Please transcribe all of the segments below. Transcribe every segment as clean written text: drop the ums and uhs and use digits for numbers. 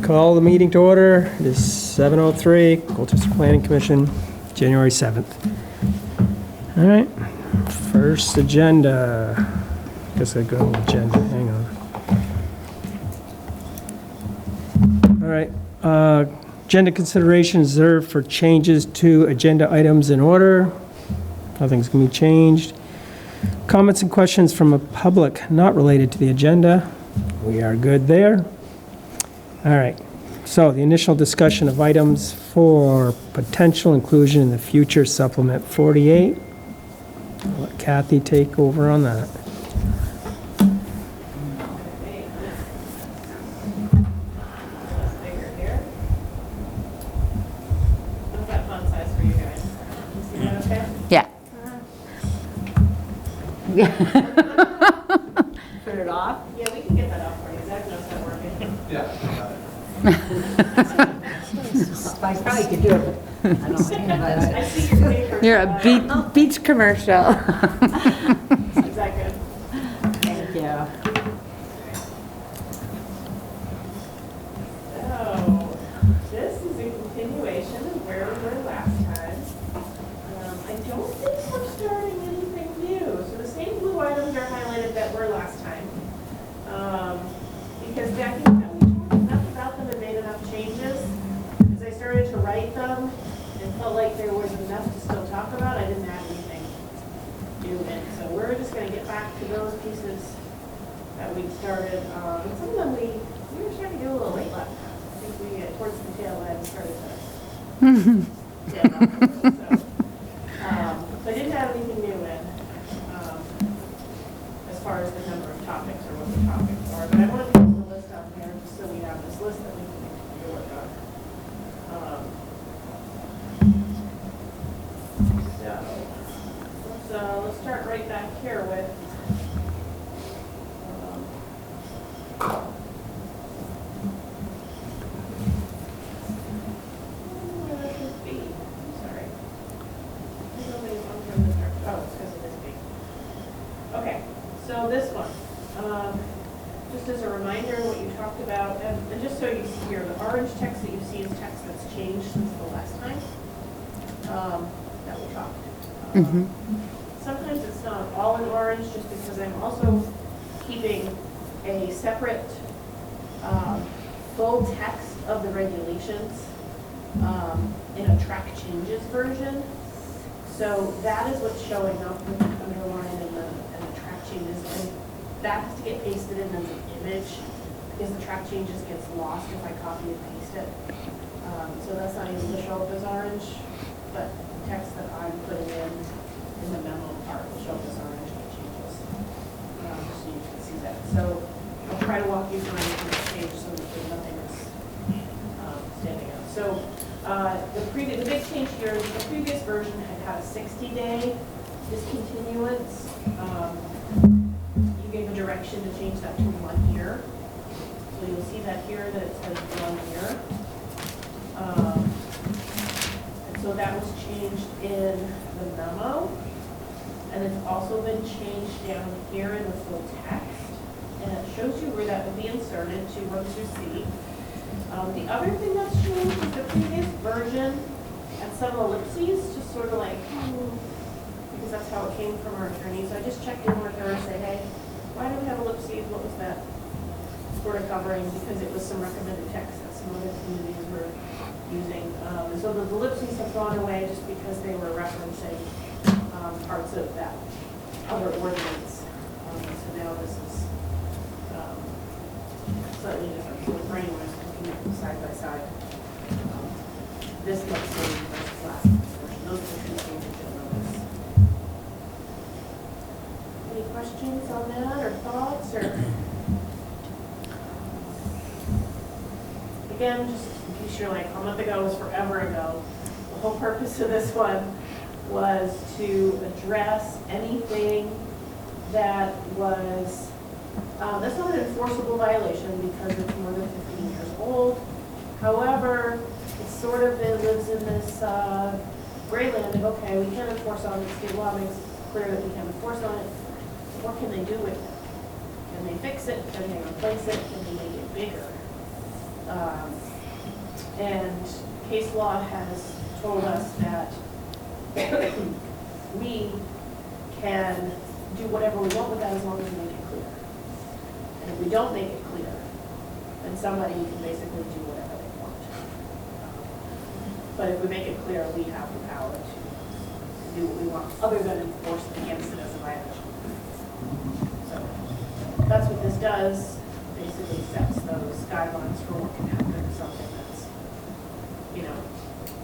Call the meeting to order. It is 7:03, Colchester Planning Commission, January 7th. All right, first agenda. Guess I go agenda, hang on. All right, agenda consideration reserved for changes to agenda items in order. Nothing's going to be changed. Comments and questions from a public not related to the agenda. We are good there. All right, so the initial discussion of items for potential inclusion in the future supplement 48. I'll let Kathy take over on that. Yeah. Turn it off? Yeah, we can get that off for you. Zach knows how to work it. I probably could do it, but I don't think about I it. see your paper. You're a Beats commercial. Is that good? Thank you. So, this is a continuation of where we were last time. I don't think we're starting anything new. So the same blue items are highlighted that were last time. Because Jackie, we talked enough about them and made enough changes. As I started to write them, it felt like there was enough to still talk about. I didn't add anything new in. So we're just going to get back to those pieces that we started. And some of them we were trying to do a little late last time. I think we, towards the tail end, started to get up. So I didn't have anything new in as far as the number of topics or what the topics are. But I wanted to put the list out there just so we have this list that we can work on. So let's start right back here with where should it be? I'm sorry. Oh, it's because of this big. Okay, so this one. Just as a reminder, what you talked about, and just so you see here, the orange text that you see is text that's changed since the last time that we talked. Sometimes it's not all in orange, just because I'm also keeping a separate full text of the regulations in a track changes version. So that is what's showing up with the underline and the track changes. And that has to get pasted in as an image because the track changes gets lost if I copy and paste it. So that's not even to show up as orange, but the text that I'm putting in the memo part will show up as orange changes. Just so you can see that. So I'll try to walk you through this page so that there's nothing that's standing out. So the big change here is the previous version had a 60-day discontinuance. You gave a direction to change that to 1 year. So you'll see that here that it says 1 year. And so that was changed in the memo. And it's also been changed down here in the full text. And it shows you where that would be inserted to 1 through C. The other thing that's changed is the previous version and some ellipses, just sort of like, because that's how it came from our attorney. So I just checked in with her and said, hey, why do we have ellipses? What was that sort of covering? Because it was some recommended text that some other communities were using. So the ellipses have gone away just because they were referencing parts of that other ordinance. So now this is slightly different. So the brain was looking at them side by side. This looks same versus last version. Those are the two changes you'll notice. Any questions on that or thoughts or? Again, just in case you're like, a month ago was forever ago. The whole purpose of this one was to address anything that was, that's not an enforceable violation because it's more than 15 years old. However, it sort of lives in this gray land of, okay, we can't enforce on it. State law makes it clear that we can't enforce on it. What can they do with it? Can they fix it? Can they replace it? Can they make it bigger? And case law has told us that we can do whatever we want with that as long as we make it clear. And if we don't make it clear, then somebody can basically do whatever they want. But if we make it clear, we have the power to do what we want, other than enforce it against it as a violation. So that's what this does. Basically sets those guidelines for what can happen if something that's, you know,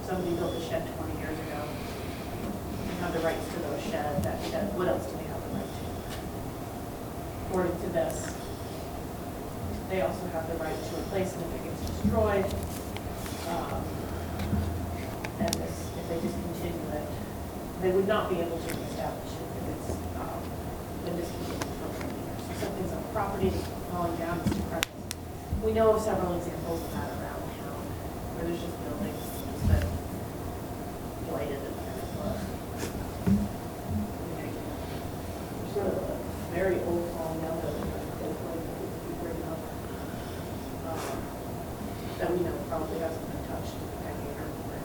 somebody built a shed 20 years ago. They have the rights to those shed, that shed, what else do they have the right to? According to this, they also have the right to replace it if it gets destroyed. And this, if they discontinue it, they would not be able to reestablish it if it's been discontinued for 20 years. If something's on property, falling down, it's decrepit. We know of several examples of that around town, where there's just buildings that blighted and kind of sort of a very old falling down building that we keep bringing up, that we know probably hasn't been touched in a decade or more.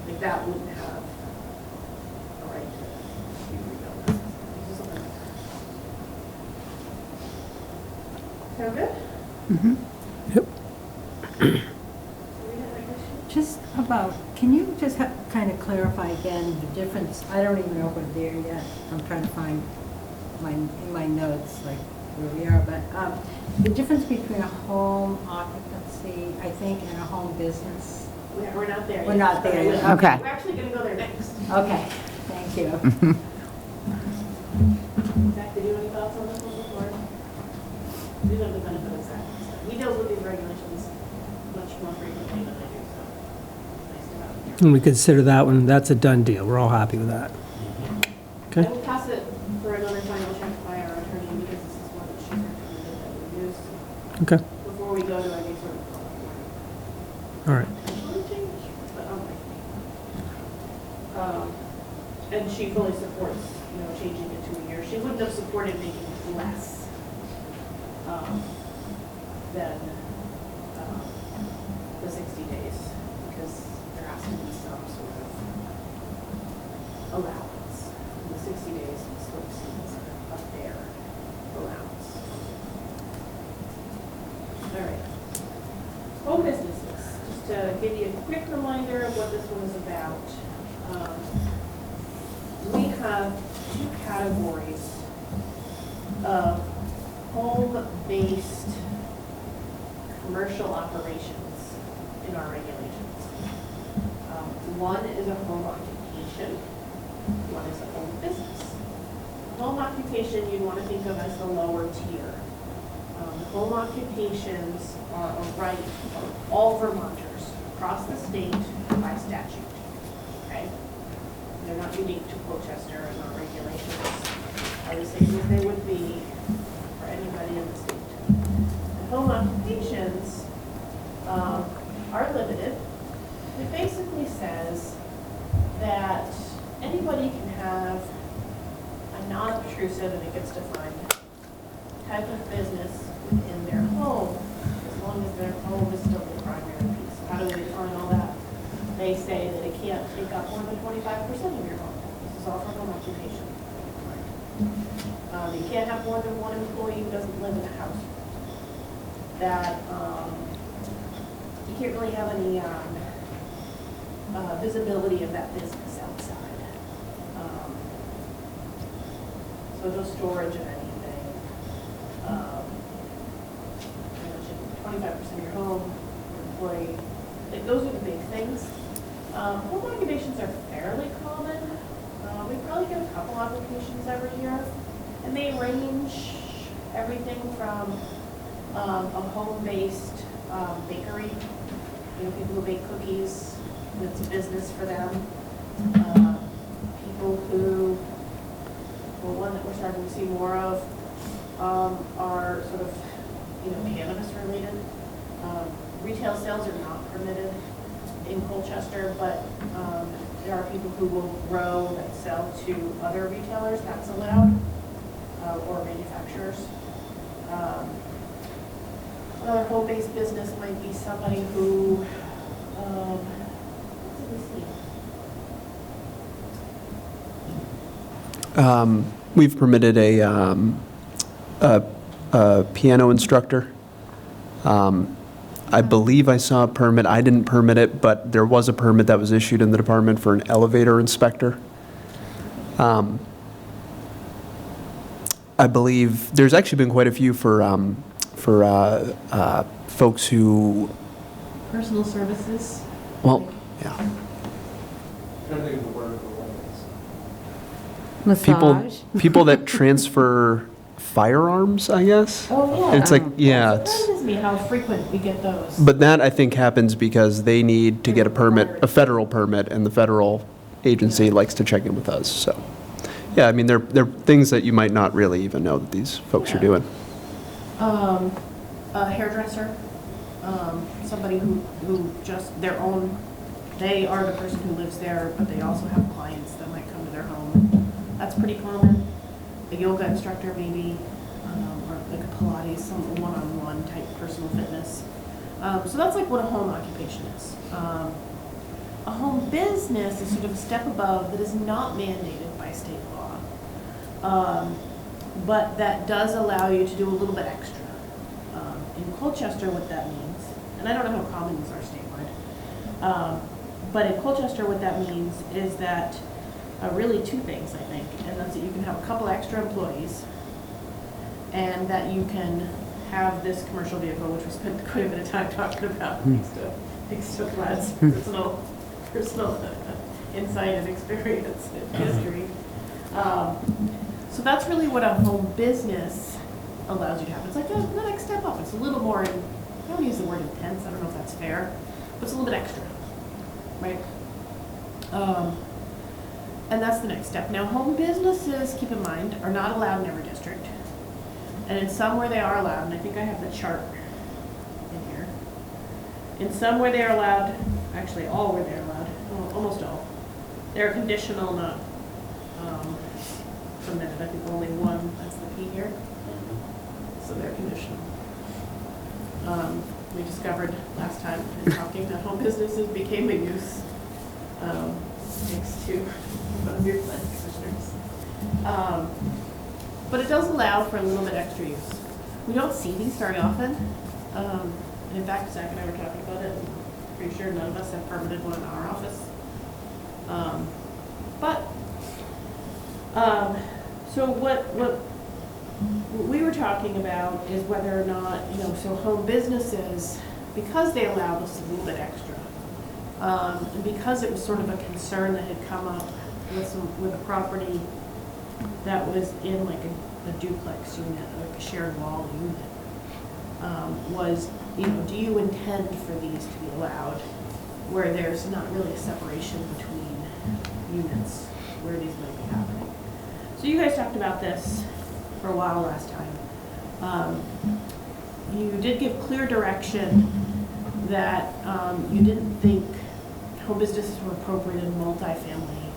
Like that wouldn't have a right to be rebuilt. This is something like that. Sound good? Yep. Just about, can you just kind of clarify again the difference? I don't even know if we're there yet. I'm trying to find in my notes, like where we are, but the difference between a home occupancy, I think, and a home business. We're not there yet. We're not there yet. Okay. We're actually going to go there next. Okay, thank you. Zach, did you have any thoughts on this one before? We know the benefit of Zach. He deals with these regulations much more frequently than I do, so it's nice to have him here. And we consider that one, that's a done deal. We're all happy with that. Okay. I will pass it for another final check by our attorney because this is one that she recommended that we use Okay. before we go to any sort of public hearing. All right. Potentially change, but unlikely. And she fully supports, you know, changing it to a year. She wouldn't have supported making it less than the 60 days because there has to be some sort of allowance. And the 60 days still seems a fair allowance. All right. Home businesses, just to give you a quick reminder of what this one is about. We have two categories of home-based commercial operations in our regulations. One is a home occupation, one is a home business. Home occupation you'd want to think of as the lower tier. Home occupations are a right of all Vermonters across the state by statute. Okay? They're not unique to Colchester and our regulations are the same as they would be for anybody in the state. And home occupations are limited. It basically says that anybody can have a non-obtrusive, and it gets defined, type of business within their home, as long as their home is still the primary piece. How do we define all that? They say that it can't take up more than 25% of your home. This is all for home occupation. You can't have more than one employee who doesn't live in a house. That you can't really have any visibility of that business outside. So no storage of anything. 25% of your home, your employee. Like, those are the big things. Home occupations are fairly common. We probably get a couple applications every year. And they range everything from a home-based bakery, you know, people who bake cookies, it's a business for them. People who, well, one that we're starting to see more of are sort of, you know, cannabis related. Retail sales are not permitted in Colchester, but there are people who will grow and sell to other retailers, that's allowed, or manufacturers. Another home-based business might be somebody who, what did we see? We've permitted a piano instructor. I believe I saw a permit. I didn't permit it, but there was a permit that was issued in the department for an elevator inspector. I believe there's actually been quite a few for folks who, Personal services. well, yeah. Massage. People that transfer firearms, I guess. Oh, yeah. It's like, yeah, It it's, surprises me how frequent we get those. but that I think happens because they need to get a permit, a federal permit, and the federal agency likes to check in with us, so. Yeah, I mean, they're things that you might not really even know that these folks are doing. A hairdresser, somebody who just their own, they are the person who lives there, but they also have clients that might come to their home. That's pretty common. A yoga instructor maybe, or like a Pilates, some one-on-one type personal fitness. So that's like what a home occupation is. A home business is sort of a step above that is not mandated by state law, but that does allow you to do a little bit extra. In Colchester, what that means, and I don't know how common these are statewide, but in Colchester, what that means is that really two things, I think, and that's that you can have a couple extra employees, and that you can have this commercial vehicle, which we spent quite a bit of time talking about, thanks to Vlad's personal insight and experience and history. So that's really what a home business allows you to have. It's like the next step up. It's a little more, I don't use the word intense, I don't know if that's fair, but it's a little bit extra, right? And that's the next step. Now, home businesses, keep in mind, are not allowed in every district. And in some where they are allowed, and I think I have the chart in here. In some where they are allowed, actually all where they're allowed, almost all, they're conditional, not permitted. I think only one, that's the P here. So they're conditional. We discovered last time in talking that home businesses became a use, thanks to one of your planning commissioners. But it does allow for a little bit extra use. We don't see these very often. And in fact, Zach and I were talking about it. I'm pretty sure none of us have permitted one in our office. So what we were talking about is whether or not, so home businesses, because they allow this a little bit extra, and because it was sort of a concern that had come up with a property that was in like a duplex unit, like a shared wall unit, was, do you intend for these to be allowed where there's not really a separation between units where these might be happening? So you guys talked about this for a while last time. You did give clear direction that you didn't think home businesses were appropriate in multifamily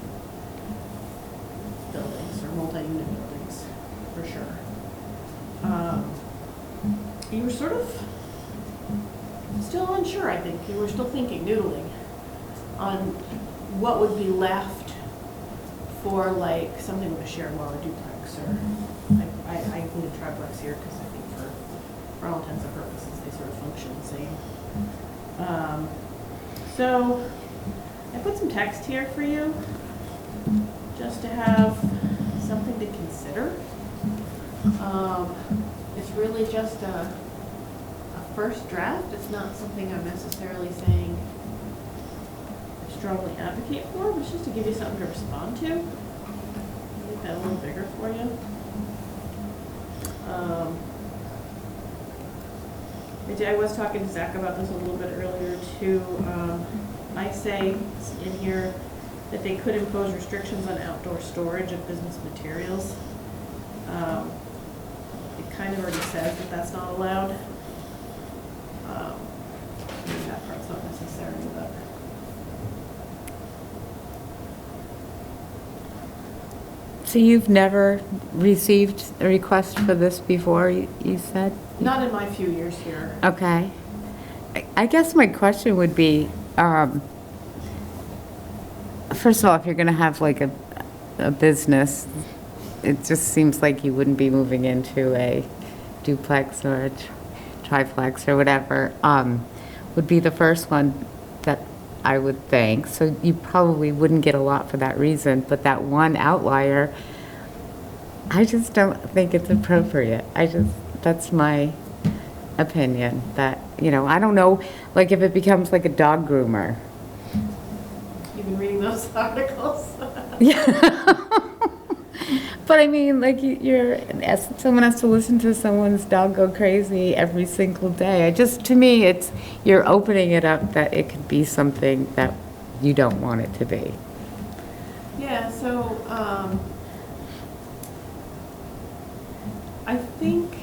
buildings or multi-unit buildings, for sure. You were sort of still unsure, I think. You were still thinking, noodling, on what would be left for like something with a shared wall or duplex, or I included triplex here because I think for all intents and purposes they sort of function the same. So I put some text here for you just to have something to consider. It's really just a first draft. It's not something I'm necessarily saying I strongly advocate for, but it's just to give you something to respond to. Make that a little bigger for you. I was talking to Zach about this a little bit earlier too. I say in here that they could impose restrictions on outdoor storage of business materials. It kind of already says that that's not allowed. Maybe that part's not necessary, but. So you've never received a request for this before, you said? Not in my few years here. Okay. I guess my question would be, first of all, if you're going to have like a business, it just seems like you wouldn't be moving into a duplex or a triplex or whatever, would be the first one that I would think. So you probably wouldn't get a lot for that reason, but that one outlier, I just don't think it's appropriate. That's my opinion, that, I don't know, like if it becomes like a dog groomer. You've been reading those articles? But I mean, like someone has to listen to someone's dog go crazy every single day. To me, you're opening it up that it could be something that you don't want it to be. Yeah, so, I think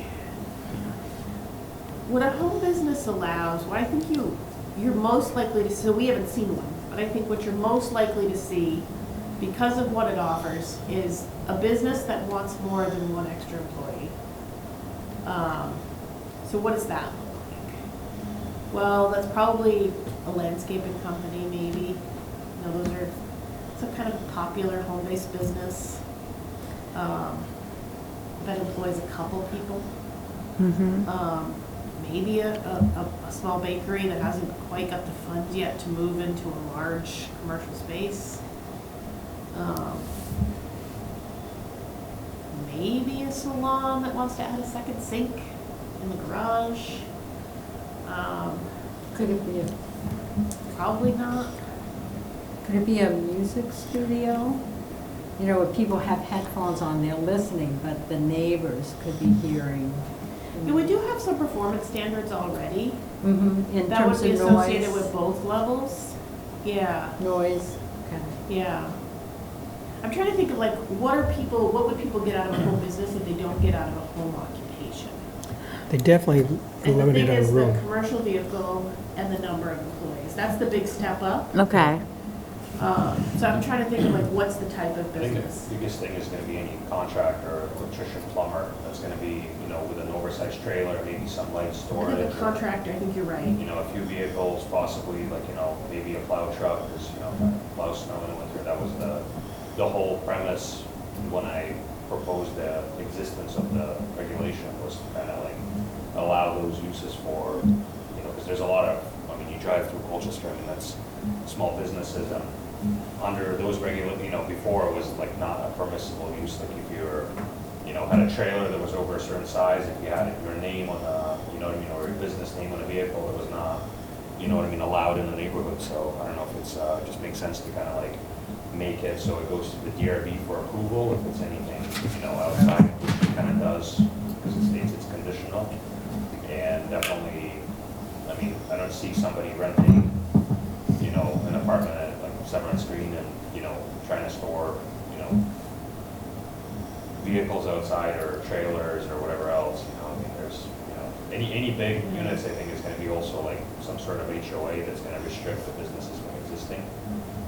what a home business allows, what I think you're most likely to, so we haven't seen one, but I think what you're most likely to see, because of what it offers, is a business that wants more than one extra employee. So what does that look like? Well, that's probably a landscaping company, maybe. It's a kind of popular home-based business that employs a couple people. Maybe a small bakery that hasn't quite got the funds yet to move into a large commercial space. Maybe a salon that wants to add a second sink in the garage. Could it be Probably not. a music studio? Where people have headphones on, they're listening, but the neighbors could be hearing. Yeah, we do have some performance standards already. In That would terms be of associated noise. with both levels. Yeah, Noise, okay. yeah. I'm trying to think of like, what would people get out of a home business that they don't get out of a home occupation? They definitely And the limited thing on is the room. commercial vehicle and the number of employees. That's the big step up. Okay. So I'm trying to think of like, what's the type of I think business? the biggest thing is gonna be any contractor, electrician, plumber, that's gonna be, with an oversized trailer, maybe some light I storage. think a contractor, I think you're right. A few vehicles, possibly like, maybe a plow truck, because, plow snow in the winter. That was the whole premise when I proposed the existence of the regulation, was to kind of like allow those uses for, because there's a lot of, you drive through Colchester, that's small businesses, and under those before it was like not a permissible use, like if you're, had a trailer that was over a certain size, if you had your name on a, or your business name on a vehicle, it was not, allowed in the neighborhood. So I don't know if it's, just makes sense to kind of like make it so it goes to the DRB for approval if it's anything, outside, which it kind of does, because it states it's conditional. And definitely, I don't see somebody renting, an apartment at like Severance Green and, trying to store, vehicles outside or trailers or whatever else, there's, any big units, I think is gonna be also like some sort of HOA that's gonna restrict the businesses from existing.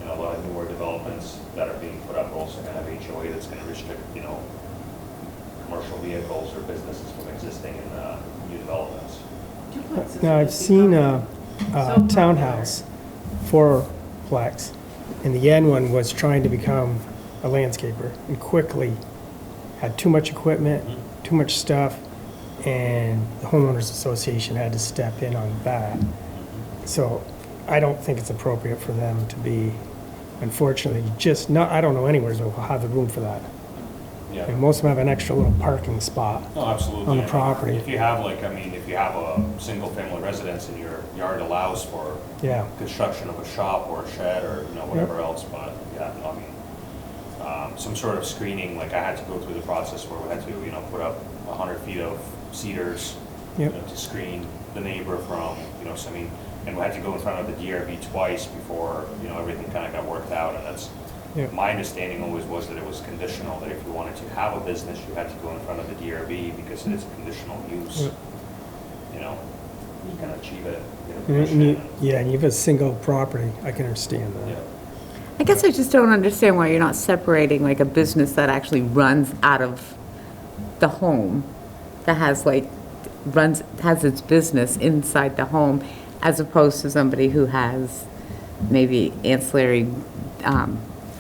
A lot of newer developments that are being put up are also gonna have HOA that's gonna restrict, commercial vehicles or businesses from existing in, new developments. Duplexes Now, would I've seen become a townhouse, fourplex, and the end one was trying to become a landscaper, and quickly had too much equipment, too much stuff, and the homeowners association had to step in on that. So I don't think it's appropriate for them to be, unfortunately, I don't know anywhere that will have the room for that. Yeah. And most of them have an extra little parking spot. No, absolutely. On the property. If you have if you have a single-family residence and your yard allows for Yeah, construction of a shop or a shed or, whatever else, but, yeah, some sort of screening, like I had to go through the process where we had to, put up 100 feet of cedars, Yep. to screen the neighbor from, and we had to go in front of the DRB twice before, everything kind of got worked out, and that's, Yep. my understanding always was that it was conditional, that if you wanted to have a business, you had to go in front of the DRB because it is a conditional use. Yep. You can achieve it, and permission, you, yeah, and you have a single property, I can understand yeah. that. I guess I just don't understand why you're not separating like a business that actually runs out of the home, that has like has its business inside the home, as opposed to somebody who has maybe ancillary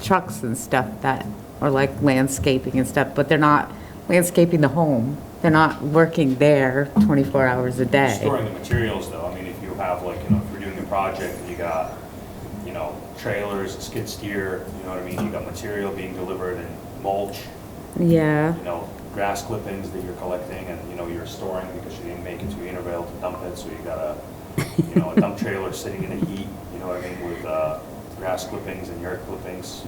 trucks and stuff that, or like landscaping and stuff, but they're not landscaping the home. They're not working there 24 hours a day. Storing the materials though, I mean, if you have like, if you're doing a project and you got, trailers, skid steer, you know what I mean? You got material being delivered and mulch, Yeah. grass clippings that you're collecting and, you're storing because you didn't make it to Intervale to dump it, so you got a dump trailer sitting in the heat, you know what I mean, with grass clippings and yard clippings.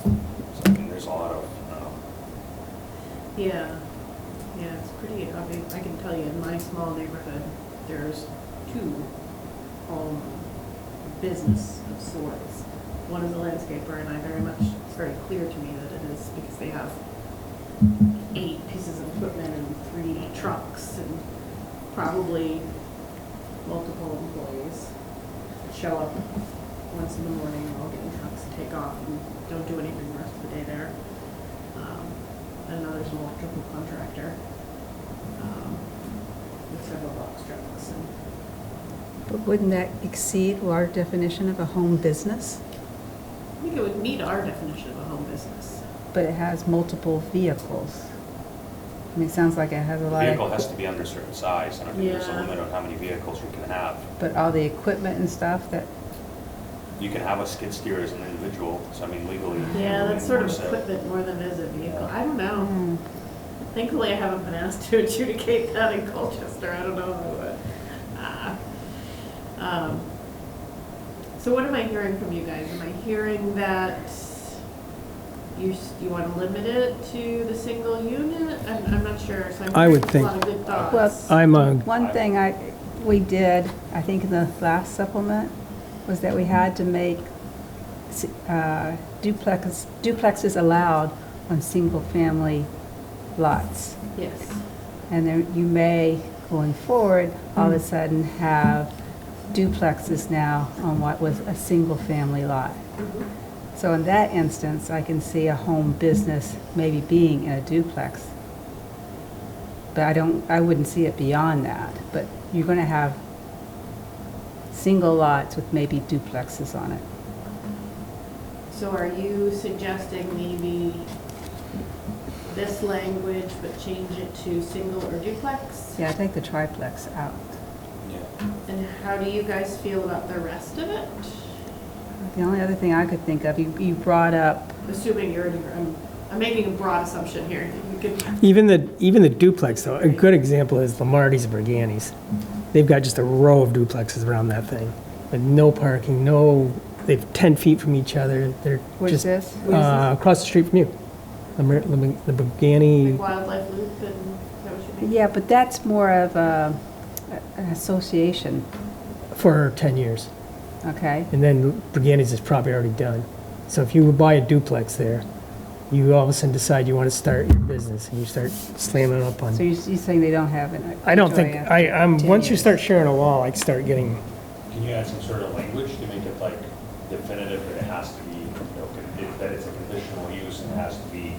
So, I mean, there's a lot of, Yeah, it's pretty obvious. I can tell you, in my small neighborhood, there's 2 home business of sorts. One is a landscaper, and it's very clear to me that it is because they have 8 pieces of equipment and 3 trucks and probably multiple employees that show up once in the morning, all getting trucks to take off and don't do anything the rest of the day there. Another's an electrical contractor with several box trucks. And But wouldn't that exceed our definition of a home business? I think it would meet our definition of a home business. But it has multiple vehicles. I mean, it sounds like it has a the lot vehicle of, has to be under a certain size, and I think there's a Yeah. limit on how many vehicles you can have. but all the equipment and stuff that, You can have a skid steer as an individual, so I mean legally. Yeah, that's sort of enforce it. equipment more than it is a vehicle. I don't know. Thankfully, I haven't been asked to adjudicate that in Colchester. I don't know if I would. So what am I hearing from you guys? Am I hearing that you want to limit it to the single unit? I'm not sure. So I'm I would hearing think- a lot of good thoughts. well, I'm one thing we did, I think in the last supplement, was that we had to make duplexes allowed on single-family lots. Yes. And then you may, going forward, all of a sudden have duplexes now on what was a single-family lot. So in that instance, I can see a home business maybe being in a duplex. But I wouldn't see it beyond that. But you're going to have single lots with maybe duplexes on it. So are you suggesting maybe this language, but change it to single or duplex? Yeah, I take the triplex out. And how do you guys feel about the rest of it? The only other thing I could think of, you brought up, Assuming you're, I'm making a broad assumption here. You could, Even the duplex, though, a good example is Lamarty's and Brigani's. They've got just a row of duplexes around that thing, with no parking, they've 10 feet from each other. They're what's just this? across the street from you. The Brighani, like wildlife loop and, is that what you mean? Yeah, but that's more of an association, for 10 years. okay? And then Brigani's is probably already done. So if you would buy a duplex there, you all of a sudden decide you want to start your business, and you start slamming up on. So you're saying they don't have it? I don't think, I'm, 10 once you years. start sharing a wall, I start getting, Can you add some sort of language to make it like definitive that it has to be, that it's a conditional use and it has to be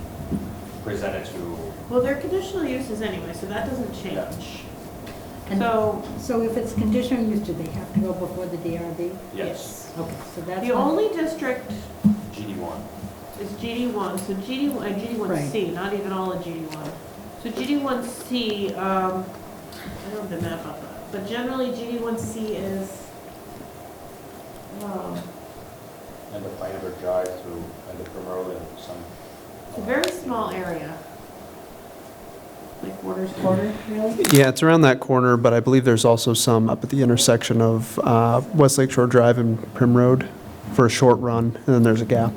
presented to? Well, they're conditional uses anyway, so that doesn't change. And So, so if it's conditional use, do they have to go before the DRB? Yes, Okay, so that's. the only district GD1. is GD1, so GD1C, not even all of GD1. So GD1C, I don't have the map up, but generally GD1C is, End of Pioneer Drive through End of Primrose and some. it's a very small area. Like Warner's Corner, really? Yeah, it's around that corner, but I believe there's also some up at the intersection of West Lake Shore Drive and Prim Road for a short run, and then there's a gap.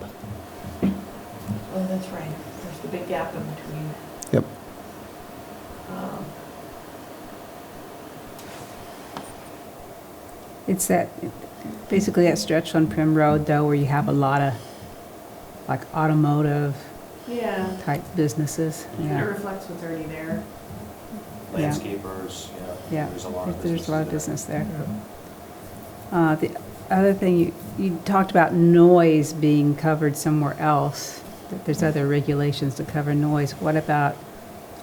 Oh, that's right. There's the big gap in between. Yep. It's basically that stretch on Prim Road, though, where you have a lot of, like, automotive Yeah, type businesses. and it Yeah, reflects what's already there. Yeah. Landscapers, yeah. there's a lot of There's a lot of businesses business there. The other thing, you talked about noise being covered somewhere else. That there's other regulations to cover noise. What about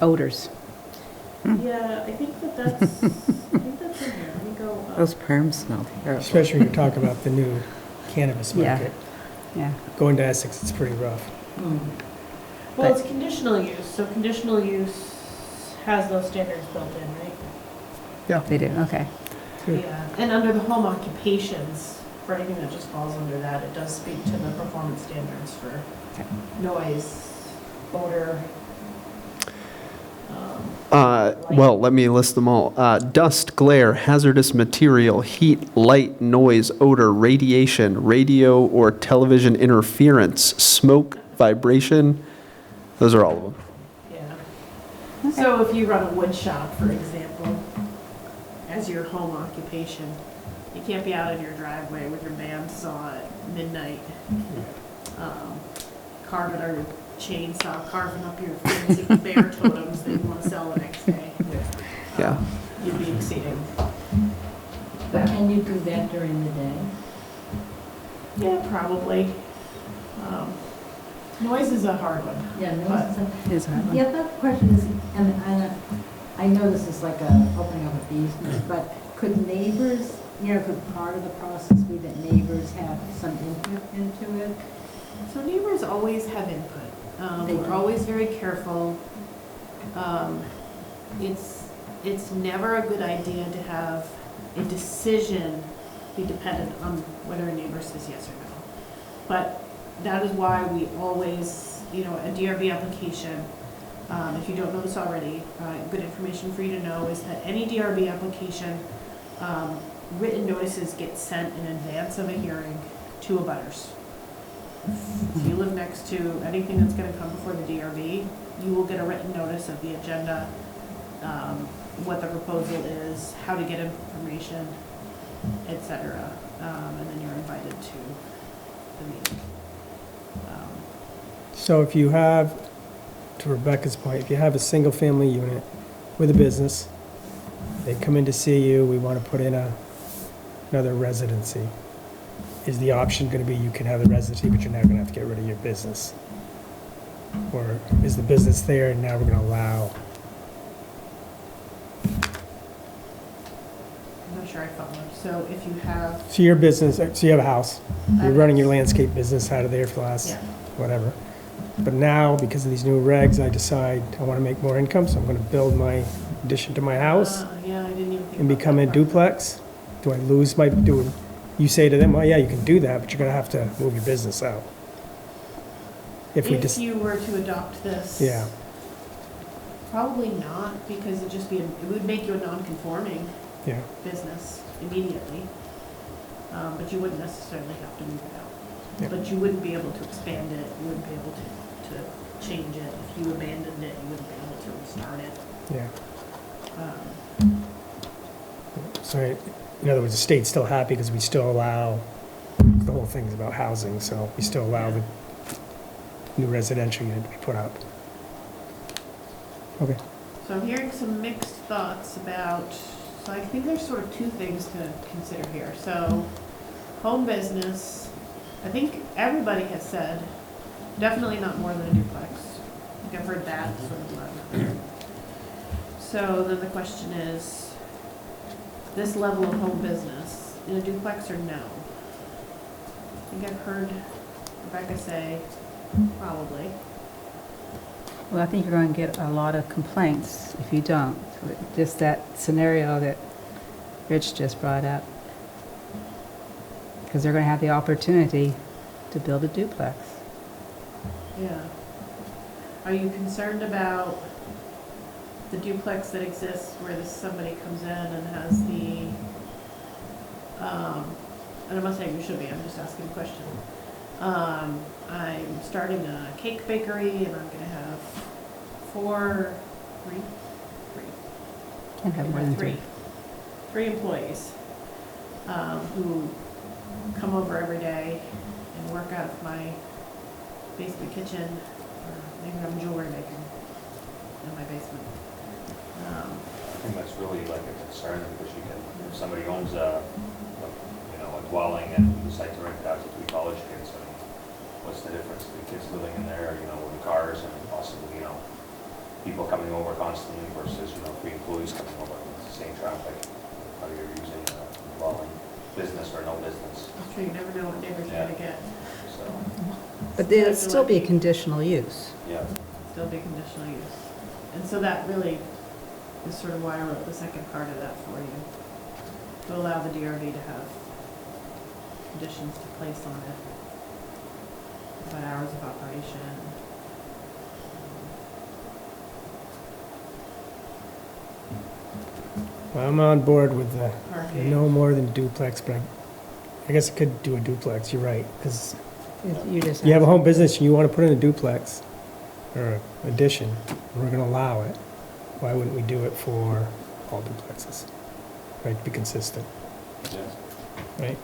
odors? Yeah, I think that's in here. Let me go up. Those perms smell terrible. Especially when you're talking about the new cannabis Yeah. market. Yeah. Going to Essex, it's pretty rough. Well, it's conditional use, so conditional use has those standards built in, right? They do, okay. Good. Yeah, and under the home occupations, for anything that just falls under that, it does speak to the performance standards for noise, odor. Well, let me list them all. Dust, glare, hazardous material, heat, light, noise, odor, radiation, radio or television interference, smoke, vibration. Those are all of them. Yeah. So if you run a wood shop, for example, as your home occupation, you can't be out in your driveway with your bandsaw at midnight, carving or chainsaw, carving up your fancy bear totems that you want to sell the next day. Yeah. You'd be exceeding. But can you do that during the day? Yeah, probably. Noise is a hard one. Yeah, no, But- it's It is a hard one. the other question is, and I know this is like a opening up a business, but could neighbors, could part of the process be that neighbors have some input into it? So neighbors always have input. They We're do. always very careful. It's never a good idea to have a decision be dependent on whether a neighbor says yes or no. But that is why we always, a DRB application, if you don't know this already, good information for you to know is that any DRB application, written notices get sent in advance of a hearing to abutters. If you live next to anything that's going to come before the DRB, you will get a written notice of the agenda, what the proposal is, how to get information, etc. And then you're invited to the meeting. So if you have, to Rebecca's point, if you have a single-family unit with a business, they come in to see you, we want to put in another residency. Is the option going to be you can have the residency, but you're now going to have to get rid of your business? Or is the business there and now we're going to allow? I'm not sure I follow. So if you have, So your business, so you have a house, you're running your Okay. landscape business out of there for the last, yeah, whatever. But now, because of these new regs, I decide I want to make more income, so I'm going to build my addition to my house yeah, I didn't even think and about become a that part. duplex. Do I lose my, you say to them, well, yeah, you can do that, but you're going to have to move your business out. If we If just, you were to adopt this, yeah, probably not, because it would make you a non-conforming yeah, business immediately. But you wouldn't necessarily have to move it out. Yeah. But you wouldn't be able to expand it, you wouldn't be able to change it. If you abandoned it, you wouldn't be able to restart it. yeah. Um, So in other words, the state's still happy because we still allow, the whole thing's about housing, so we still allow the new residential unit to be put up. Okay. So I'm hearing some mixed thoughts about, so I think there's sort of two things to consider here. So home business, I think everybody has said, definitely not more than a duplex. I think I've heard that sort of loud. So then the question is, this level of home business in a duplex or no? I think I've heard Rebecca say, probably. Well, I think you're going to get a lot of complaints if you don't. Just that scenario that Rich just brought up. Because they're going to have the opportunity to build a duplex. Yeah. Are you concerned about the duplex that exists where somebody comes in and has the, and I'm not saying you should be, I'm just asking a question. I'm starting a cake bakery and I'm gonna have three Can't have more than three. three employees, who come over every day and work out of my basement kitchen, or maybe I'm jewelry making in my basement. I think that's really like a concern, because you can, if somebody owns a dwelling and decides to rent it out to 3 college kids, what's the difference? The kids living in there, with the cars and possibly, people coming over constantly versus, 3 employees coming over. It's the same traffic, whether you're using a dwelling, business or no business. I'm sure you never know what neighbors you're gonna get. So, But there'd still be conditional use. yeah. Still be conditional use. And so that really is sort of why I wrote the second part of that for you. To allow the DRB to have conditions to place on it. About hours of operation. Well, I'm on board with the Parking. no more than duplex, but I guess I could do a duplex, you're right, because You just you have a home business and you want to put in a duplex or addition, and we're going to allow it. Why wouldn't we do it for all duplexes? Right, to be consistent, Yeah. right?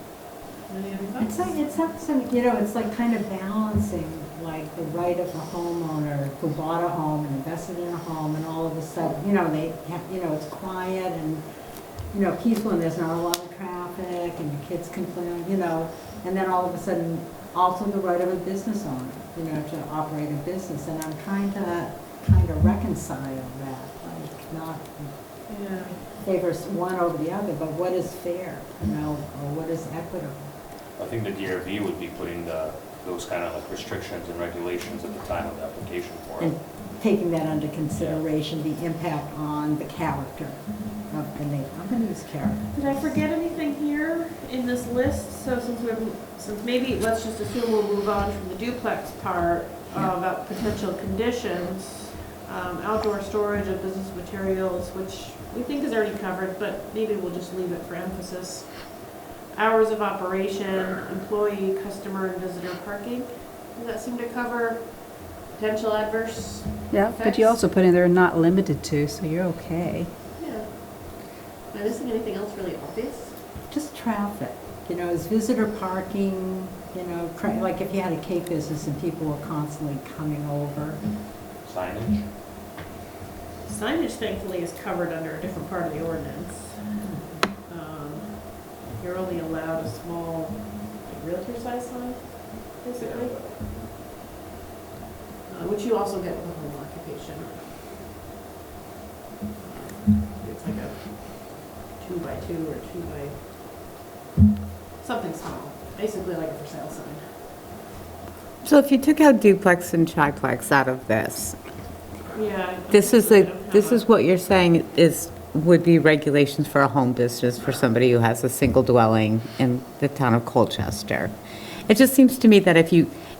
Any other It's thoughts? like, it's like kind of balancing, like the right of the homeowner who bought a home and invested in a home, and all of a sudden, they have, it's quiet and, peaceful, and there's not a lot of traffic, and the kids can play, and then all of a sudden, also the right of a business owner, to operate a business, and I'm trying to kind of reconcile that, like, not Yeah. favors one over the other, but what is fair, or what is equitable? I think the DRB would be putting those kind of like restrictions and regulations at the time of the application for it. And taking that under consideration, the impact on the character of the neighbor. I'm going to use character. Did I forget anything here in this list? So since maybe, let's just assume we'll move on from the duplex part about potential conditions, outdoor storage of business materials, which we think is already covered, but maybe we'll just leave it for emphasis. Hours of operation, employee, customer, and visitor parking. Does that seem to cover potential adverse? Yeah, but you also put in there not limited to, so you're okay. Yeah. Am I missing anything else really obvious? Just traffic, is visitor parking, like if you had a cake business and people were constantly coming over. Signage? Signage thankfully is covered under a different part of the ordinance. You're only allowed a small, like realtor-size sign, basically. Which you also get with a home occupation. It's like a 2x2 or 2x something small, basically like a for sale sign. So if you took out duplex and triplex out of this, Yeah. this is what you're saying would be regulations for a home business for somebody who has a single dwelling in the town of Colchester. It just seems to me that if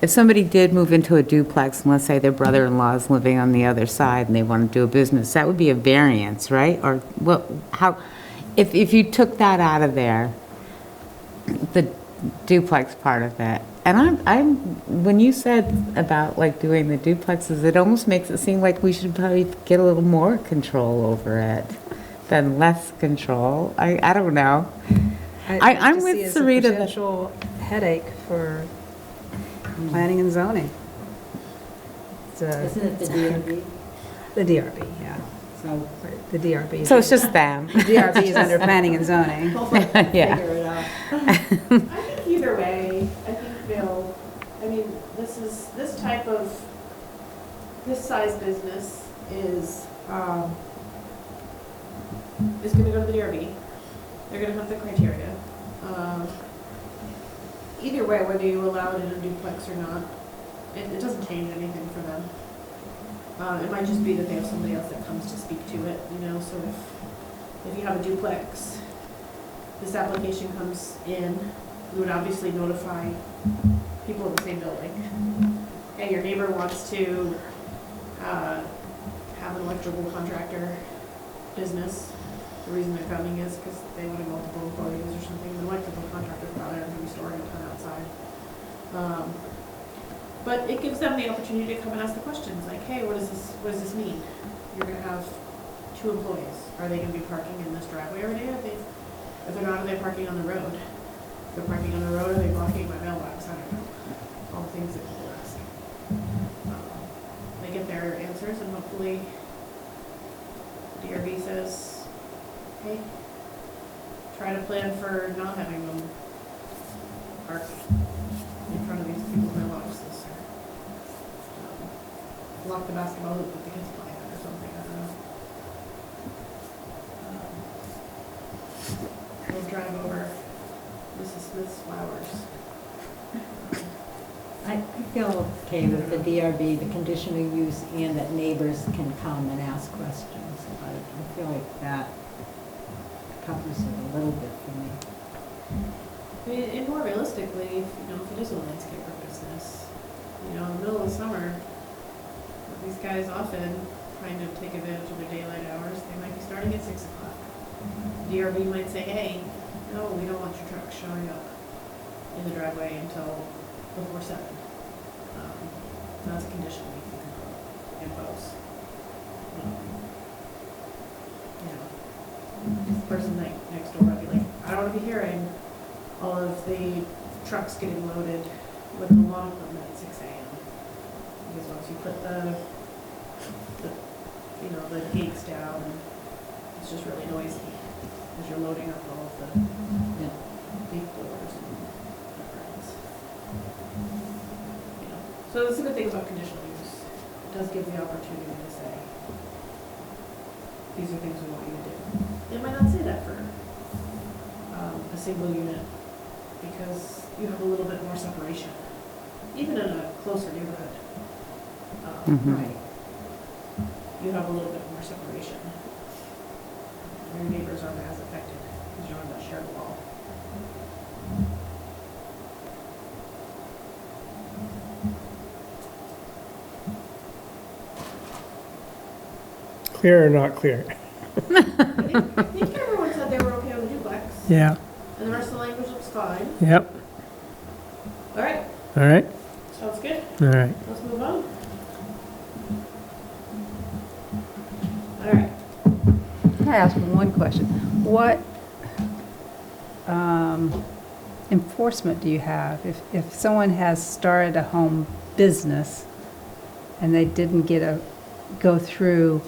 somebody did move into a duplex, and let's say their brother-in-law is living on the other side and they want to do a business, that would be a variance, right? Or if you took that out of there, the duplex part of it. And when you said about like doing the duplexes, it almost makes it seem like we should probably get a little more control over it than less control. I don't know. I'm with Sarita It's a that- potential headache for planning and zoning. Isn't it the DMV? The DRB, yeah. So Right, the DRB. So it's just them. The DRB is under planning and zoning. we'll figure Yeah. it out. I think either way, this size business is gonna go to the DRB. They're gonna have the criteria. Either way, whether you allow it in a duplex or not, it doesn't change anything for them. It might just be that they have somebody else that comes to speak to it, sort of, if you have a duplex, this application comes in, we would obviously notify people in the same building. Hey, your neighbor wants to have an electrical contractor business. The reason they're coming is because they want to multiple employees or something. The electrical contractor's probably not going to be storing a ton outside. But it gives them the opportunity to come and ask the questions, like, hey, what does this mean? You're going to have 2 employees. Are they going to be parking in this driveway every day? If they're not, are they parking on the road? If they're parking on the road, are they blocking my mailbox? I don't know. All the things that people ask. They get their answers, and hopefully DRB says, hey, try to plan for not having them park in front of these people's mailboxes. Or lock the basketball hoop that the kids play at or something. drive over Mrs. Smith's flowers. I feel okay with the DRB, the conditional use, and that neighbors can come and ask questions. I feel like that covers it a little bit for me. I mean, and more realistically, if it is a landscaper business, in the middle of the summer, these guys often trying to take advantage of their daylight hours, they might be starting at 6 o'clock. DRB might say, hey, no, we don't want your truck showing up in the driveway until before 7. That's a condition we can impose. This person next door might be like, I don't want to be hearing all of the trucks getting loaded with the lawn equipment at 6 a.m. Because once you put the gates down, it's just really noisy as you're loading up all of the leaf blowers and whatever else. So that's a good thing about conditional use. It does give the opportunity to say, these are things we want you to do. They might not say that for a single unit because you have a little bit more separation, even in a closer neighborhood. Mhm. You have a little bit more separation. Your neighbors aren't as affected because you're on that shared wall. Clear or not clear? I think everyone said they were okay with the duplex, Yeah, and the rest of the language looks fine. yep, All right, all right, sounds good. all right. Let's move on. All right. Can I ask one question? What enforcement do you have if someone has started a home business and they didn't go through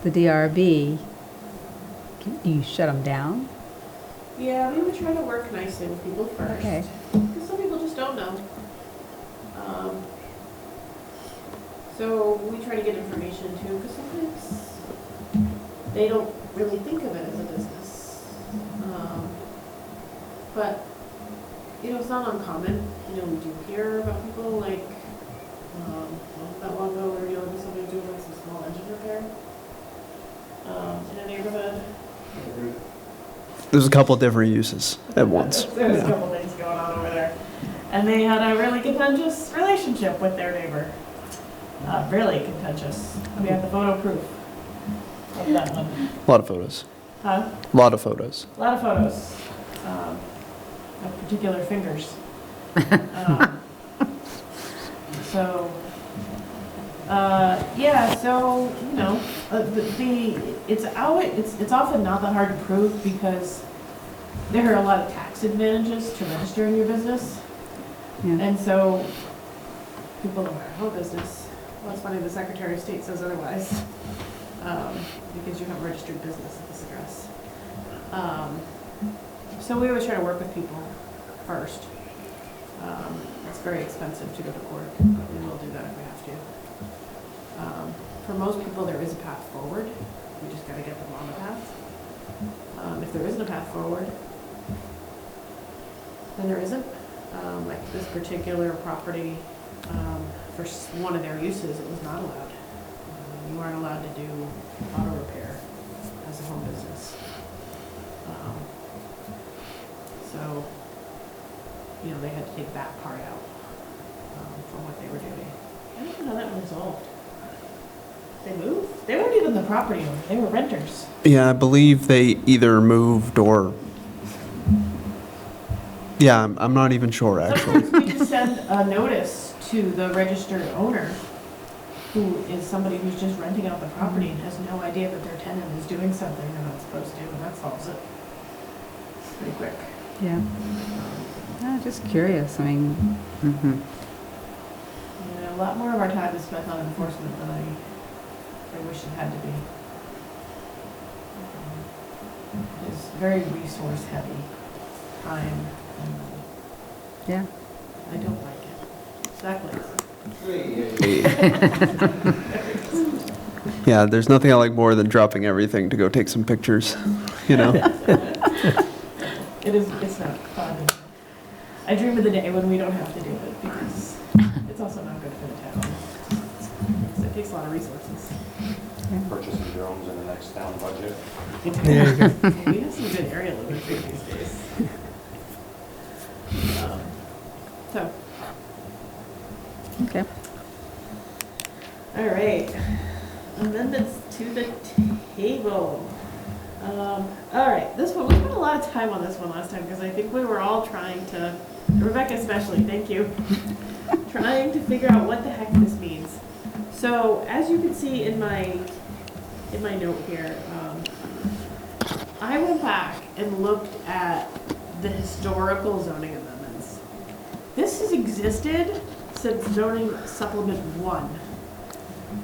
the DRB? Do you shut them down? Yeah, we would try to work nicely with people first. Okay. Because some people just don't know. So we try to get information too, because sometimes they don't really think of it as a business. But, it's not uncommon. We do hear about people like, not that long ago we were dealing with somebody doing like some small engine repair in a neighborhood. There's a couple different uses at once. There was a couple things going on over there. And they had a really contentious relationship with their neighbor. Really contentious. We have the photo proof of that one. A lot of photos. Huh? A lot of photos. A lot of photos of particular fingers. So, it's often not that hard to prove because there are a lot of tax advantages to registering your business. Yeah. And so people don't have a business. Well, it's funny, the Secretary of State says otherwise, because you have a registered business at this address. So we always try to work with people first. It's very expensive to go to court, but we will do that if we have to. For most people, there is a path forward. We just got to get them on the path. If there isn't a path forward, then there isn't. Like this particular property, for one of their uses, it was not allowed. You aren't allowed to do auto repair as a home business. So, they had to take that part out from what they were doing. I don't know how that was resolved. They moved? They weren't even the property owner, they were renters. Yeah, I believe they either moved or. Yeah, I'm not even sure actually. Sometimes we just send a notice to the registered owner, who is somebody who's just renting out the property and has no idea that their tenant is doing something they're not supposed to, and that solves it pretty quick. Yeah. Just curious. I mean, Mhm. A lot more of our time is spent on enforcement than I wish it had to be. It's very resource heavy, time and money. yeah. I don't like it. Exactly. Yeah, there's nothing I like more than dropping everything to go take some pictures, it's not fun. I dream of the day when we don't have to do it because it's also not good for the town. It takes a lot of resources. Purchasing drones in the next town budget. There you go. We have some good aerial imagery these days. So, Okay. all right. Amendments to the table. All right, this one, we spent a lot of time on this one last time because I think we were all trying to, Rebecca especially, thank you, trying to figure out what the heck this means. So, as you can see in my note here, I went back and looked at the historical zoning amendments. This has existed since zoning supplement 1.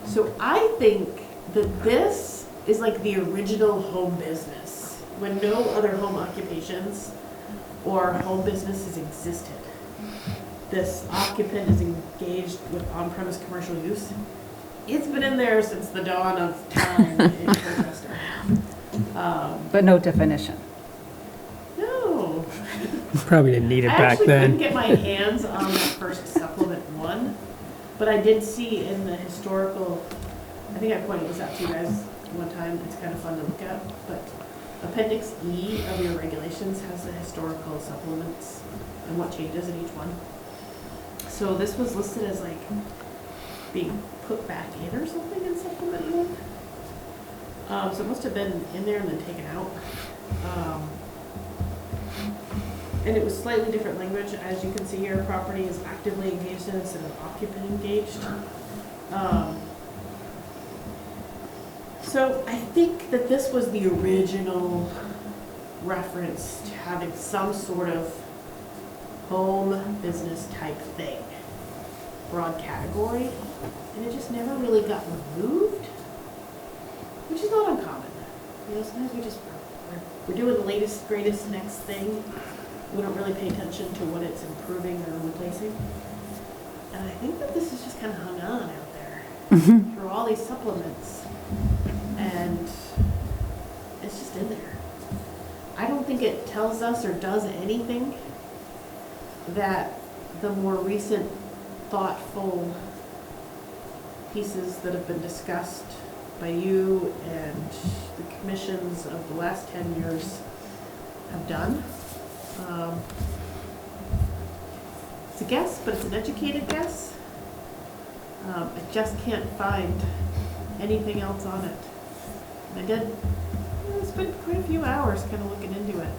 So I think that this is like the original home business, when no other home occupations or home businesses existed. This occupant is engaged with on-premise commercial use. It's been in there since the dawn of time in Colchester. But no definition. No. Probably didn't need it I back actually couldn't then. get my hands on that first supplement 1, but I did see in the historical, I think I pointed this out to you guys one time, it's kind of fun to look at, but Appendix E of your regulations has the historical supplements and what changes in each one. So this was listed as like being put back in or something in supplement 1. So it must have been in there and then taken out. And it was slightly different language. As you can see here, property is actively engaged in instead of occupant engaged. So I think that this was the original reference to having some sort of home business type thing, broad category, and it just never really got removed, which is not uncommon. You know, sometimes we're doing the latest, greatest, next thing. We don't really pay attention to what it's improving or replacing. And I think that this is just kind of hung on out there through all these supplements. And it's just in there. I don't think it tells us or does anything that the more recent thoughtful pieces that have been discussed by you and the commissions of the last 10 years have done. It's a guess, but it's an educated guess. I just can't find anything else on it. And I did spend quite a few hours kind of looking into it.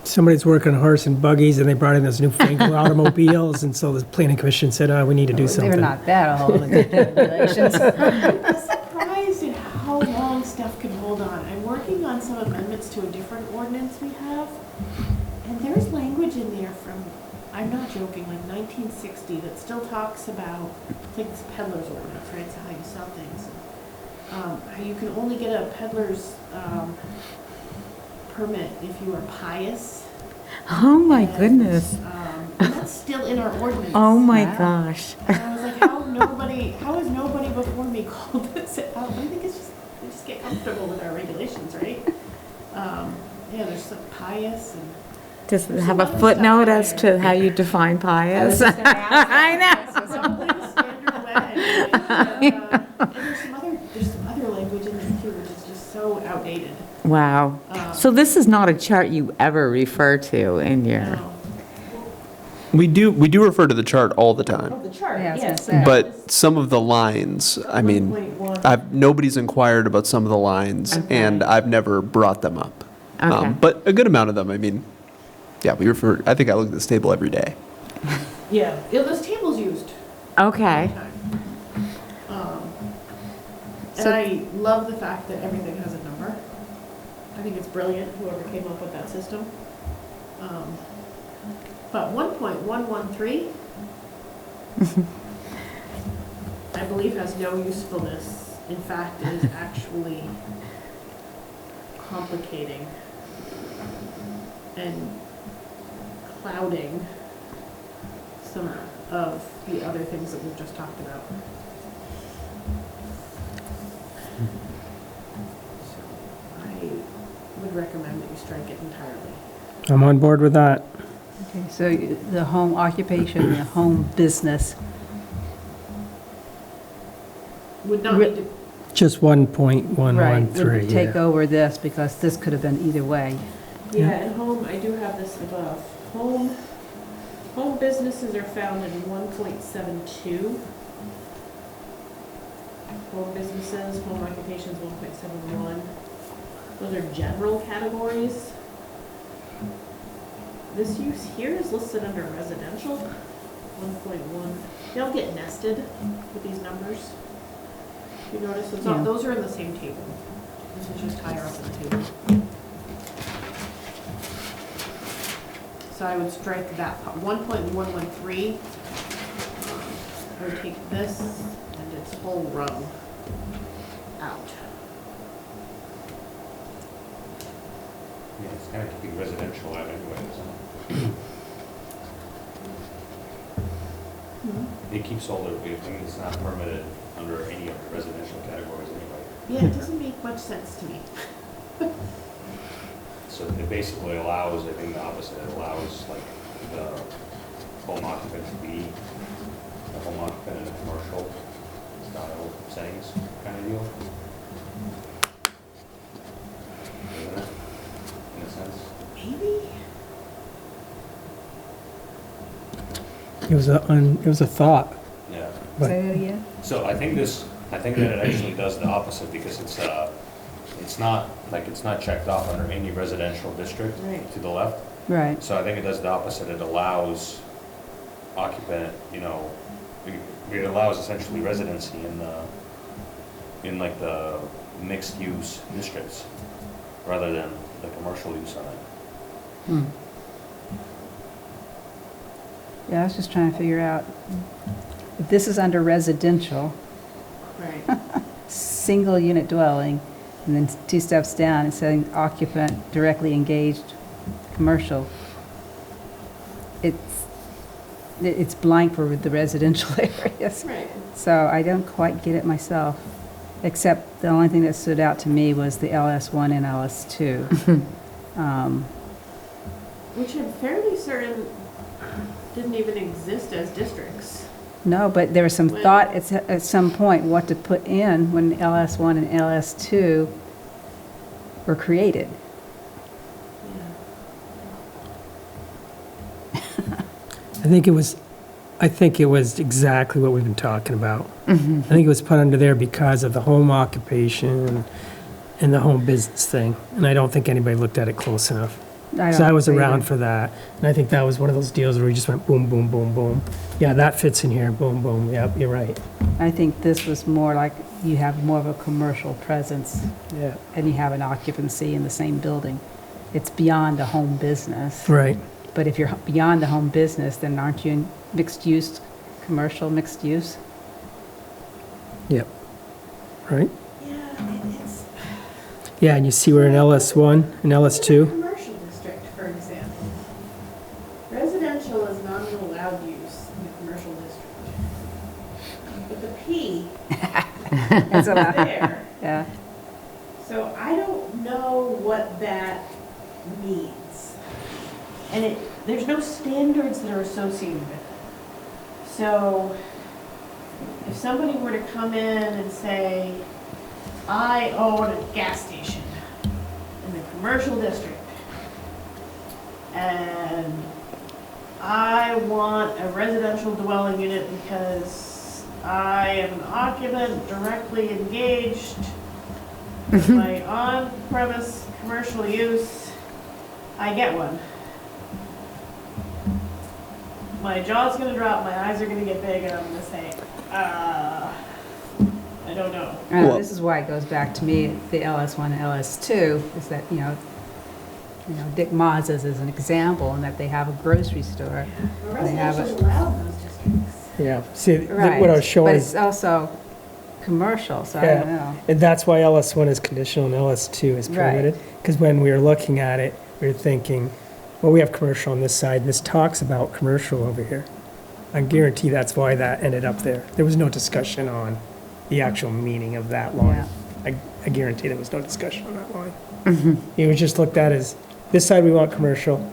Somebody's working on horse and buggies, and they brought in those newfangled automobiles, and so the planning commission said, we need to do something. They're not that old, the regulations. I'm surprised at how long stuff can hold on. I'm working on some amendments to a different ordinance we have, and there's language in there from, I'm not joking, like 1960 that still talks about, I think it's peddler's ordinance, right? It's how you sell things. How you can only get a peddler's permit if you are pious. Oh, my And, goodness. And that's still in our ordinance. Oh, my Wow. gosh. And I was like, how has nobody before me called this out? I think it's just, we just get comfortable with our regulations, right? Yeah, there's some pious and. Does it There's have some a other footnote stuff as there. to how you define pious? I know. It's probably the standard way. And there's some other language in there too, which is just so outdated. Wow. So this is not a chart you ever refer to in your, No. We do refer to the chart all the time, Oh, the chart, Yeah, I was yes. gonna say. but some of the lines, I mean, 1.1. nobody's inquired about some of the lines, Okay. and I've never brought them up. Okay. But a good amount of them, I mean, yeah, we refer, I think I look at this table every day. Yeah, this table's used. okay. And I love the fact that everything has a number. I think it's brilliant, whoever came up with that system. But 1.113, I believe has no usefulness. In fact, it is actually complicating and clouding some of the other things that we've just talked about. I would recommend that you strike it entirely. I'm on board with that. Okay, so the home occupation and the home business, Would not need to, Just right, 1.113, would take yeah. over this because this could have been either way. yeah, and home, I do have this above. Home businesses are found in 1.72. Home businesses, home occupations, 1.71. Those are general categories. This use here is listed under residential, 1.1. They all get nested with these numbers. You notice, it's all, Yeah. those are in the same table. This is just higher up in the table. So I would strike that part, 1.113. I would take this and its whole row out. Yeah, it's kind of keeping residential out anyway, isn't it? It keeps all the, I mean, it's not permitted under any of the residential categories anyway. Yeah, it doesn't make much sense to me. So it basically allows, I think the opposite, it allows like the home occupant to be a home occupant in a commercial style settings kind of deal. Isn't it? In a sense. Maybe? It was a thought. Yeah. But- Say that again? So I think that it actually does the opposite because it's not checked off under any residential district Right. to the left. Right, So I think it does the opposite. It allows occupant, it allows essentially residency in like the mixed use districts rather than the commercial use on it. hmm. Yeah, I was just trying to figure out, if this is under residential, Right. single unit dwelling, and then 2 steps down, it's saying occupant directly engaged, commercial. It's blank for the residential areas. Right. So I don't quite get it myself, except the only thing that stood out to me was the LS1 and LS2. Which I'm fairly certain didn't even exist as districts. No, but there was some When- thought at some point what to put in when LS1 and LS2 were created. I think it was exactly what we've been talking about. I think it was put under there because of the home occupation and the home business thing. And I don't think anybody looked at it close enough. So I was around for that. And I think that was one of those deals where we just went boom, boom, boom, boom. Yeah, that fits in here, boom, boom. Yep, you're right. I think this was more like you have more of a commercial presence Yeah. and you have an occupancy in the same building. It's beyond a home business. Right. But if you're beyond the home business, then aren't you in mixed use, commercial mixed use? Yep. Right? Yeah, it's. Yeah, and you see we're in LS1 and LS2. Commercial district, for example. Residential is not an allowed use in the commercial district. But the P It's is a- there. Yeah, So I don't know what that means. And there's no standards that are associated with it. So if somebody were to come in and say, I own a gas station in the commercial district, and I want a residential dwelling unit because I am an occupant directly engaged with my on-premise commercial use, I get one. My jaw's gonna drop, my eyes are gonna get big, and I'm gonna say, I don't know. I know, Well- this is why it goes back to me, the LS1 and LS2, is that, Dick Maz's is an example, in that they have a grocery store. But They have residential's allowed in those districts. Yeah. See, Right. what I was showing But is, it's also commercial, so I don't Yeah. know. and that's why LS1 is conditional and LS2 is Right. permitted. Because when we were looking at it, we were thinking, well, we have commercial on this side, and this talks about commercial over here. I guarantee that's why that ended up there. There was no discussion on the actual meaning of that line. I guarantee there was no discussion on that line. It was just looked at as this side we want commercial,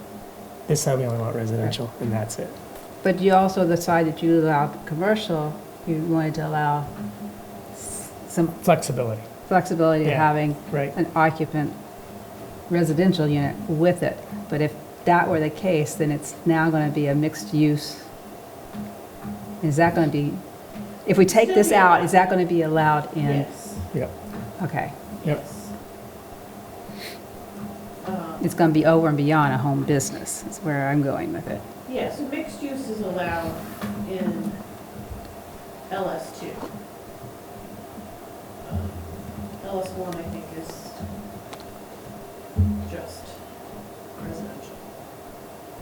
this side we only want residential, and that's it. But you also, the side that you allowed commercial, you wanted to allow some Flexibility, flexibility of Yeah. having right? an occupant residential unit with it. But if that were the case, then it's now going to be a mixed use. Is that going to be, if we take this out, is that going to be allowed in? Yes, Yep, Okay. yep. yes. It's going to be over and beyond a home business, is where I'm going with it. Yeah, so mixed use is allowed in LS2. LS1, I think, is just residential,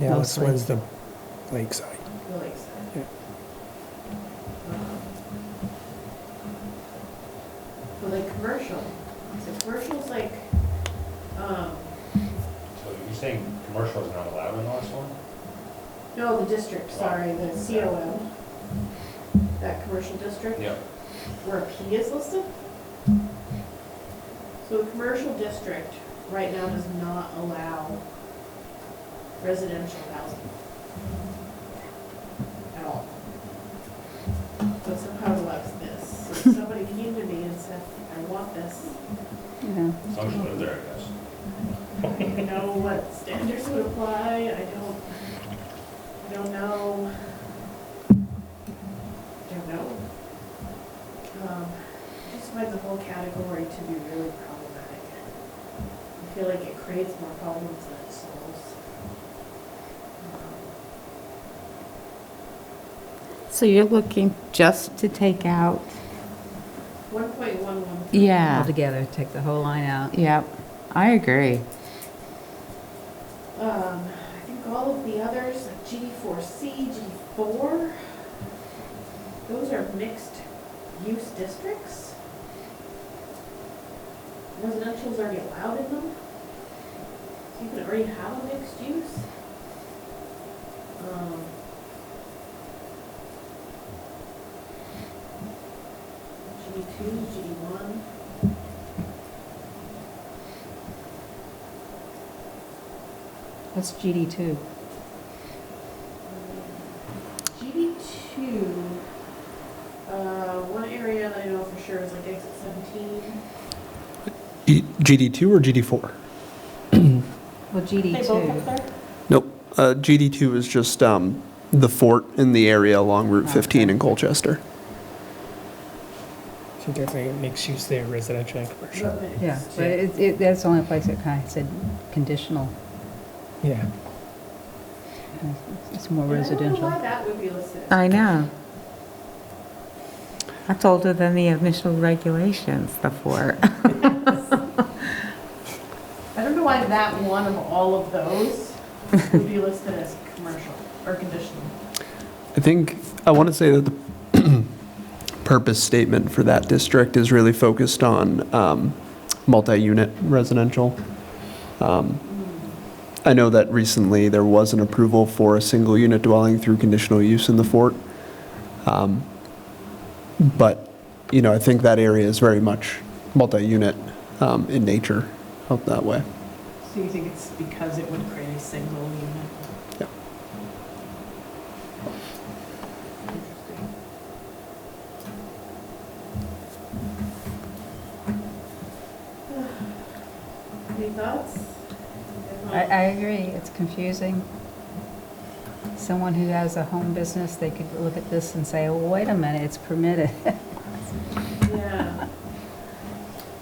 Yeah, this Mostly. one's the lakeside. the lakeside. Yeah. But like commercial, so commercial's like, So you're saying commercial is not allowed in the last one? no, the district, sorry, the COM, that commercial district. Yep. Where P is listed. So the commercial district right now does not allow residential housing at all. But somehow it allows this. So if somebody came to me and said, I want this, Yeah. As long as you live there, I guess. I don't even know what standards would apply, I don't know. I just find the whole category to be really problematic. I feel like it creates more problems than it solves. So you're looking just to take out, 1.11. yeah, Altogether, take the whole line out. yep, I agree. I think all of the others, like GD4C, GD4, those are mixed use districts. Residential's already allowed in them. So you can already have a mixed use. GD2, GD1. What's GD2? GD2, one area that I know for sure is like exit 17. GD2 or GD4? Well, They both up GD2. there? Nope. GD2 is just the fort in the area along Route 15 in Colchester. So definitely makes use there, residential and commercial. But mixed. Yeah, but that's the only place that kind of said conditional. Yeah, It's more And I don't know residential. why that would be listed as I know. That's older than the initial regulations, the fort. I don't know why that one of all of those would be listed as commercial or conditional. I think, I want to say that the purpose statement for that district is really focused on multi-unit residential. I know that recently there was an approval for a single unit dwelling through conditional use in the fort. But, you know, I think that area is very much multi-unit in nature out that way. So you think it's because it would create a single unit? Yeah. Interesting. Any thoughts? I agree, it's confusing. Someone who has a home business, they could look at this and say, well, wait a minute, it's permitted. Yeah.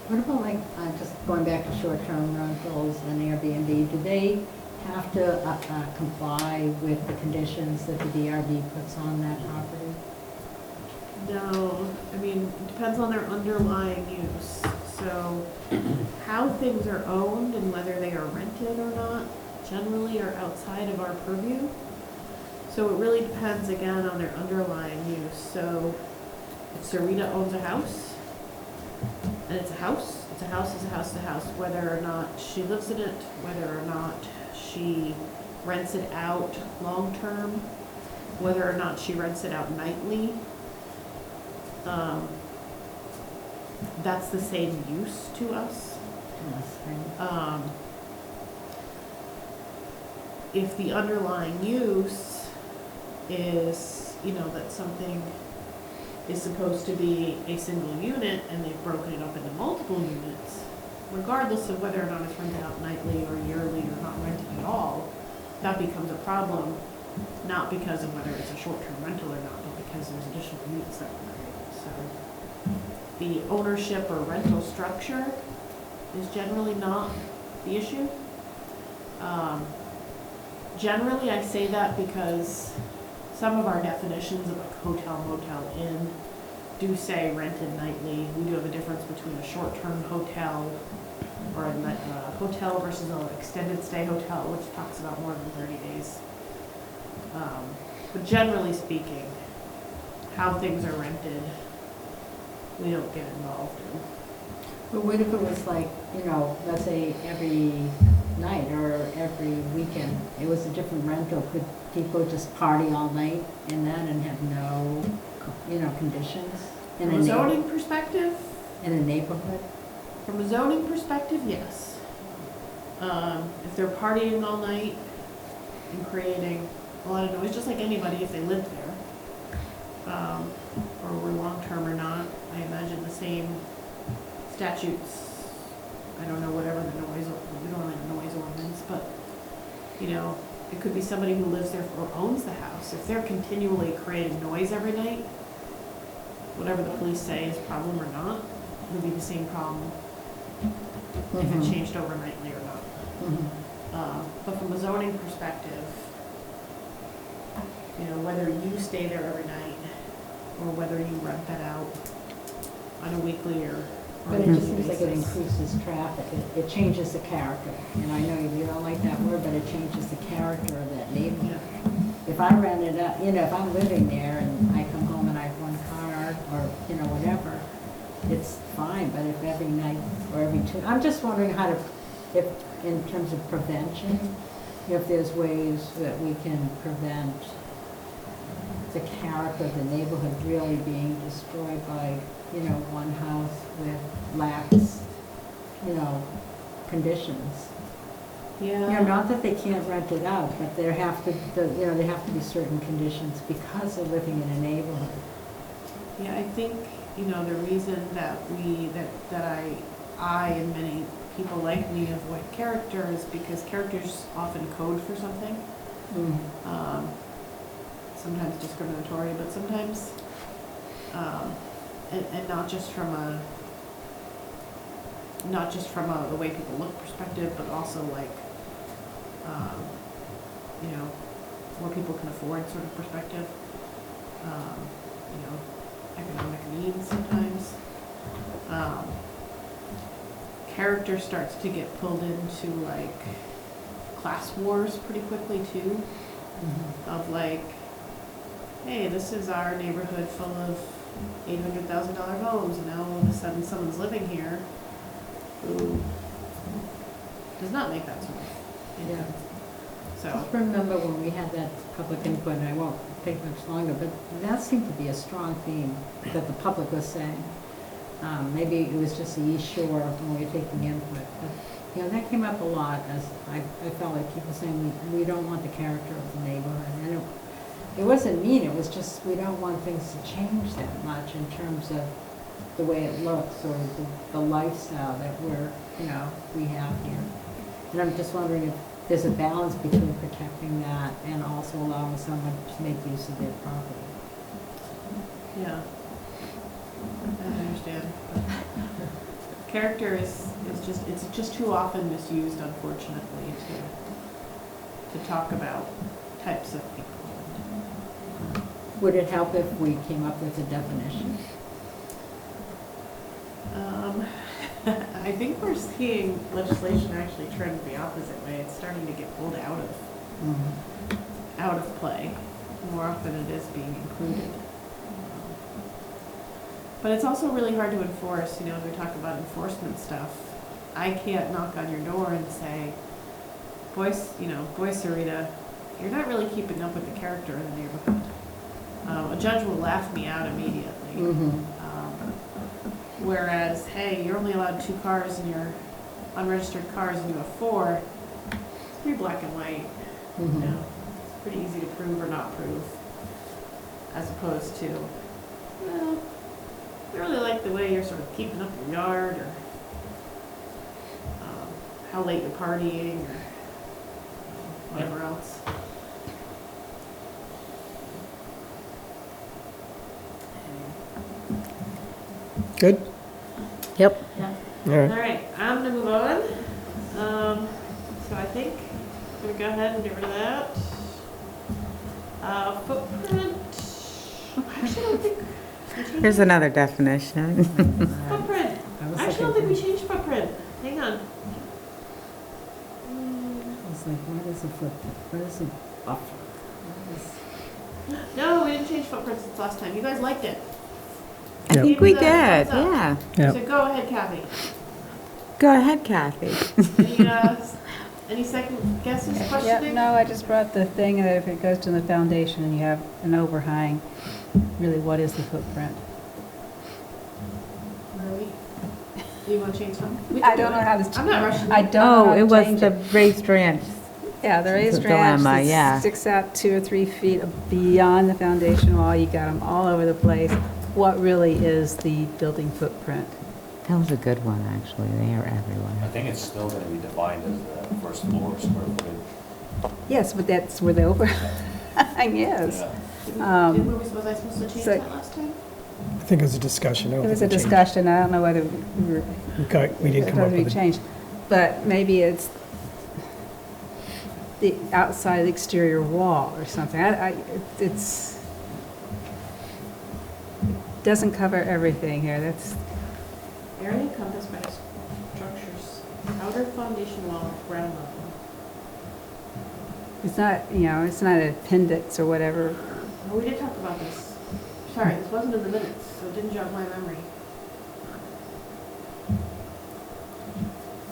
What about like, just going back to short-term rentals and Airbnb, do they have to comply with the conditions that the DRB puts on that property? No, I mean, it depends on their underlying use. So how things are owned and whether they are rented or not generally are outside of our purview. So it really depends again on their underlying use. So if Sarita owns a house and it's a house, it's a house, it's a house, it's a house, whether or not she lives in it, whether or not she rents it out long-term, whether or not she rents it out nightly. That's the same use to us. Yes, Um, if the underlying use is, that something is supposed to be a single unit and they've broken it up into multiple units, regardless of whether or not it's rented out nightly or yearly or not rented at all, that becomes a problem, not because of whether it's a short-term rental or not, but because there's additional units that were created. So the ownership or rental structure is generally not the issue. Generally, I say that because some of our definitions of like hotel, motel, inn do say rented nightly. We do have a difference between a short-term hotel or a hotel versus an extended stay hotel, which talks about more than 30 days. But generally speaking, how things are rented, we don't get involved in. But what if it was like, let's say every night or every weekend, it was a different rental? Could people just party all night in that and have no, conditions? From a zoning perspective, In a neighborhood? From a zoning perspective, yes. If they're partying all night and creating a lot of noise, just like anybody if they lived there, or were long-term or not, I imagine the same statutes. I don't know whatever the noise, we don't have a noise ordinance, but, it could be somebody who lives there or owns the house. If they're continually creating noise every night, whatever the police say is problem or not, it would be the same problem if it changed overnightly or not. But from a zoning perspective, whether you stay there every night or whether you rent that out on a weekly or But it just seems like it basis. increases traffic. It changes the character. And I know you don't like that word, but it changes the character of that neighborhood. If I rent it out, if I'm living there and I come home and I have one car or, whatever, it's fine. But if every night or every two, I'm just wondering if in terms of prevention, if there's ways that we can prevent the character of the neighborhood really being destroyed by, one house with lax, conditions. Yeah. Not that they can't rent it out, but there have to be certain conditions because of living in a neighborhood. Yeah, I think, the reason that I and many people like me avoid character is because character's often code for something. Sometimes discriminatory, but sometimes, and not just from the way people look perspective, but also like, what people can afford sort of perspective. Economic needs sometimes. Character starts to get pulled into like class wars pretty quickly too. Of like, hey, this is our neighborhood full of $800,000 homes, and now all of a sudden someone's living here who does not make that sort of income. So, Just remember when we had that public input, and I won't take much longer, but that seemed to be a strong theme that the public was saying. Maybe it was just the East Shore when we were taking input, but that came up a lot as I felt like people saying we don't want the character of the neighborhood. And it wasn't mean, it was just we don't want things to change that much in terms of the way it looks or the lifestyle that we have here. And I'm just wondering if there's a balance between protecting that and also allowing someone to make use of their property. yeah. I understand. Character is just too often misused, unfortunately, to talk about types of people. Would it help if we came up with a definition? I think we're seeing legislation actually trend the opposite way. It's starting to get pulled out of play more often than it is being included. But it's also really hard to enforce, as we talk about enforcement stuff. I can't knock on your door and say, boy, Sarita, you're not really keeping up with the character of the neighborhood. A judge will laugh me out immediately. Whereas, hey, you're only allowed 2 cars in your unregistered cars and you have 4, it's pretty black and white. You know, it's pretty easy to prove or not prove, as opposed to, well, I really like the way you're sort of keeping up your yard, or how late you're partying, or whatever else. Good? Yep. All All right. right, I'm gonna move on. So I think we're gonna go ahead and get rid of that. Footprint. Actually, I don't think we changed Here's another definition. footprint. I was Actually, I don't looking think we for- changed footprint. Hang on. I was like, what is a footprint? What is a buffer? What is- No, we didn't change footprint since last time. You guys liked it. I Yep. think we Give me did, the thumbs up. yeah. Yep. So go ahead, Kathy. Go ahead, Kathy. Any second guesses, Yep, questioning? no, I just brought the thing that if it goes to the foundation and you have an overhang, really, what is the footprint? Really? Do you want to change something? We I can do don't know it. how this. I'm not rushing. I don't know Oh, how it to was change the it. raised ranch. Yeah, the raised The ranch dilemma, yeah. that sticks out 2 or 3 feet beyond the foundation wall. You got them all over the place. What really is the building footprint? That was a good one, actually. They are I everywhere. think it's still gonna be defined as the first floor square footage. Yes, but that's where the overhang is. Yeah. Was I supposed to change so- that last time? I think it was a discussion. I don't It was a think we changed. discussion. I don't know whether We didn't come up be with it. changed. But maybe it's the outside of the exterior wall or something. It's, doesn't cover everything here. That's, Area encompassed by structures, outer foundation wall, ground level. it's not, it's not an appendix or whatever. Oh, we did talk about this. Sorry, this wasn't in the minutes, so it didn't jog my memory.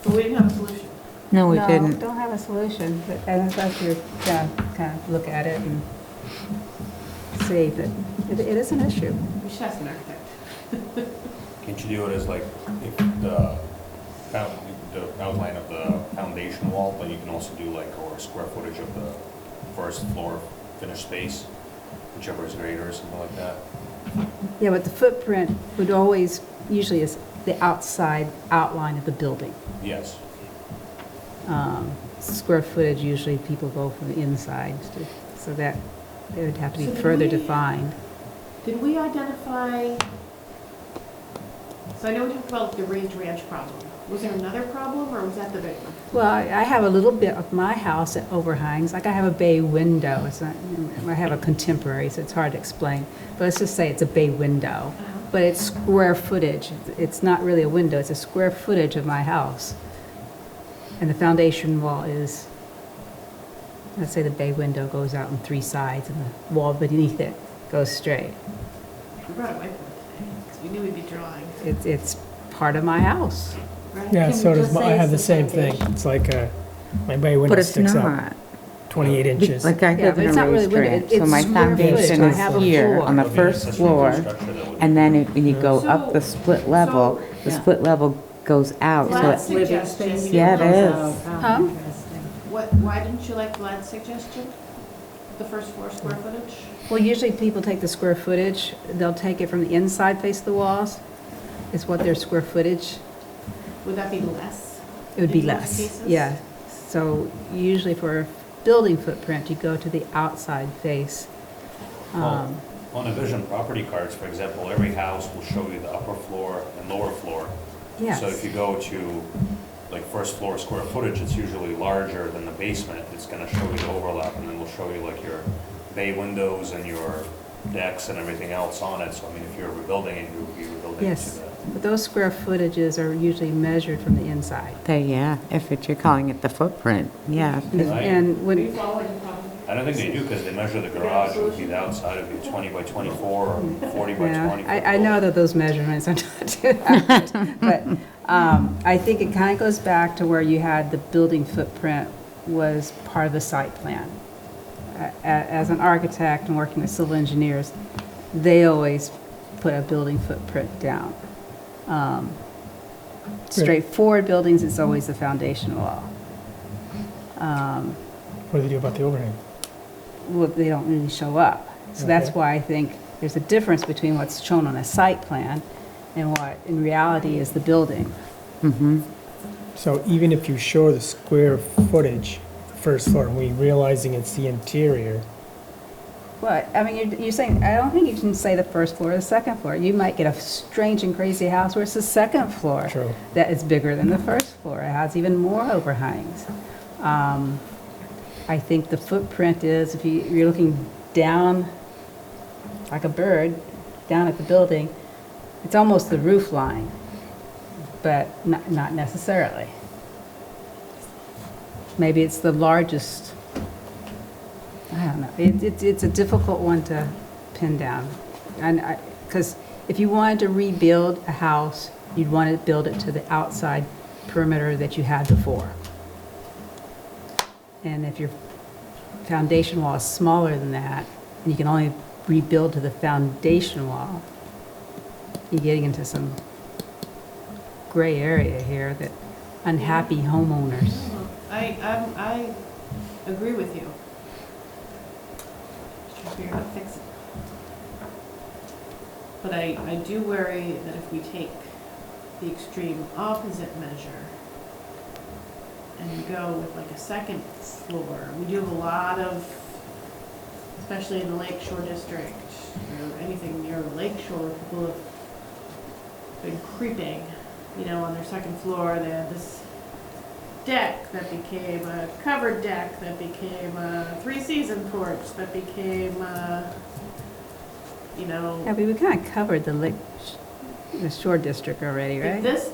But we didn't have a solution. No, we No, didn't. don't have a solution, but I thought you were gonna kind of look at it and see that it is an issue. We should ask an architect. Can't you do it as like, if the outline of the foundation wall, but you can also do like, or square footage of the first floor finished space, whichever is greater or something like that? Yeah, but the footprint would always, usually is the outside outline of the building. Yes. Square footage, usually people go from the inside, so that it would have to be So did further we- defined. Did we identify, so I know we talked about the raised ranch problem. Was there another problem, or was that the big one? Well, I have a little bit of my house that overhangs, like I have a bay window, it's not, I have a contemporary, so it's hard to explain, but let's just say it's a bay window, but it's square footage, it's not really a window, it's a square footage of my house. And the foundation wall is, let's say the bay window goes out on 3 sides, and the wall beneath it goes straight. We brought a whiteboard today, because we knew we'd be drawing. It's part of my house. Right? Yeah, Can so we does, just my- say I have the it's the same thing. foundation? It's like, my bay But window it's sticks up not. 28 inches. Like I Yeah, live but in it's a not really raised window, ranch, it's so my square foundation footage. I have a is here floor. on the It'll be an first accessory floor. structure that would- And then when you go So- up the split level, the Yeah. split level goes out. So Vlad's it- Living suggestion. space. Yeah, it is. Oh, Huh? interesting. Why didn't you like Vlad's suggestion? The first floor square footage? Well, usually people take the square footage, they'll take it from the inside face of the walls, is what their square footage, Would that be less? it would be In most less. cases? Yeah. So usually for a building footprint, you go to the outside face. Well, on Envision property cards, for example, every house will show you the upper floor and lower floor. Yes. So if you go to like first floor square footage, it's usually larger than the basement. It's gonna show you the overlap, and then we'll show you like your bay windows and your decks and everything else on it. So I mean, if you're rebuilding it, you would be rebuilding it to Yes, the. but those square footages are usually measured from the inside. yeah, if you're calling it the footprint, yeah. Right. And Are you when, following the problem? I don't think they do, because they measure the garage, it would be the outside, it would be 20 by 24 or 40 by yeah, 20. I know that those measurements are not too accurate, but I think it kind of goes back to where you had the building footprint was part of the site plan. As an architect and working with civil engineers, they always put a building footprint down. Straightforward buildings, it's always the foundation wall. What do they do about the overhang? Well, they don't really show up. So that's Okay. why I think there's a difference between what's shown on a site plan and what in reality is the building. So even if you show the square footage, first floor, and we realizing it's the interior, What, I mean, you're saying, I don't think you can say the first floor or the second floor. You might get a strange and crazy house where it's the second floor True. that is bigger than the first floor. It has even more overhangs. I think the footprint is, if you're looking down like a bird, down at the building, it's almost the roof line, but not necessarily. Maybe it's the largest, I don't know. It's a difficult one to pin down. And because if you wanted to rebuild a house, you'd want to build it to the outside perimeter that you had before. And if your foundation wall is smaller than that, and you can only rebuild to the foundation wall, you're getting into some gray area here that unhappy homeowners. I agree with you. Just trying to figure out how to fix it. But I do worry that if we take the extreme opposite measure and go with like a second floor, we do have a lot of, especially in the Lake Shore district, or anything near the Lake Shore, people have been creeping, you know, on their second floor. They had this deck that became a covered deck that became a three-season porch that became you know. Yeah, but we kind of covered the Shore District already, right? This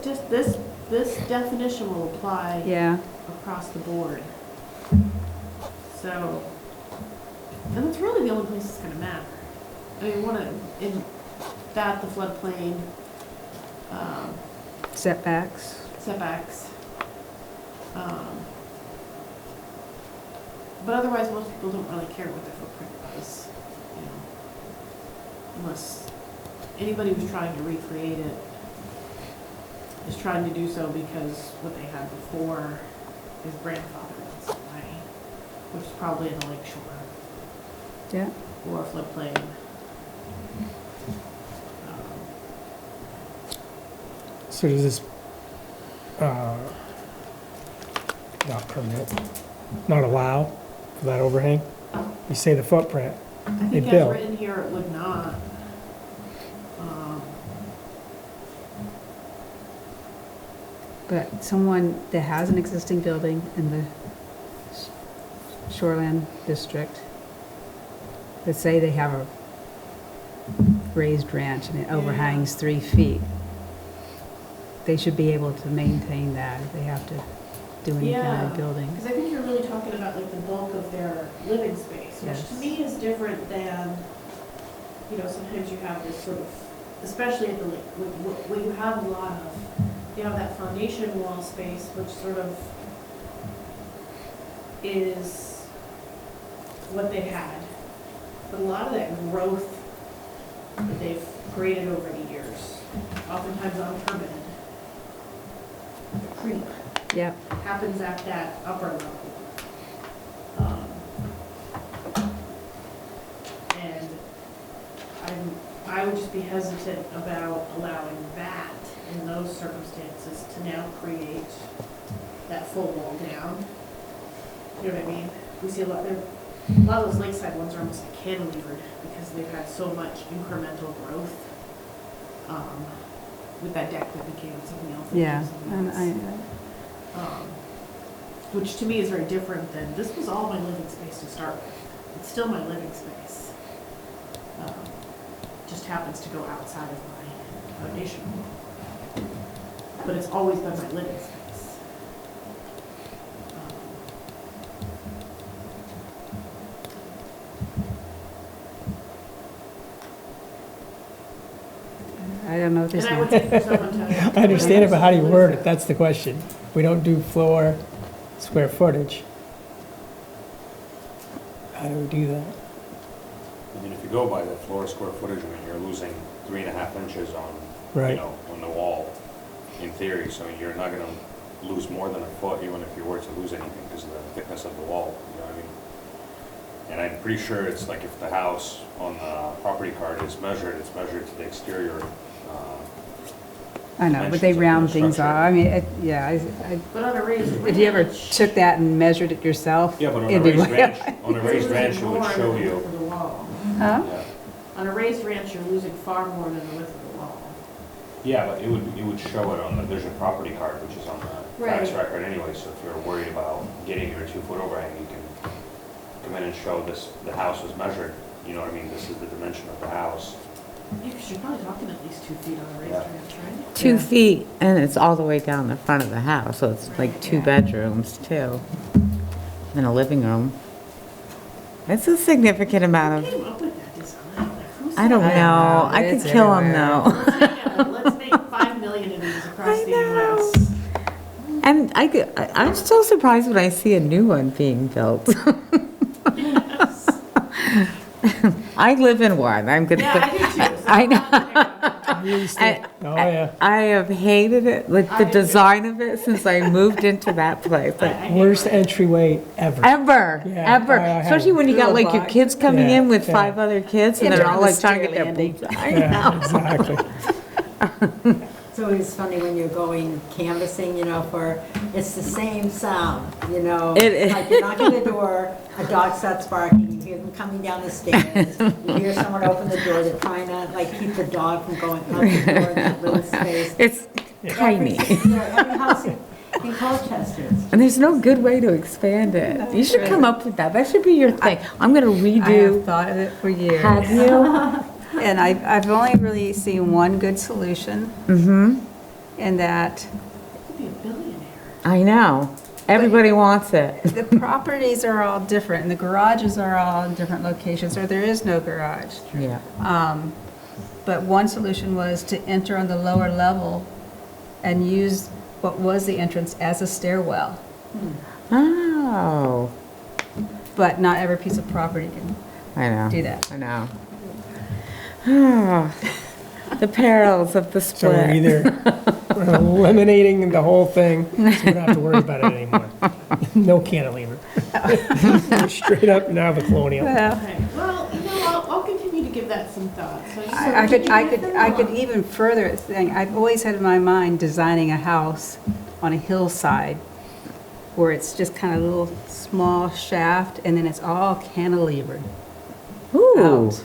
definition will apply Yeah, across the board. So, and it's really the only place that's gonna matter. I mean, in that, the floodplain, setbacks. setbacks. But otherwise, most people don't really care what their footprint was, you know, unless anybody who's trying to recreate it is trying to do so because what they had before is grandfathered in some way, which is probably in the Lake Shore Yeah. or floodplain. so does this, not permit, not allow for that overhang? You say the footprint, I They think as built. written here, it would not. But someone that has an existing building in the Shoreland District, let's say they have a raised ranch and it overhangs 3 feet, they should be able to maintain that if they have to do any kind Yeah. of building. Because I think you're really talking about like the bulk of their living space, which to Yes. me is different than, you know, sometimes you have this sort of, especially at the lake, when you have a lot of, you have that foundation wall space, which sort of is what they had. But a lot of that growth that they've created over the years, oftentimes unpermitted, creep Yep. happens at that upper level. And I would just be hesitant about allowing that in those circumstances to now create that full wall down. You know what I mean? We see a lot of those lakeside ones are almost like cantilevered because they've had so much incremental growth with that deck that became something else. that Yeah. became something And else. Which to me is very different than, this was all my living space to start with. It's still my living space. Just happens to go outside of my foundation wall. But it's always been my living space. I don't know this And I one. would say for someone to. I understand it, but how do you word it? That's the question. We don't do floor square footage. How do we do that? I mean, if you go by the floor square footage, I mean, you're losing 3.5 inches on, Right. you know, on the wall, in theory, so you're not gonna lose more than a foot, even if you were to lose anything, because of the thickness of the wall, you know what I mean? And I'm pretty sure it's like if the house on the property card is measured, it's measured to the exterior. I know, but they dimensions of the round things structure. off. I mean, But on a raised ranch. if you ever took that and measured it yourself, Yeah, but on a it'd be raised way ranch, on a raised ranch, it would show The you. width of the wall. Huh? Yeah. On a raised ranch, you're losing far more than the width of the wall. Yeah, but it would show it on the vision property card, which is on the tax Right. record anyway, so if you're worried about getting your 2-foot overhang, you can come in and show this, the house was measured, you know what I mean, this is the dimension of the house. Yeah, because you're probably talking at least 2 feet on a raised Yeah. ranch, right? 2 Yeah. feet, and it's all the way down the front of the house, so it's like 2 bedrooms too, and a living room. It's a significant amount Who of, came up with that design? Like, who I don't said, know, I It's could kill him everywhere. though. Let's make 5 million of these across I the know. US. And I'm still surprised when I see a new one being built. Yes. I live in one, I'm gonna Yeah, put. I do too. so I know. Oh, yeah. I have hated it, like the I do. design of it, since I moved into that place, like, I hate Worst mine. entryway ever. ever, Yeah, ever. I have Especially when you got little like your box. kids coming Yeah, in with yeah. 5 other kids, and they're all like trying to get their landing. boobs. I Yeah, know. exactly. It's always funny when you're going canvassing, it's the same sound, It is. Like you're knocking the door, a dog starts barking, you hear them coming down the stairs, you hear someone open the door, they're trying to keep the dog from going out the door in that little space. It's tiny, Every house in Colchester. and there's no good way to expand it. You should come up with that. That should be your thing. I'm gonna I have redo. thought of it for years. Have you? And I've only really seen one good solution, in that Could be a billionaire. I know. Everybody wants it. the properties are all different, and the garages are all in different locations, or there is no garage. Yeah. But one solution was to enter on the lower level and use what was the entrance as a stairwell. Oh, But not every piece of property can I know. do that. I know. Oh, the perils of the So we're split. either we're eliminating the whole thing, so we don't have to worry about it anymore. No cantilever. We're straight up now the colonial. Well, Okay, well, I'll continue to give that some thought. So you I could even further think, I've always had in my mind designing a house on a hillside where it's just kind of a little small shaft, and then it's all cantilevered Ooh. out.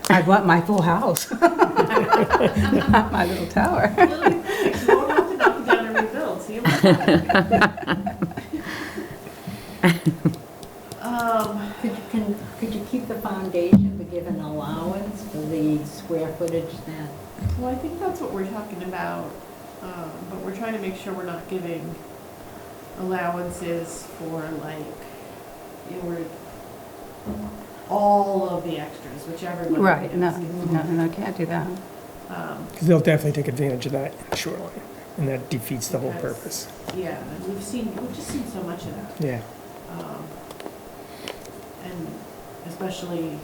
I want my full house, not my little tower. You won't have to knock it down and rebuild, see you Could you keep the foundation but give an allowance for the square footage that? Well, I think that's what we're talking about, but we're trying to make sure we're not giving allowances for we're all of the extras, which everybody Right, gets. no, can't do that. Because they'll definitely take advantage of that in the shoreline, and that defeats the whole Because- purpose. Yeah, and we've just seen so much of that. Yeah. And especially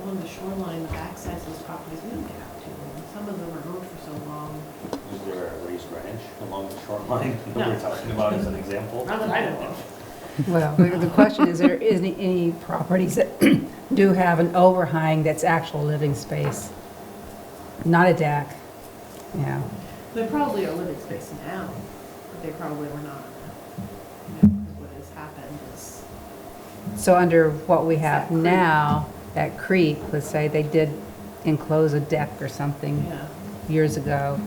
along the shoreline, the backside of those properties, we don't get out to them. Some of them are owned for so long. Is there a raised ranch along the shoreline that No. we're talking about as an example? Not that I know of. Well, the question is, there isn't any properties that do have an overhang that's actual living space? Not a deck, yeah. They probably are living space now, but they probably were not. Because what has happened is, So under what we have That creek. now, that creek, let's say they did enclose a deck or something yeah. years ago,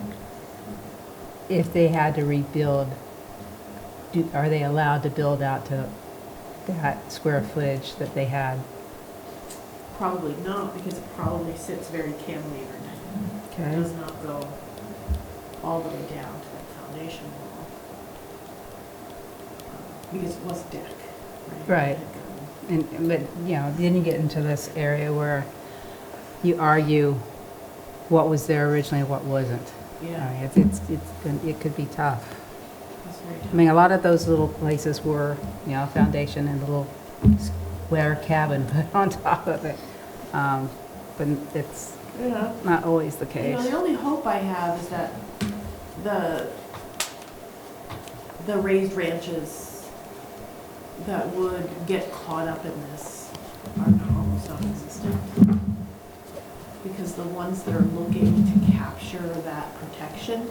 if they had to rebuild, are they allowed to build out to that square footage that they had? Probably not, because it probably sits very cantilevered. It Okay. does not go all the way down to the foundation wall. Because it was deck, right? Right. But, then you get into this area where you argue what was there originally, what wasn't. Yeah, I mean, it could be tough. that's very tough. I mean, a lot of those little places were, foundation and a little square cabin put on top of it. But it's Yeah. not always the You case. know, the only hope I have is that the raised ranches that would get caught up in this are almost non-existent. Because the ones that are looking to capture that protection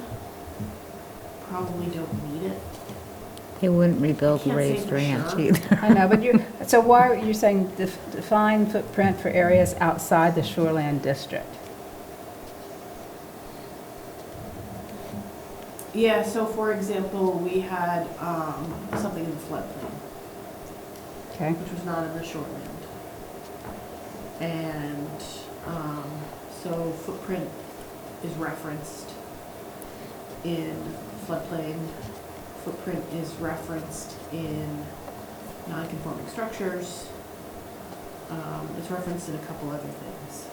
probably don't need it. He wouldn't rebuild Can't say raised for ranch sure. either. I know, but so why, are you saying define footprint for areas outside the shoreland district? Yeah, so for example, we had something in the floodplain, Okay, which was not in the shoreland. And so footprint is referenced in floodplain. Footprint is referenced in non-conforming structures. It's referenced in a couple other things.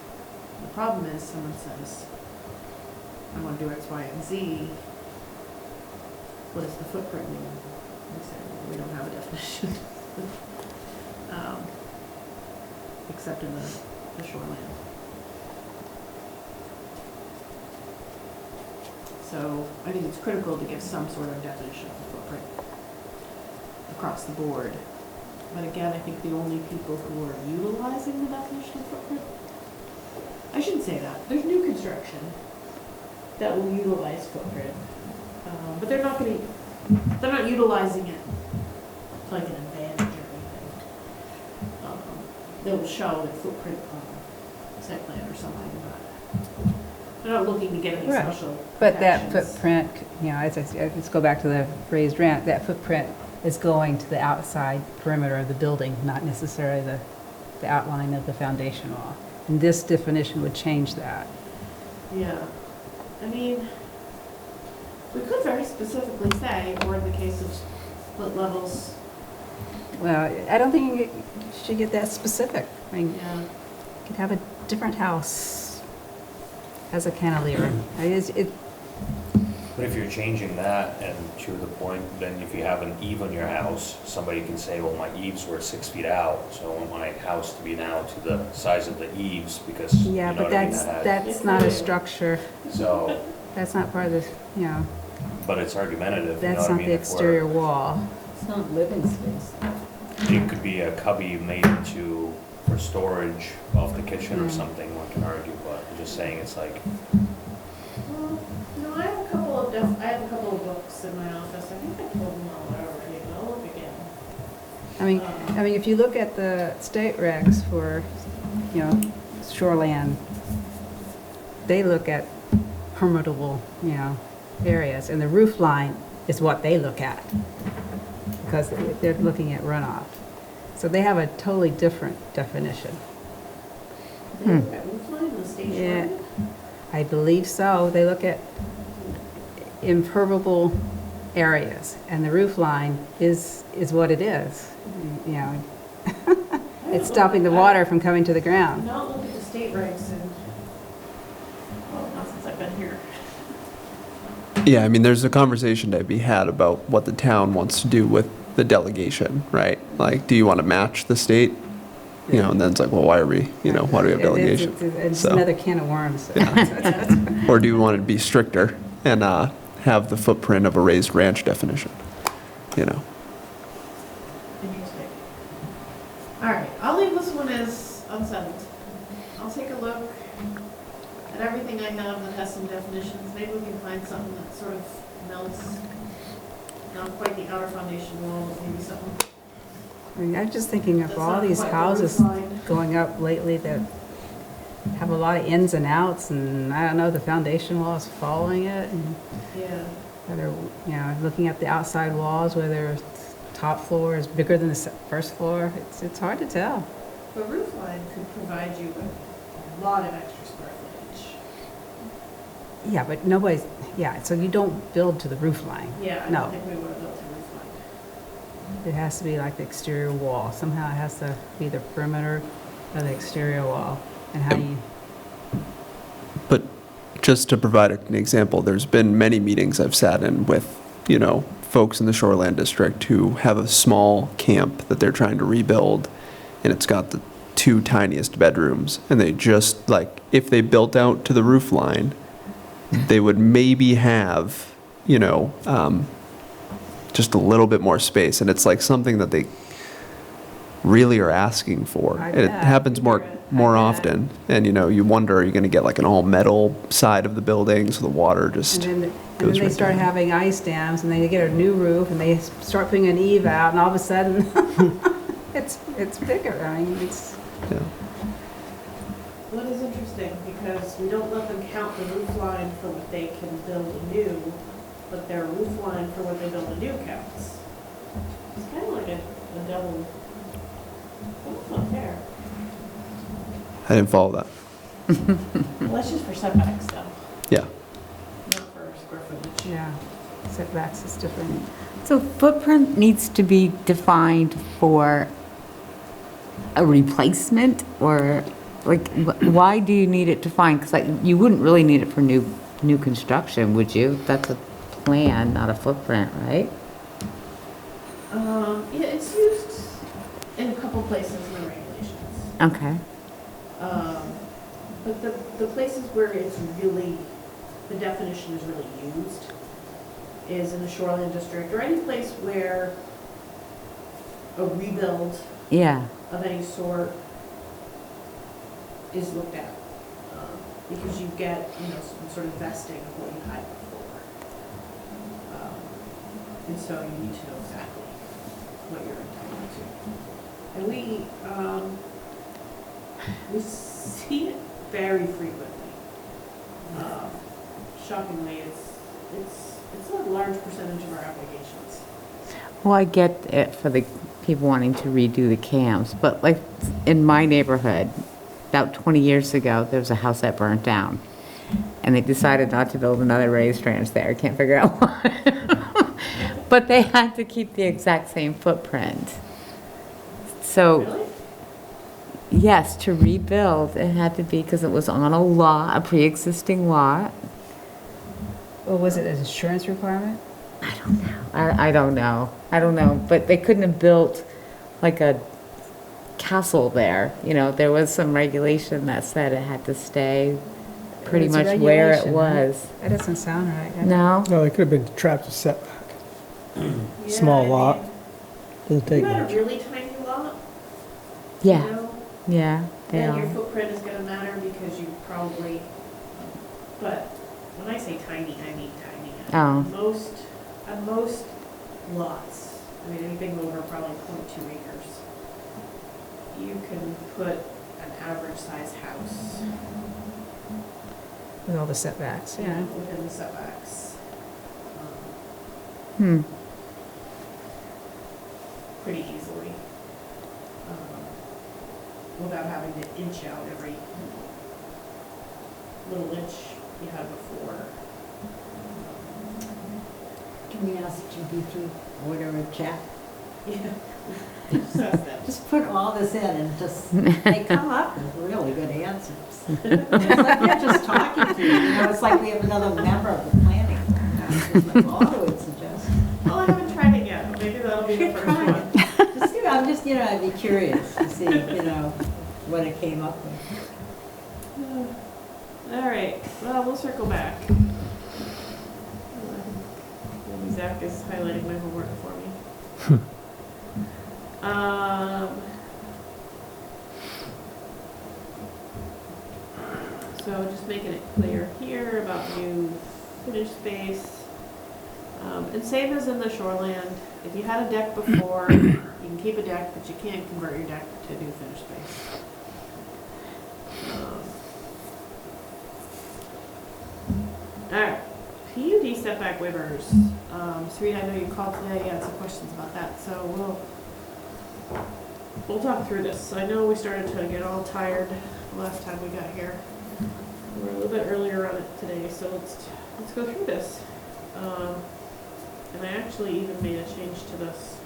The problem is someone says, I want to do X, Y, and Z. What does the footprint mean? We say, well, we don't have a definition. Except in the shoreline. So I think it's critical to give some sort of definition of the footprint across the board. But again, I think the only people who are utilizing the definition of footprint, I shouldn't say that. There's new construction that will utilize footprint, but they're not utilizing it to like an advantage or anything. They will show the footprint on site plan or something, but they're not looking to get any Right. special but that protections. footprint, let's go back to the raised ranch, that footprint is going to the outside perimeter of the building, not necessarily the outline of the foundation wall. And this definition would change that. Yeah, I mean, we could very specifically say, or in the case of split levels, Well, I don't think you should get that specific. I mean, yeah, you could have a different house as a cantilever. But if you're changing that, and to the point, then if you have an eave on your house, somebody can say, well, my eaves were 6 feet out, so I want my house to be now to the size of the eaves, because, you know Yeah, but what I mean? that's not a structure. So, That's not part of the, but it's argumentative, you know that's what I not mean? the If we're- exterior wall. It's not living space. It could be a cubby made into, for storage of the kitchen or Mm. something, one can argue, but I'm just saying, it's like, well, no, I have a couple of books in my office, I think I told them all already, but I'll look again. I mean, if you look at the state regs for, shoreland, they look at permeable, areas, and the roof line is what they look at, because they're looking at runoff. So they have a totally different definition. They look at roof line in the state Yeah. shoreline? I believe so. They look at impermeable areas, and the roof line is what it is. It's stopping the water from coming to the I've ground. not looked at the state regs in, well, not since I've been here. Yeah, I mean, there's a conversation to be had about what the town wants to do with the delegation, right? Like, do you want to match the state? And then it's like, well, why are we, why do we have delegation? It's So- another can of worms. Or do you want it to be stricter and have the footprint of a raised ranch definition? Interesting. All right, I'll leave this one as unsettled. I'll take a look at everything I have that has some definitions. Maybe we can find something that sort of melts, not quite the outer foundation wall, but maybe something I mean, I'm just thinking of that's all not these quite the houses roof line. going up lately that have a lot of ins and outs, and I don't know, the foundation wall is following it, and Yeah, whether, looking at the outside walls, whether top floor is bigger than the first floor, it's hard to tell. the roof line could provide you with a lot of extra square footage. Yeah, but so you don't build to the roof line. Yeah, I No. don't think we would have built a roof line. It has to be like the exterior wall. Somehow it has to be the perimeter of the exterior wall. And how do you, But just to provide an example, there's been many meetings I've sat in with, folks in the Shoreland District who have a small camp that they're trying to rebuild, and it's got the 2 tiniest bedrooms, and they just, like, if they built out to the roof line, they would maybe have, just a little bit more space, and it's like something that they really are asking for. I And it bet. happens more I bet. often. And, you wonder, are you going to get like an all-metal side of the building, so the water And just then, goes they right start down? having ice dams, and they get a new roof, and they start putting an eave out, and all of a sudden, it's bigger. I mean, it's, Yeah. Well, it is interesting, because we don't let them count the roof line for what they can build anew, but their roof line for what they build anew counts. It's kind of like a double, well, it's not fair. I didn't follow that. Well, that's just for setbacks though, Yeah. not for square footage. yeah, setbacks is different. So footprint needs to be defined for a replacement, or like, why do you need it defined? Because you wouldn't really need it for new construction, would you? That's a plan, not a footprint, right? Yeah, it's used in a couple places in the regulations. Okay. But the places where it's really, the definition is really used is in the shoreline district, or any place where a rebuild Yeah. of any sort is looked at. Because you get, some sort of vesting of what you had before. And so you need to know exactly what you're entitled to. And we see it very frequently. Shockingly, it's a large percentage of our applications. Well, I get it for the people wanting to redo the camps, but like in my neighborhood, about 20 years ago, there was a house that burnt down. And they decided not to build another raised ranch there. I can't figure out why. But they had to keep the exact same footprint. So, Really? yes, to rebuild, it had to be because it was on a lot, a pre-existing lot. Well, was it an insurance requirement? I don't know. I don't know. But they couldn't have built like a castle there. There was some regulation that said it had to stay pretty It's a much where it regulation, right? was. That doesn't sound right. No? No, they could have been trapped with setback. Yeah, Small I lot. mean, Doesn't If take you had a much. really tiny lot, Yeah, you know, yeah, they then your are. footprint is gonna matter because you probably, but when I say tiny, I mean tiny. Oh. Most lots, I mean, anything over probably 0.2 acres, you can put an average size house, With all the setbacks, yeah. within the setbacks. Hmm. Pretty easily. Without having to inch out every little inch you had before. Can we ask GPT, order a chat? Yeah. Just ask them. Just put all this in and just, they come up with really good answers. It's like they're just talking to you, it's like we have another member of the planning. Just like, well, I would suggest. Well, I haven't tried it yet, maybe that'll be the Should first try one. it. Just, I'm just, I'd be curious to see, what it came up with. All right, well, we'll circle back. Maybe Zach is highlighting my homework for me. So just making it clear here about new finished space. And same as in the shoreland, if you had a deck before, you can keep a deck, but you can't convert your deck to new finished space. All right, PUD setback waivers. Sarita, I know you called today, you had some questions about that, so we'll talk through this. I know we started to get all tired the last time we got here. We're a little bit earlier on it today, so let's go through this. And I actually even made a change to this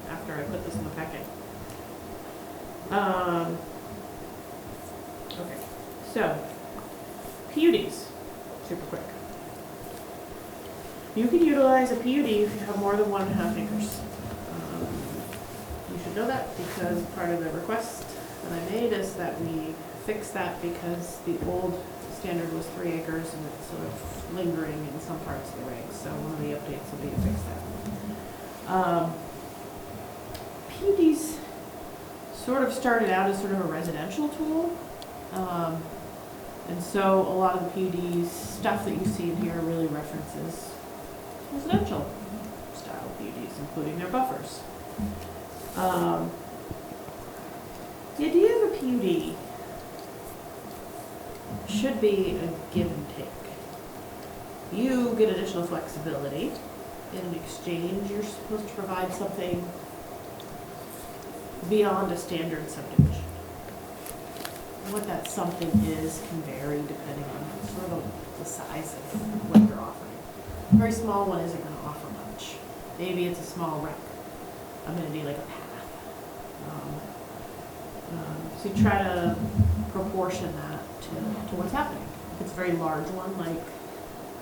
after I put this in the packet. Okay, so PUDs, super quick. You can utilize a PUD if you have more than 1.5 acres. You should know that because part of the request that I made is that we fix that because the old standard was 3 acres and it's sort of lingering in some parts of the regs. So one of the updates will be to fix that. PUDs sort of started out as sort of a residential tool. And so a lot of the PUD stuff that you see in here really references residential style PUDs, including their buffers. The idea of a PUD should be a give and take. You get additional flexibility. In exchange, you're supposed to provide something beyond a standard subdivision. What that something is can vary depending on sort of the size of what you're offering. A very small one isn't going to offer much. Maybe it's a small rec amenity like a path. So you try to proportion that to what's happening. If it's a very large one, like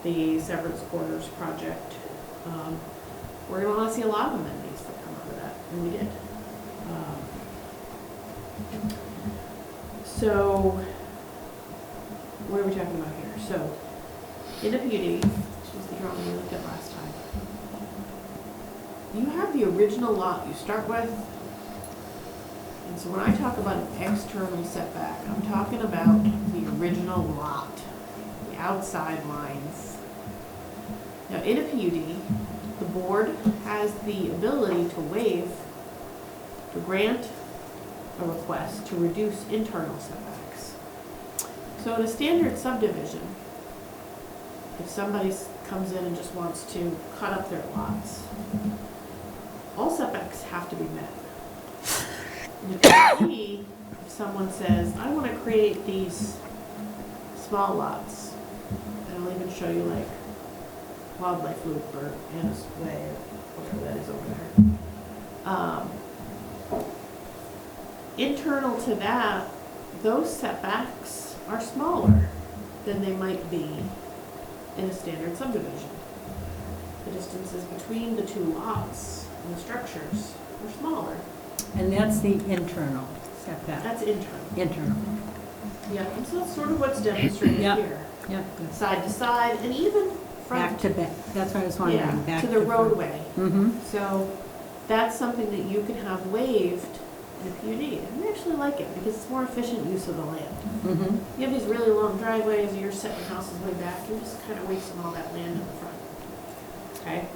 the Severance Quarters project, we're going to want to see a lot of amenities that come out of that, and we did. So, what are we talking about here? So, in a PUD, which was the drawing we looked at last time, you have the original lot you start with. And so when I talk about an external setback, I'm talking about the original lot, the outside lines. Now, in a PUD, the board has the ability to grant a request to reduce internal setbacks. So in a standard subdivision, if somebody comes in and just wants to cut up their lots, all setbacks have to be met. In a PUD, if someone says, I want to create these small lots, and I'll even show you like Wildlife Loop or Anna's Way or whatever that is over there. Internal to that, those setbacks are smaller than they might be in a standard subdivision. The distances between the two lots and the structures are smaller. And that's the internal setback. That's internal. Internal. Yeah, and so that's sort of what's demonstrated Yeah. here. Yeah. Side to side, and even front. Back to back. That's what I was wondering. Yeah, Back to the roadway. Mm-hmm. So that's something that you can have waived in a PUD. And we actually like it because it's more efficient use of the land. Mm-hmm. You have these really long driveways, you're setting houses way back, you're just kind of wasting all that land in the front. Okay?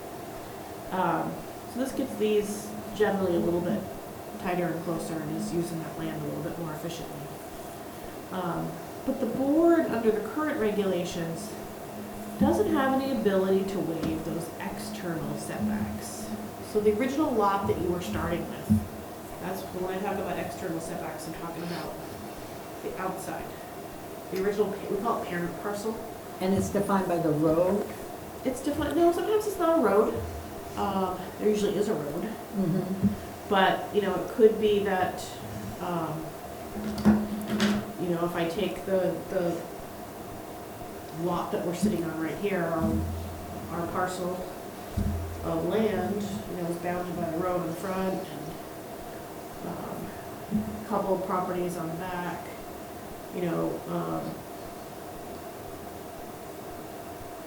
So this gets these generally a little bit tighter and closer and is using that land a little bit more efficiently. But the board, under the current regulations, doesn't have any ability to waive those external setbacks. So the original lot that you were starting with, that's when I talk about external setbacks, I'm talking about the outside. The original, we call it parent parcel. And it's defined by the road? It's defined, no, sometimes it's not a road. There usually is a road. Mm-hmm. But, you know, it could be that, you know, if I take the lot that we're sitting on right here, our parcel of land, you know, is bounded by the road in the front and a couple of properties on the back, you know,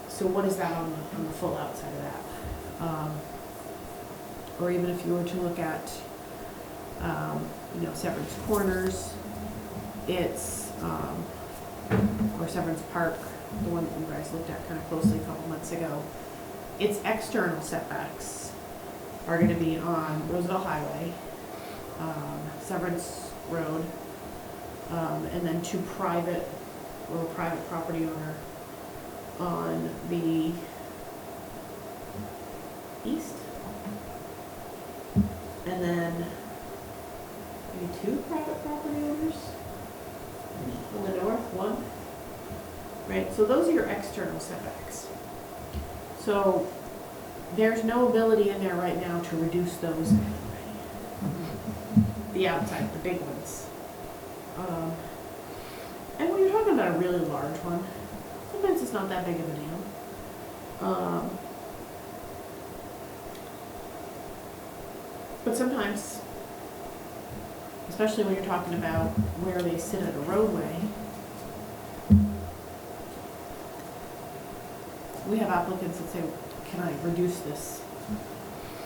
so what is that on the full outside of that? Or even if you were to look at, you know, Severance Corners, it's, or Severance Park, the one that you guys looked at kind of closely a couple months ago, its external setbacks are going to be on Roosevelt Highway, Severance Road, and then two private property owner on the east. And then maybe two private property owners on the north, one. Right, so those are your external setbacks. So there's no ability in there right now to reduce those. The outside, the big ones. And when you're talking about a really large one, sometimes it's not that big of a deal. But sometimes, especially when you're talking about where they sit at a roadway, we have applicants that say, can I reduce this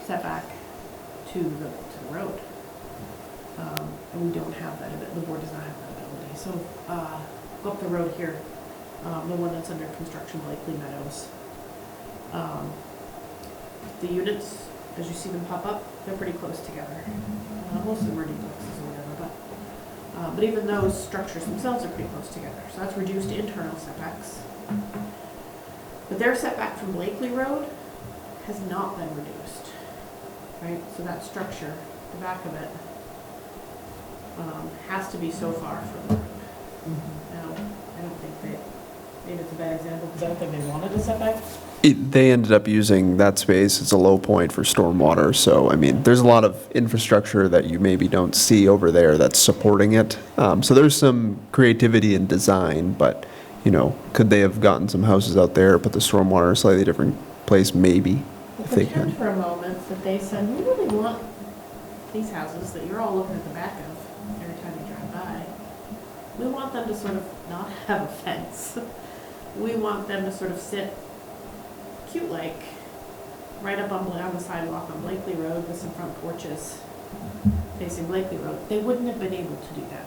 setback to the road? And and we don't have that, the board does not have that ability. So, go up the road here, the one that's under construction, Blakely Meadows. The units, as you see them pop up, they're pretty close together. Most of them are duplexes or whatever, but even those structures themselves are pretty close together. So that's reduced internal setbacks. But their setback from Blakely Road has not been reduced, right? So that structure, the back of it, has to be so far from the road. Now, I don't think maybe it's a bad example, because I don't think they wanted a setback. They ended up using that space as a low point for stormwater, so, I mean, there's a lot of infrastructure that you maybe don't see over there that's supporting it. So there's some creativity in design, but, you know, could they have gotten some houses out there, put the stormwater in a slightly different place? Maybe, if they Pretend could. for a moment that they said, we really want these houses that you're all looking at the back of every time you drive by. We want them to sort of not have a fence. We want them to sort of sit cute-like, right up on the sidewalk on Blakely Road with some front porches facing Blakely Road. They wouldn't have been able to do that.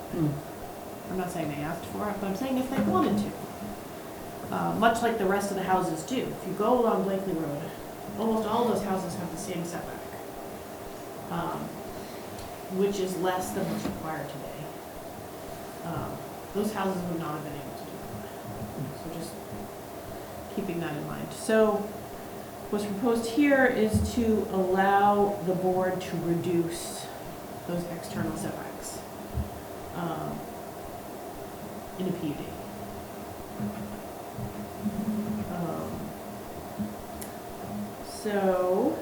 I'm not saying they asked for it, but I'm saying if they wanted to. Much like the rest of the houses do. If you go along Blakely Road, almost all those houses have the same setback, which is less than what's required today. Those houses would not have been able to do that. So just keeping that in mind. So what's proposed here is to allow the board to reduce those external setbacks in a PUD. So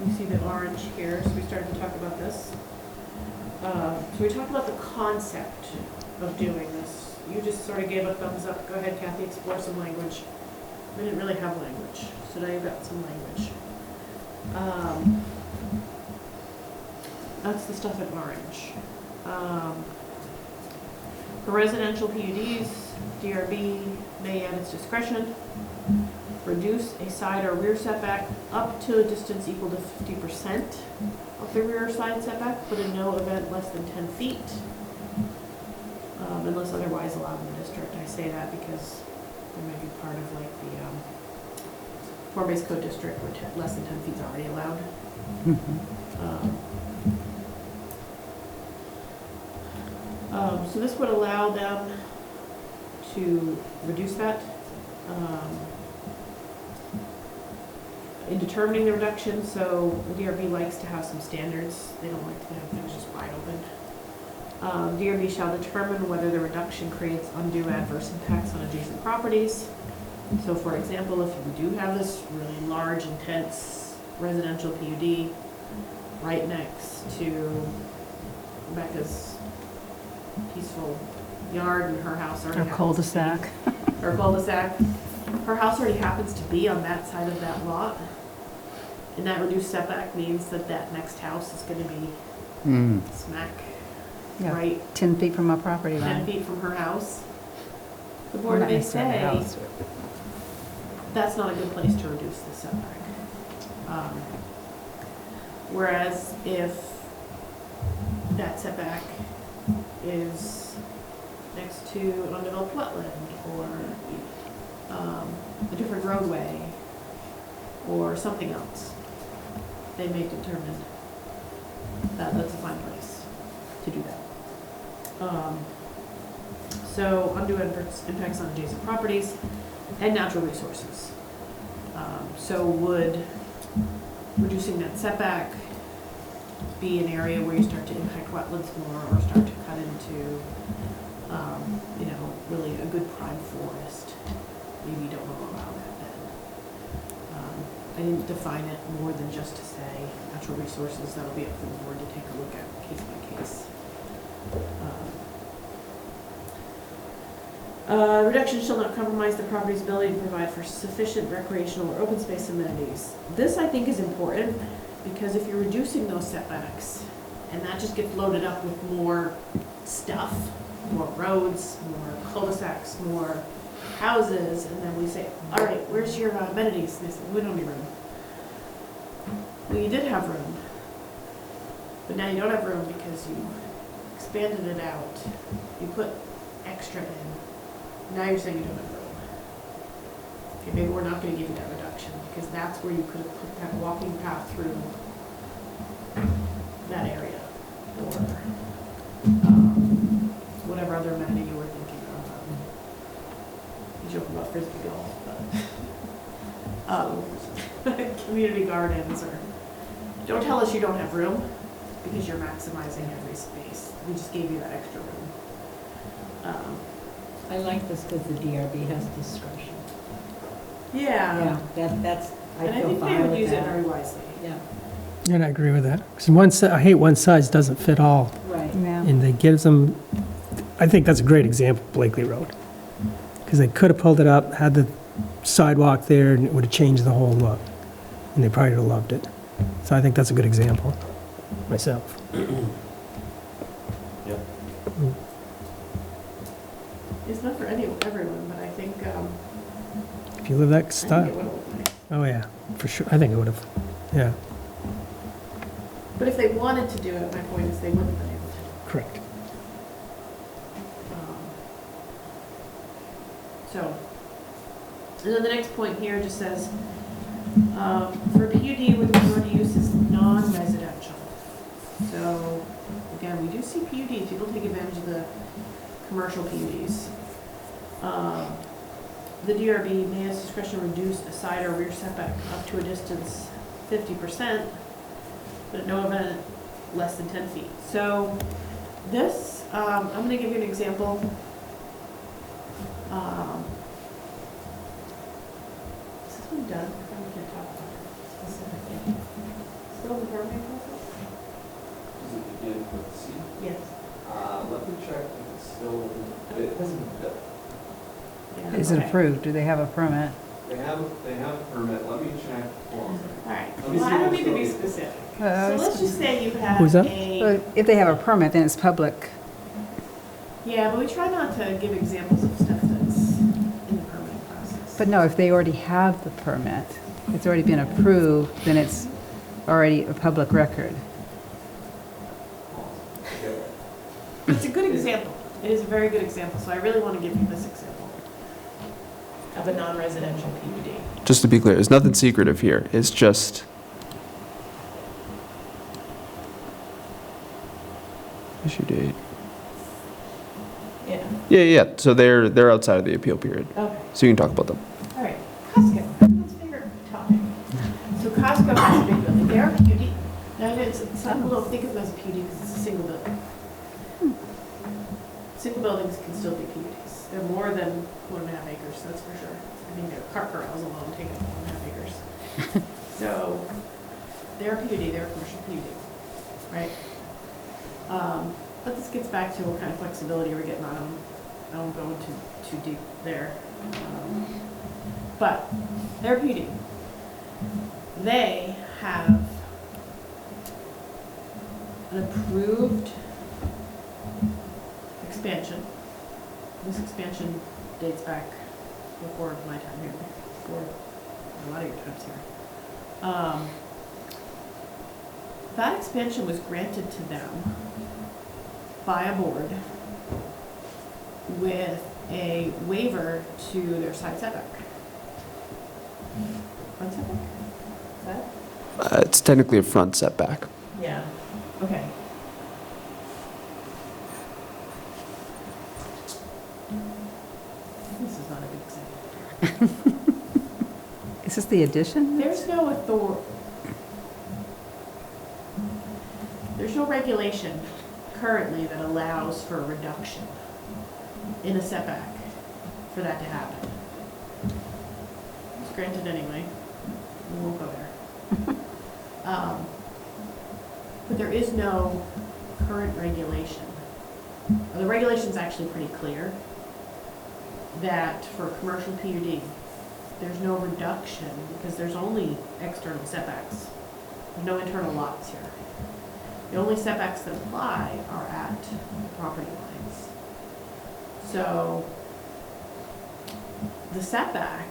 you see the orange here, so we started to talk about this. So we talked about the concept of doing this. You just sort of gave a thumbs up. Go ahead, Kathy, explore some language. We didn't really have language, so now you've got some language. That's the stuff in orange. For residential PUDs, DRB may at its discretion reduce a side or rear setback up to a distance equal to 50% of the rear side setback, but in no event less than 10 feet. Unless otherwise allowed in the district. I say that because there may be part of like the form-based code district where less than 10 feet is already allowed. So this would allow them to reduce that. In determining the reduction, so the DRB likes to have some standards. They don't like to have things just wide open. DRB shall determine whether the reduction creates undue adverse impacts on adjacent properties. So for example, if you do have this really large, intense residential PUD right next to Rebecca's peaceful yard and her house already Or happens cul-de-sac. or cul-de-sac, her house already happens to be on that side of that lot. And that reduced setback means that that next house is gonna be smack Yeah, right 10 feet from our property 10 line. feet from her house. The Well, board not may necessarily say, house. that's not a good place to reduce the setback. Whereas if that setback is next to an undeveloped wetland or a different roadway or something else, they may determine that that's a fine place to do that. So undue adverse impacts on adjacent properties and natural resources. So would reducing that setback be an area where you start to impact wetlands more or start to cut into, you know, really a good prime forest? Maybe you don't want to allow that then. I didn't define it more than just to say natural resources. That'll be up for the board to take a look at case by case. Reduction shall not compromise the property's ability to provide for sufficient recreational or open space amenities. This, I think, is important because if you're reducing those setbacks and that just gets loaded up with more stuff, more roads, more cul-de-sacs, more houses, and then we say, all right, where's your amenities? And they say, we don't need room. Well, you did have room. But now you don't have room because you expanded it out, you put extra in, now you're saying you don't have room. Okay, maybe we're not gonna give you that reduction, because that's where you could have put that walking path through that area, or whatever other amenity you were thinking of. You joke about frisbee golf, but community gardens, or, don't tell us you don't have room, because you're maximizing every space. We just gave you that extra room. I like this because the DRB has discretion. Yeah, That's, I and I feel think they fine would with use it that. very wisely. Yeah, And I agree with that. Because I hate one size doesn't fit all, right. Yeah. and they gives them, I think that's a great example, Blakely Road. Because they could have pulled it up, had the sidewalk there, and it would have changed the whole look. And they probably would have loved it. So I think that's a good example, myself. Yep. It's not for everyone, but I think, If you live that I think it style, would look nice. oh yeah, for sure. I think it would have, yeah, But if they wanted to do it, my point is they wouldn't have been able to. correct. So, and then the next point here just says, for PUD where the majority use is non-residential. So, again, we do see PUDs, people take advantage of the commercial PUDs. The DRB may at discretion reduce a side or rear setback up to a distance 50%, but at no event less than 10 feet. So this, I'm gonna give you an example. Is this one done? We can't talk about it specifically. Still in the permitting process? Does it begin with C? Yes. Let me check if it's still, it hasn't been built. Yeah, Is it okay. approved? Do they have a permit? They have a permit, let me check. Hold on a second. All right, Let me well, see I don't what's need to be going on. specific. Uh, So let's just say you have Who's that? Well, if they have a permit, then it's public. Yeah, but we try not to give examples of stuff that's in the permitting process. But no, if they already have the permit, it's already been approved, then it's already a public record. But it's a good example. It is a very good example, so I really want to give you this example of a non-residential PUD. Just to be clear, there's nothing secretive here. It's just issue date. Yeah, Yeah. So they're outside of the appeal period, okay. so you can talk about them. All right, Costco, everyone's favorite topic. So Costco has a big building, they are PUD. Now, some people don't think of them as a PUD because it's a single building. Single buildings can still be PUDs. They're more than 1.5 acres, that's for sure. I think their cart corrals alone take up 1.5 acres. So, they're a PUD, they're a commercial PUD, right? But this gets back to what kind of flexibility we're getting on them. I won't go into too deep there. But they're PUD. They have an approved expansion. This expansion dates back before my time here, before a lot of your times here. That expansion was granted to them by a board with a waiver to their side setback. Front setback? Is that? It's technically a front setback. Yeah. Okay. This is not a good example. Is this the addition? There's no there's no regulation currently that allows for a reduction in a setback for that to happen. It's granted anyway. We won't go there. But there is no current regulation. The regulation's actually pretty clear that for commercial PUD, there's no reduction because there's only external setbacks. There's no internal lots here. The only setbacks that apply are at property lines. So the setback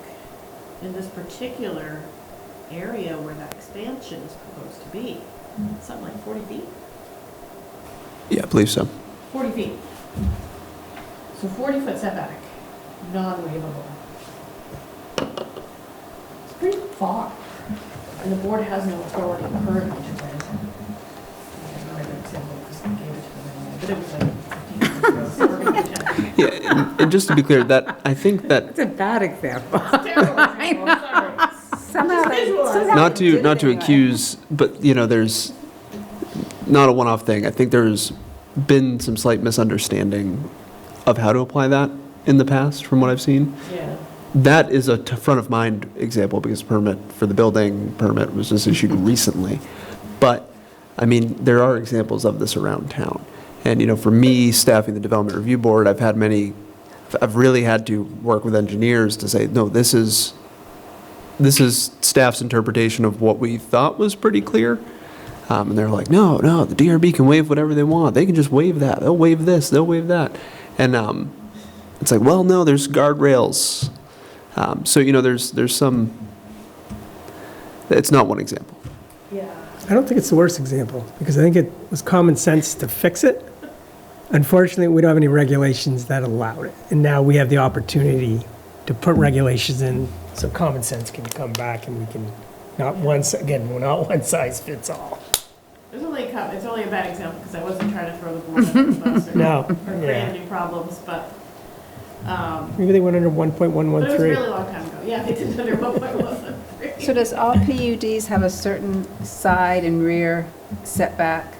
in this particular area where that expansion is proposed to be, something like 40 feet. Yeah, I believe so. 40 feet. So 40-foot setback, non-waivable. It's pretty far, and the board has no authority currently to grant it. Not a good example, because I gave it to them anyway, but it was like 15 years ago, so we're gonna pretend. Yeah, and just to be clear, that, I think that, It's a bad example. Terrible example, I'm sorry. Somehow, visualize. not did to, it not to anyway. accuse, but, you know, there's not a one-off thing. I think there's been some slight misunderstanding of how to apply that in the past, from what I've seen. Yeah. That is a front of mind example because permit for the building permit was just issued recently. But, I mean, there are examples of this around town. And, you know, for me, staffing the Development Review Board, I've really had to work with engineers to say, no, this is staff's interpretation of what we thought was pretty clear. And they're like, no, the DRB can waive whatever they want. They can just waive that. They'll waive this, they'll waive that. And it's like, well, no, there's guardrails. So, you know, there's some, it's not one example. Yeah. I don't think it's the worst example, because I think it was common sense to fix it. Unfortunately, we don't have any regulations that allow it, and now we have the opportunity to put regulations in, so common sense can come back, and we can, not one size fits all. It's only a bad example, because I wasn't trying to throw the board under the bus or No, or create yeah. any problems, but, Maybe they went under but it was a 1.113. really long time ago. Yeah, they did under 1.13. So does all PUDs have a certain side and rear setback?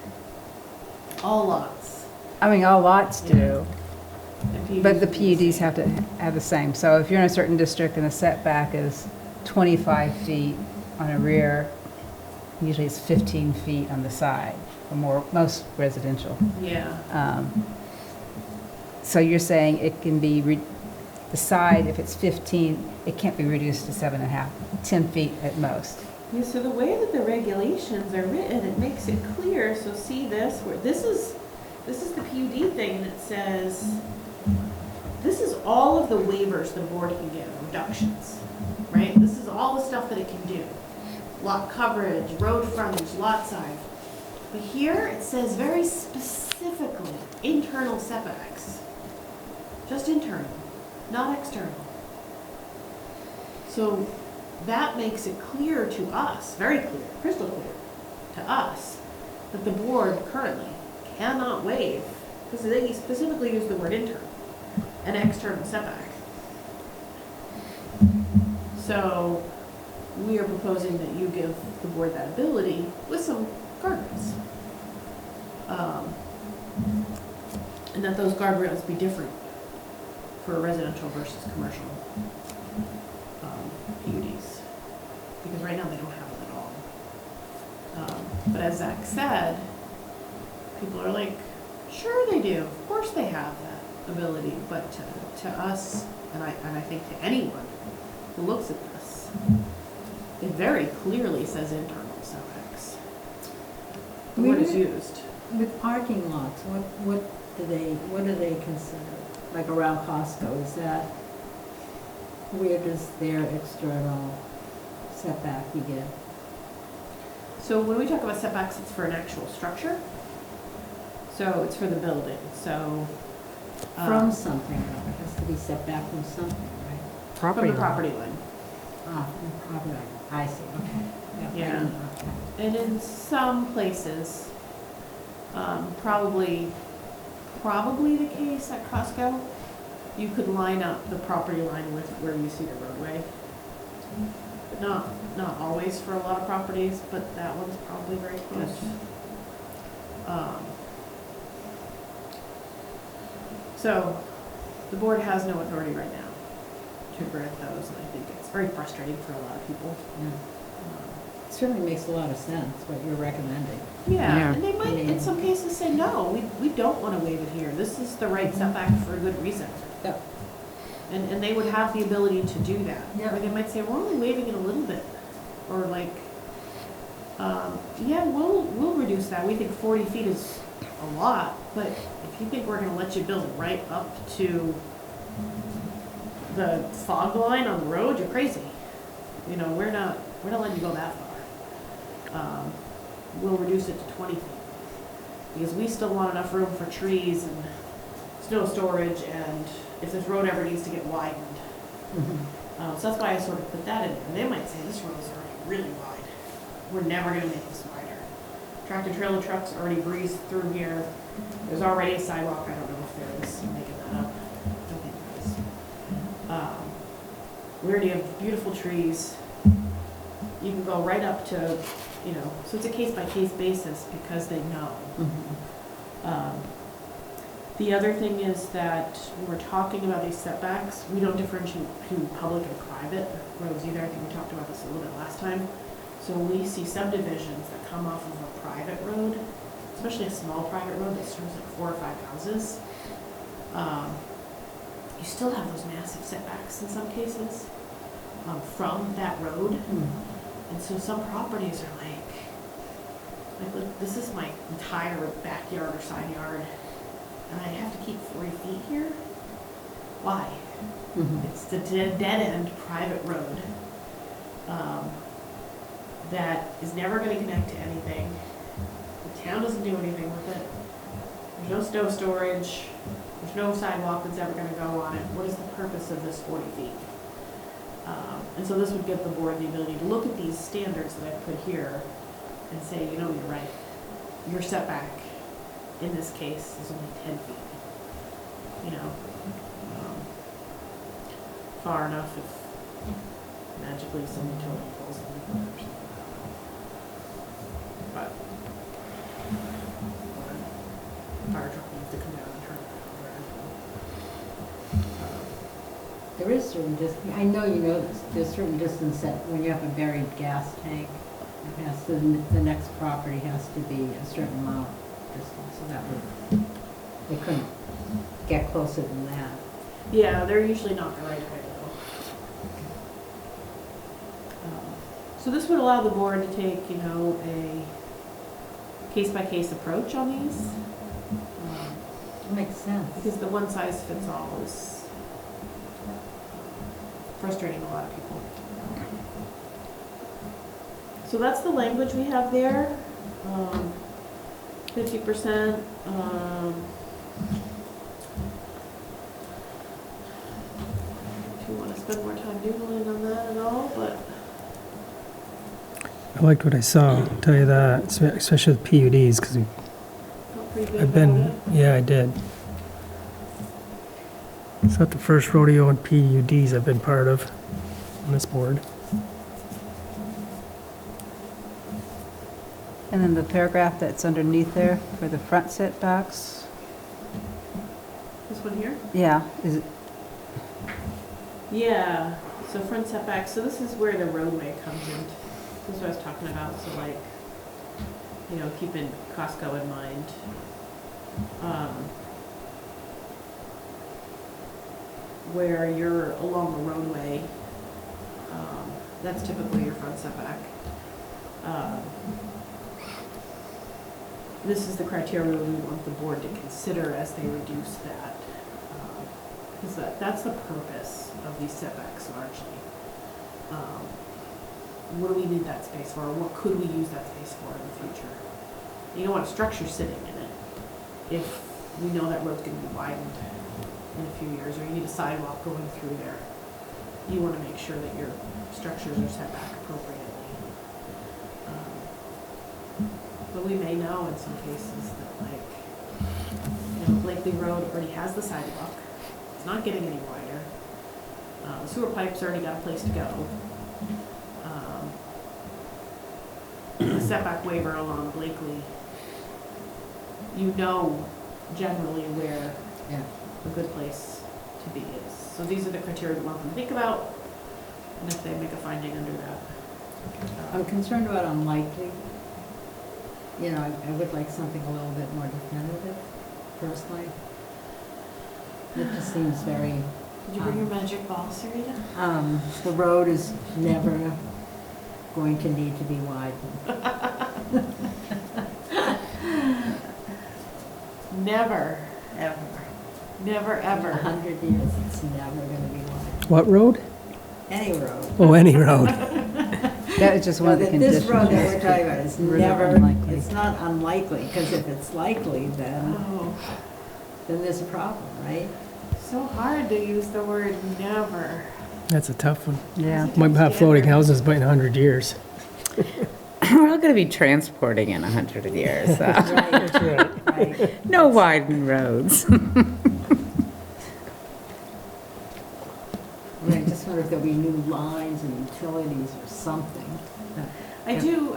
All lots. I mean, all lots do, And but the PUDs PUDs have to have the same. So if you're in a certain district and the setback is 25 feet on a rear, usually it's 15 feet on the side, for most residential. Yeah. So you're saying it can be, the side, if it's 15, it can't be reduced to 7.5, 10 feet at most. Yeah, so the way that the regulations are written, it makes it clear, so see this, where this is the PUD thing that says, this is all of the waivers the board can give, reductions, right? This is all the stuff that it can do. Lot coverage, road frontage, lot size. But here, it says very specifically, internal setbacks. Just internal, not external. So that makes it clear to us, very clear, crystal clear to us, that the board currently cannot waive, because they specifically use the word internal, an external setback. So we are proposing that you give the board that ability with some guardrails. And that those guardrails be different for residential versus commercial PUDs. Because right now they don't have it at all. But as Zach said, people are like, sure they do, of course they have that ability, but to us, and I think to anyone who looks at this, it very clearly says internal setbacks. The word is used. With parking lots, what do they consider? Like around Costco, is that, where does their external setback begin? So when we talk about setbacks, it's for an actual structure. So it's for the building, so. From something, though, it has to be set back from something, right? From the property line. Ah, from the property line, I see, okay. Yeah. Okay. And in some places, probably the case at Costco, you could line up the property line with where you see the roadway. But not always for a lot of properties, but that one's probably very close. So the board has no authority right now to grant those, and I think it's very frustrating for a lot of people. Yeah. It certainly makes a lot of sense, what you're recommending. Yeah, Yeah. and they might, in some cases, say, no, we don't want to waive it here. This is the right setback for a good reason. Yep. And they would have the ability to do that. Yeah. Or they might say, we're only waiving it a little bit. Or like, yeah, we'll reduce that. We think 40 feet is a lot, but if you think we're going to let you build right up to the fog line on the road, you're crazy. You know, we're not letting you go that far. We'll reduce it to 20 feet. Because we still want enough room for trees and snow storage, and if this road ever needs to get widened. So that's why I sort of put that in there. And they might say, this road is already really wide. We're never gonna make this wider. Tractor trailer trucks already breeze through here. There's already a sidewalk. I don't know if there is, I'm making that up. I don't think there is. We already have beautiful trees. You can go right up to, you know, so it's a case-by-case basis because they know. The other thing is that when we're talking about these setbacks, we don't differentiate between public and private roads either. I think we talked about this a little bit last time. So when we see subdivisions that come off of a private road, especially a small private road that serves like 4 or 5 houses, you still have those massive setbacks in some cases from that road. And so some properties are like, look, this is my entire backyard or side yard, and I have to keep 40 feet here? Why? It's the dead-end private road that is never going to connect to anything. The town doesn't do anything with it. There's no snow storage. There's no sidewalk that's ever going to go on it. What is the purpose of this 40 feet? And so this would give the board the ability to look at these standards that I've put here and say, you know, you're right. Your setback in this case is only 10 feet. You know, far enough if magically some utility falls in or something. But fire truck needs to come down and turn around. There is certain distance, I know you know this, there's certain distance that when you have a buried gas tank, it has to, the next property has to be a certain amount of distance, so that would, they couldn't get closer than that. Yeah, they're usually not the right height at all. So this would allow the board to take, you know, a case-by-case approach on these. It makes sense. Because the one size fits all is frustrating a lot of people. So that's the language we have there. 50%. If you want to spend more time doodling on that at all, but I liked what I saw, I'll tell you that, especially with PUDs, because felt pretty good I've about been, it. yeah, I did. It's not the first rodeo on PUDs I've been part of on this board. And then the paragraph that's underneath there for the front setbacks, This one here? yeah, is it, Yeah, so front setback, so this is where the roadway comes in. This is what I was talking about, so like, you know, keeping Costco in mind. Where you're along the roadway, that's typically your front setback. This is the criteria we want the board to consider as they reduce that. Because that's the purpose of these setbacks largely. What do we need that space for? Or what could we use that space for in the future? You don't want a structure sitting in it if we know that road's going to be widened in a few years, or you need a sidewalk going through there. You want to make sure that your structures are set back appropriately. But we may know in some cases that, like, you know, Blakely Road already has the sidewalk. It's not getting any wider. The sewer pipe's already got a place to go. The setback waiver along Blakely, you know generally where Yeah. a good place to be is. So these are the criteria we want them to think about, and if they make a finding under that. I'm concerned about unlikely. You know, I would like something a little bit more definitive, personally. It just seems very, Did you bring your magic ball, Sarita? the road is never going to need to be widened. Never, Ever. never, In ever. 100 years, it's never gonna be widened. What road? Any road. Oh, any road. That was just one of the That conditions. this road that we're talking about is Really never, unlikely. it's not unlikely, because if it's likely, then Oh, there's a problem, right? so hard to use the word never. That's a tough one. Yeah. Might have floating houses by in 100 years. We're all going to be transporting in 100 years, so That's right. Right. no widened roads. I just wonder if there'll be new lines and utilities or something. I do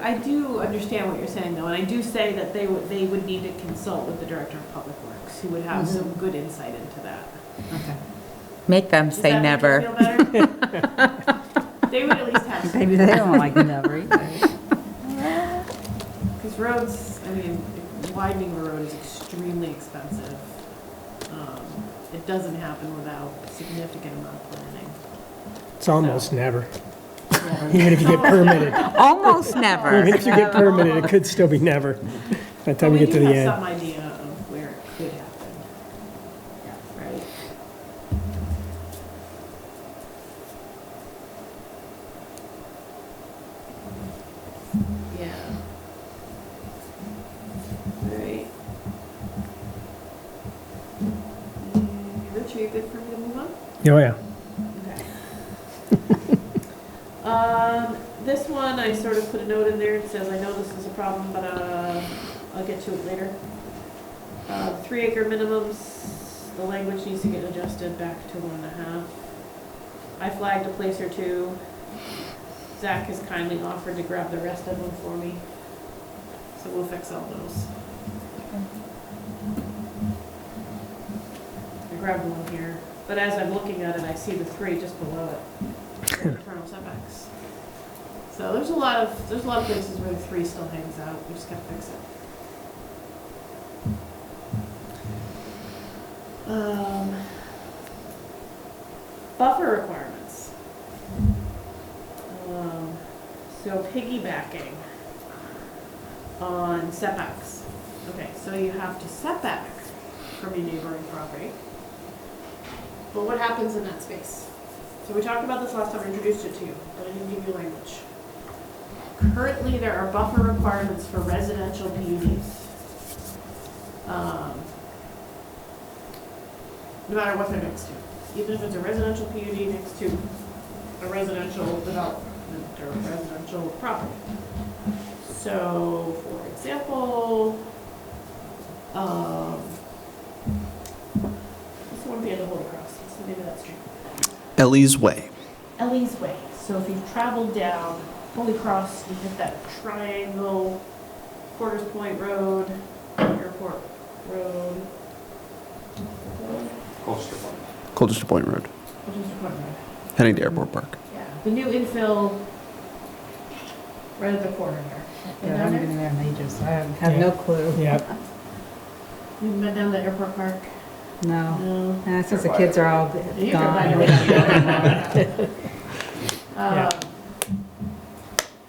understand what you're saying though, and I do say that they would need to consult with the Director of Public Works, who would have some good insight into that. Okay. Make them Does say that make you never. feel better? They would at least have some. Maybe they don't like never either. Because roads, I mean, widening a road is extremely expensive. It doesn't happen without significant amount of planning. It's almost never. Even if you get permitted. Almost never. Even if you get permitted, it could still be never. By the time you get to the We do have end. some idea of where it could happen. Right? Yeah. Right. Rich, are you good for me to move on? Oh, yeah. Okay. This one, I sort of put a note in there, it says, I know this is a problem, but, I'll get to it later. 3 acre minimums, the language needs to get adjusted back to 1.5. I flagged a place or two. Zach has kindly offered to grab the rest of them for me, so we'll fix all those. I grabbed one here, but as I'm looking at it, I see the 3 just below it. The internal setbacks. So there's a lot of places where the 3 still hangs out. We just gotta fix it. Buffer requirements. So piggybacking on setbacks. Okay, so you have to setback from your neighboring property. But what happens in that space? So we talked about this last time I introduced it to you, but I didn't give you language. Currently, there are buffer requirements for residential PUDs. No matter what they're next to. Even if it's a residential PUD next to a residential development or a residential property. So, for example, this one be at the Holy Cross. What's the name of that street? Ellie's Way. Ellie's Way. So if you've traveled down Holy Cross, you hit that triangle, Porter's Point Road, Airport Road. Colchester Point. Colchester Point Road, Colchester Point Road. heading to Airport Park. Yeah, the new infill, right at the corner here. Been Yeah, I down haven't there? been there in ages. I have no clue. Yep. You've been down to Airport Park? No. No. Since the kids are all You can gone. find your way down there. Yeah.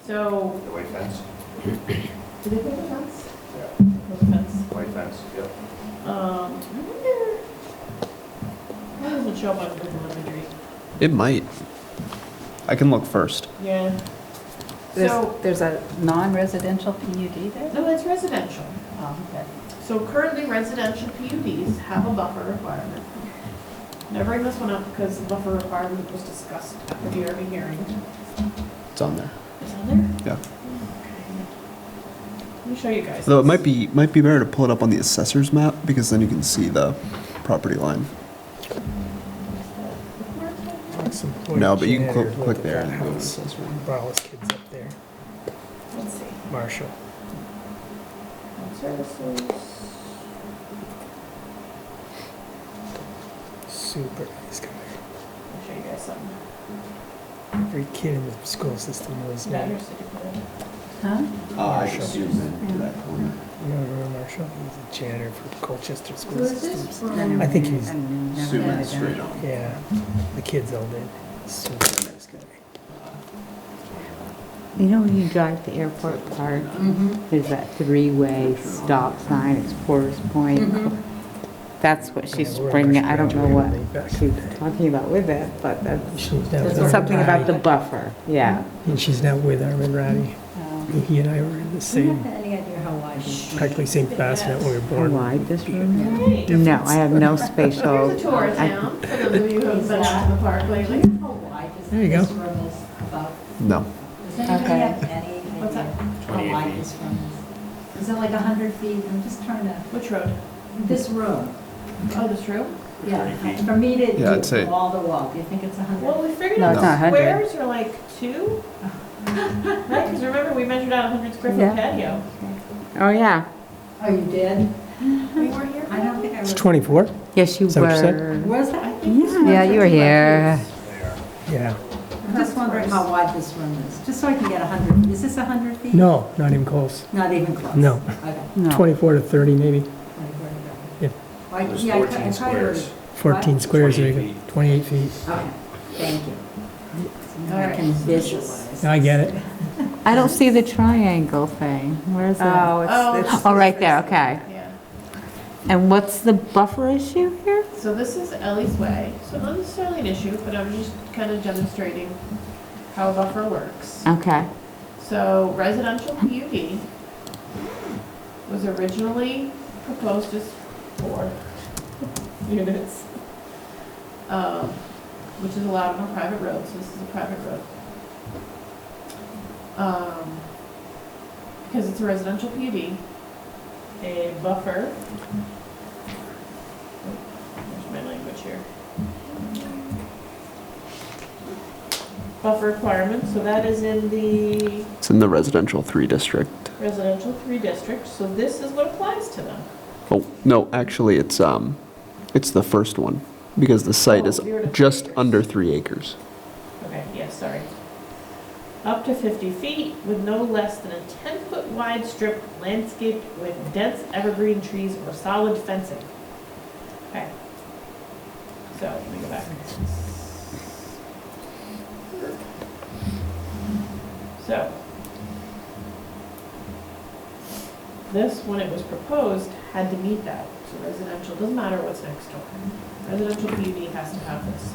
So, The white fence? did they put the fence? Yeah. Put the fence. White fence, yep. I wonder, why doesn't it show up on Google imagery? It might. I can look first. Yeah. So, There's a non-residential PUD there? no, it's residential. Oh, okay. So currently residential PUDs have a buffer requirement. Now I bring this one up because the buffer requirement was discussed at the DRB hearing. It's on there. Is it on there? Yeah. Okay. Let me show you guys. Though it this. might be better to pull it up on the assessor's map because then you can see the property line. No, but you can click there and go to assessor. Brought all his kids up there. Let's see. Marshall. Home services. Super nice guy. I'll show you guys something. Every kid in the school system knows Now that. here's the duplicate. Huh? I can zoom in to that corner. You know, remember Marshall? He's a janitor for Colchester So School this is Systems. from. I think he's, Zoom in straight on. yeah, the kids all did. Super nice guy. You know when you drive to Airport Park, there's that 3-way stop sign, it's Porter's Point. that's what she's Yeah, we're bringing, I don't know what back. she's talking about with it, but that's She's down with Armin something about the Ratty. buffer, yeah. And she's now with Armin Ratty. He and I were in the Do you same, have any idea how wide this room practically same classmate when we were How born. wide this room Great. is? No, I have no spatial. Here's a tour of town, for those of you who have been out to the park lately. How wide this There you go. this room is about? No. Does anybody Okay. have any What's idea that? how 28 wide feet. this room is? Is it like 100 feet? I'm just trying to, Which road? this room, Oh, this room? yeah, for me to Yeah, I'd do say- from wall to wall, do you think it's 100? Well, we figured No, out it's not the 100. squares are like 2. Right, because remember, we measured out 100 square foot Yeah. patio. Oh, yeah. Oh, you did? We were here. I don't think I was. It's 24? Yes, you Is that what you said? were. Was that? I think this one's Yeah, you were actually here. Yeah. I'm just wondering how wide this room is, just so I can get 100. Is this 100 feet? No, not even close. Not even close? No. Okay. No. 24 to 30 maybe. Yeah. Well, There's yeah, I 14 tried to- squares. 14 What? squares, there you 28 go. feet. 28 feet. Okay, thank you. So now I Alright. can visualize. I get it. I don't see the triangle thing. Where is it? Oh, Oh. it's, Oh, right there, okay. Yeah. And what's the buffer issue here? So this is Ellie's Way, so not necessarily an issue, but I'm just kind of demonstrating how a buffer works. Okay. So residential PUD was originally proposed as 4 units, which is allowed on a private road, so this is a private road. Because it's a residential PUD, a buffer, where's my language here? Buffer requirements, so that is in the It's in the residential 3 district. residential 3 district, so this is what applies to them. Oh, no, actually, it's the first one, because the site Oh, is 0 to 3 just acres. under 3 acres. Okay, yeah, sorry. Up to 50 feet with no less than a 10-foot wide strip landscaped with dense evergreen trees or solid fencing. Okay. So, let me go back. So, this, when it was proposed, had to meet that. So residential, doesn't matter what's next door. Residential PUD has to have this.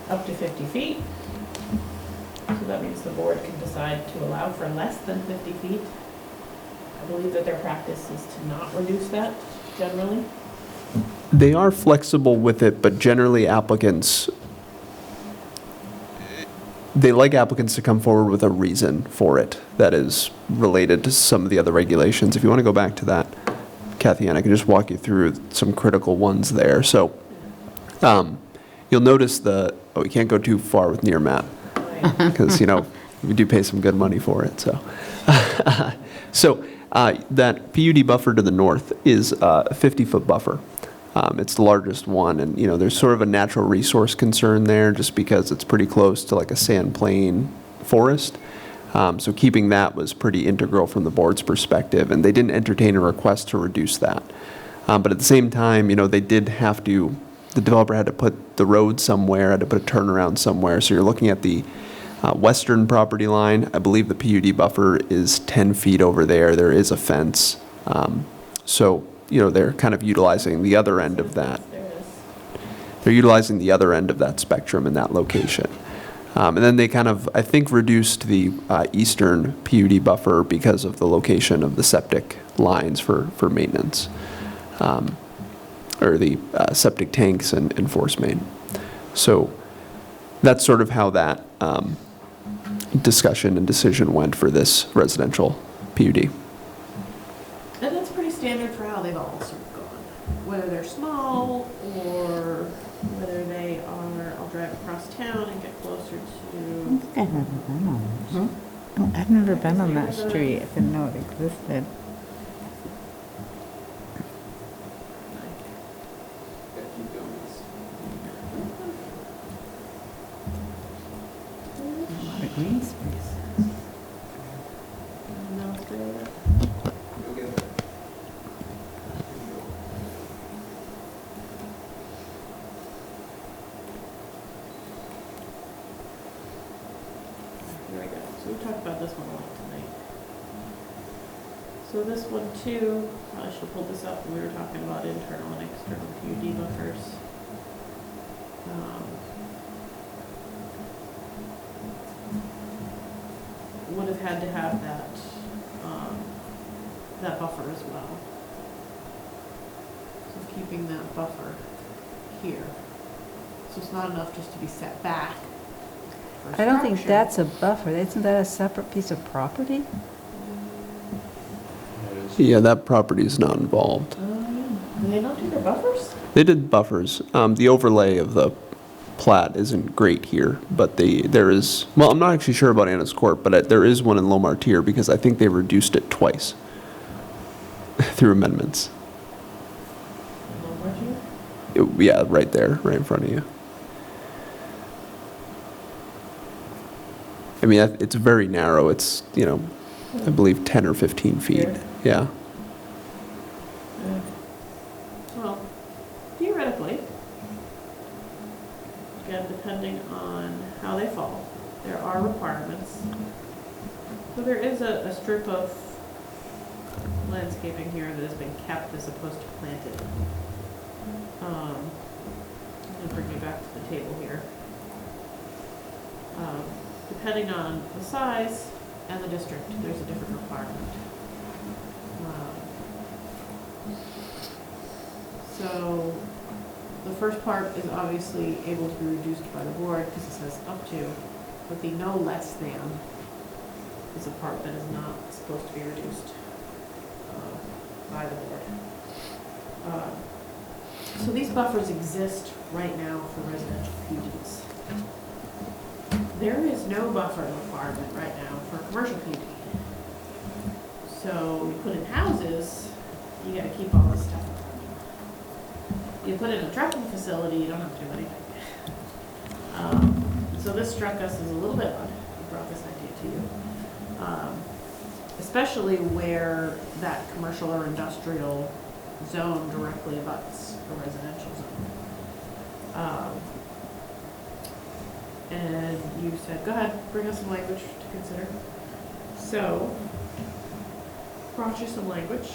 Up to 50 feet. So that means the board can decide to allow for less than 50 feet. I believe that their practice is to not reduce that generally. They are flexible with it, but generally applicants, they like applicants to come forward with a reason for it that is related to some of the other regulations. If you want to go back to that, Kathy, and I can just walk you through some critical ones there. So you'll notice we can't go too far with near map because, we do pay some good money for it, so. So that PUD buffer to the north is a 50-foot buffer. It's the largest one, and, there's sort of a natural resource concern there just because it's pretty close to like a sand plain forest. So keeping that was pretty integral from the board's perspective, and they didn't entertain a request to reduce that. But at the same time, they did have to, the developer had to put the road somewhere, had to put a turnaround somewhere. So you're looking at the western property line. I believe the PUD buffer is 10 feet over there. There is a fence. So, they're kind of utilizing the other end of that. There it is. They're utilizing the other end of that spectrum in that location. And then they kind of, I think, reduced the eastern PUD buffer because of the location of the septic lines for maintenance, or the septic tanks and force main. So that's sort of how that discussion and decision went for this residential PUD. And that's pretty standard for how they've all sort of gone. Whether they're small or whether they are, I'll drive across town and get closer to. I've never been on this. Oh, I've never been on that street. I didn't know it existed. Gotta keep doing this. A lot of green space. No, it's there. Go get it. Here we go. So we talked about this one a lot tonight. So this one too, I should pull this up, we were talking about internal and external PUD buffers. Would have had to have that buffer as well. So keeping that buffer here. So it's not enough just to be set back for I don't think structure. that's a buffer. Isn't that a separate piece of property? Yeah, that property is not involved. Do they not do their buffers? They did buffers. The overlay of the plat isn't great here, but there is, well, I'm not actually sure about Anna's Court, but there is one in Lomartier because I think they reduced it twice through amendments. Yeah, right there, right in front of you. I mean, it's very narrow. It's, I believe 10 or 15 feet. Here? Yeah. Well, theoretically, again, depending on how they fall, there are requirements. So there is a strip of landscaping here that has been kept as opposed to planted. I'm gonna bring you back to the table here. Depending on the size and the district, there's a different requirement. So the first part is obviously able to be reduced by the board because it says up to, but the no less than is a part that is not supposed to be reduced by the board. So these buffers exist right now for residential PUDs. There is no buffer requirement right now for a commercial PUD. So you put in houses, you gotta keep all this stuff. You put in a trucking facility, you don't have to do anything. So this struck us as a little bit odd. I brought this idea to you. Especially where that commercial or industrial zone directly abuts a residential zone. And you said, go ahead, bring us some language to consider. So, brought you some language.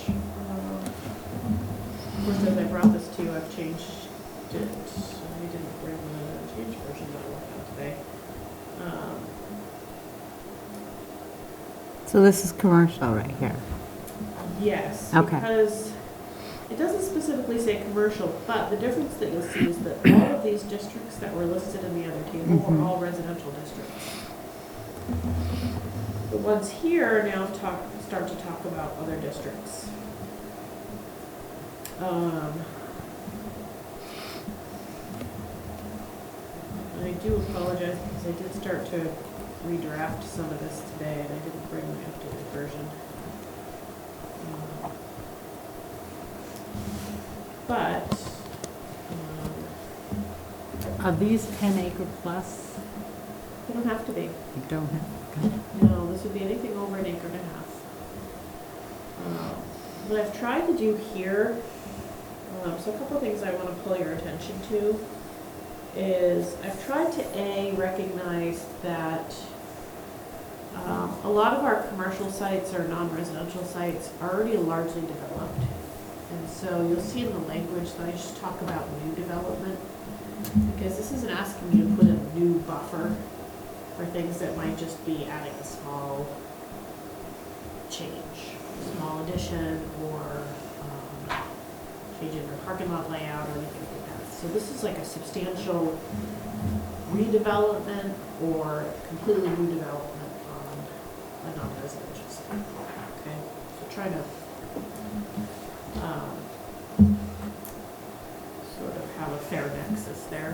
Of course, as I brought this to you, I've changed it. I didn't bring the changed version that I looked at today. So this is commercial right here. Yes, Okay. because it doesn't specifically say commercial, but the difference that you'll see is that all of these districts that were listed in the other table are all residential districts. The ones here now start to talk about other districts. I do apologize because I did start to redraft some of this today and I didn't bring the updated version. But, Are these 10 acre plus? they don't have to be. You don't have. No, this would be anything over an acre and a half. What I've tried to do here, so a couple of things I want to pull your attention to is I've tried to recognize that a lot of our commercial sites or non-residential sites are already largely developed. And so you'll see in the language that I just talk about new development, because this isn't asking you to put a new buffer for things that might just be adding a small change, small addition, or changing the parking lot layout or anything like that. So this is like a substantial redevelopment or completely new development on a non-residential site. Okay, so try to sort of have a fair nexus there.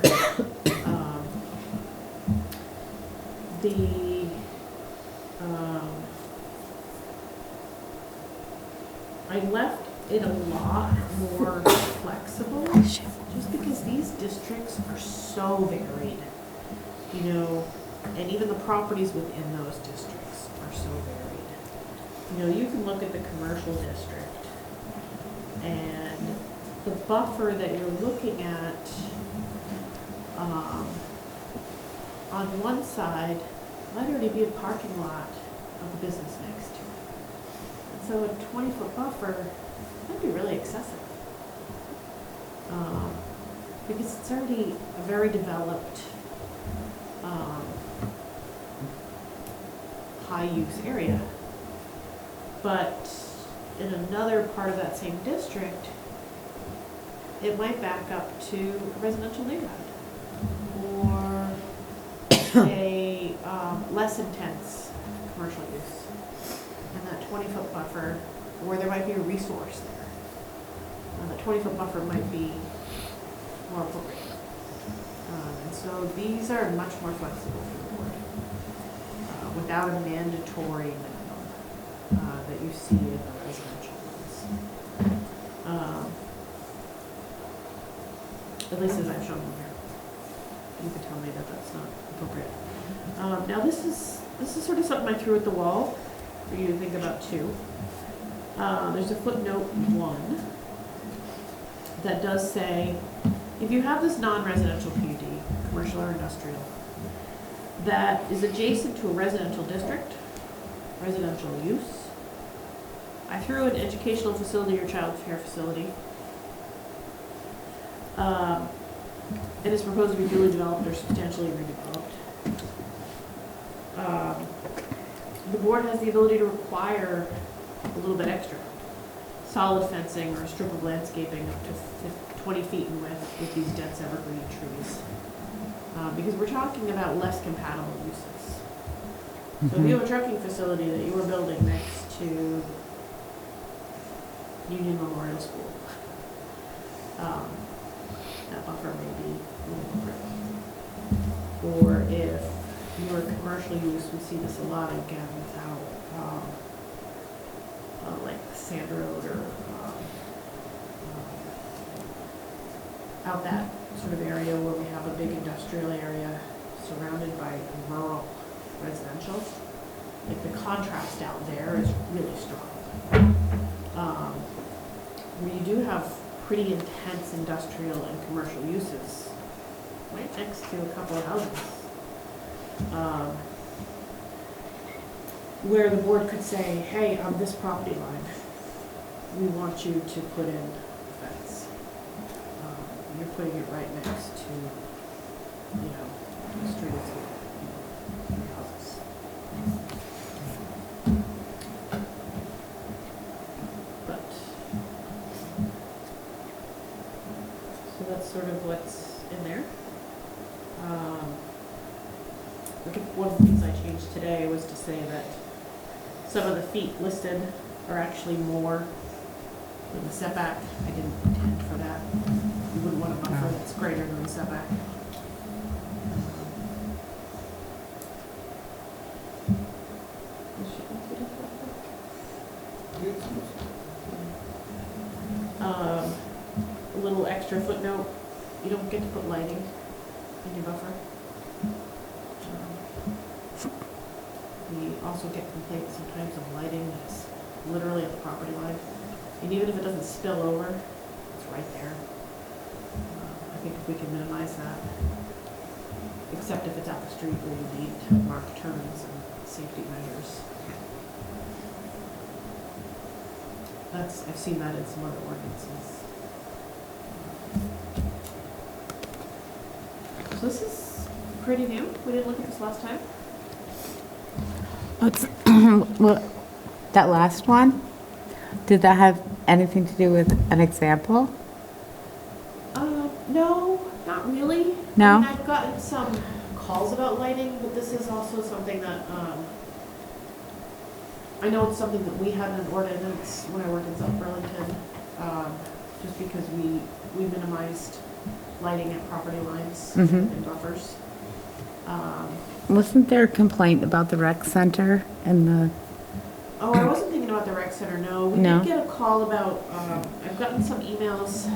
I left it a lot more flexible, just because these districts are so varied, and even the properties within those districts are so varied. You can look at the commercial district, and the buffer that you're looking at, on one side, might already be a parking lot of the business next to it. so a 20-foot buffer might be really excessive. Because it's already a very developed, high-use area. But in another part of that same district, it might back up to a residential neighborhood or a less intense commercial use. And that 20-foot buffer, where there might be a resource there, the 20-foot buffer might be more appropriate. And so these are much more flexible for the board, without a mandatory minimum that you see in the residential ones. At least as I've shown them here. You can tell me that that's not appropriate. Now this is sort of something I threw at the wall for you to think about too. There's a footnote 1 that does say, if you have this non-residential PUD, commercial or industrial, that is adjacent to a residential district, residential use, I threw an educational facility or child care facility, it is proposed to be duly developed or substantially redeveloped. The board has the ability to require a little bit extra. Solid fencing or a strip of landscaping up to 20 feet in width with these dense evergreen trees. Because we're talking about less compatible uses. So if you have a trucking facility that you are building next to Union Memorial School, that buffer may be a little different. Or if your commercial use, we see this a lot again without, like Sand Road or out that sort of area where we have a big industrial area surrounded by rural residential. Like the contrast out there is really strong. Where you do have pretty intense industrial and commercial uses right next to a couple of houses. Where the board could say, hey, on this property line, we want you to put in a fence. You're putting it right next to, the street of houses. But, so that's sort of what's in there. I think one of the things I changed today was to say that some of the feet listed are actually more than the setback. I didn't intend for that. You wouldn't want a buffer that's greater than the setback. A little extra footnote, you don't get to put lighting in your buffer. We also get complaints sometimes of lighting that's literally at the property line. And even if it doesn't spill over, it's right there. I think if we can minimize that, except if it's out the street where you need marked turns and safety measures. I've seen that in some other ordinances. So this is pretty new. We didn't look at this last time. Well, that last one, did that have anything to do with an example? No, not really. No? I mean, I've gotten some calls about lighting, but this is also something that, I know it's something that we had in an ordinance when I worked in South Burlington, just because we minimized lighting at property lines and buffers. Wasn't there a complaint about the rec center and the, Oh, I wasn't thinking about the rec center, no. We No? did get a call about, I've gotten some emails,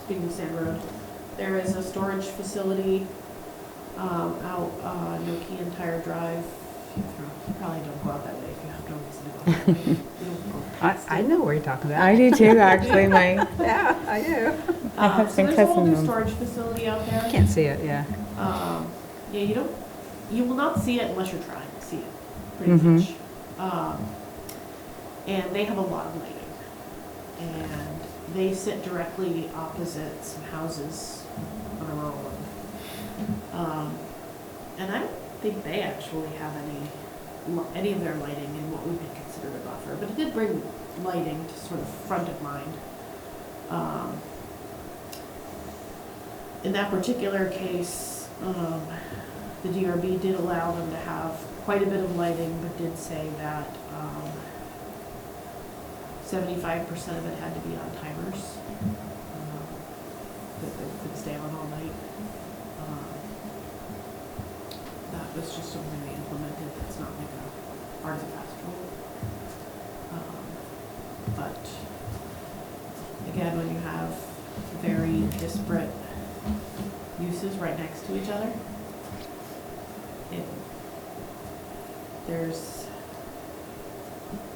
speaking of Sand Road, there is a storage facility out Nokian Tire Drive. You probably don't go out that way if you have no reason to go out that way. You don't go past I it. know what you're talking about. I do too, actually, my, Yeah, I do. I have So some there's a whole cousin new them. storage facility out there. Can't see it, yeah. Yeah, you will not see it unless you're trying to see it, pretty Mhm. much. And they have a lot of lighting. And they sit directly opposite some houses on a row. And I don't think they actually have any of their lighting in what would be considered a buffer, but it did bring lighting to sort of front of mind. In that particular case, the DRB did allow them to have quite a bit of lighting, but did say that 75% of it had to be on timers, that they could stay on all night. That was just something they implemented. That's not like a hard and fast rule. But again, when you have very disparate uses right next to each other, it's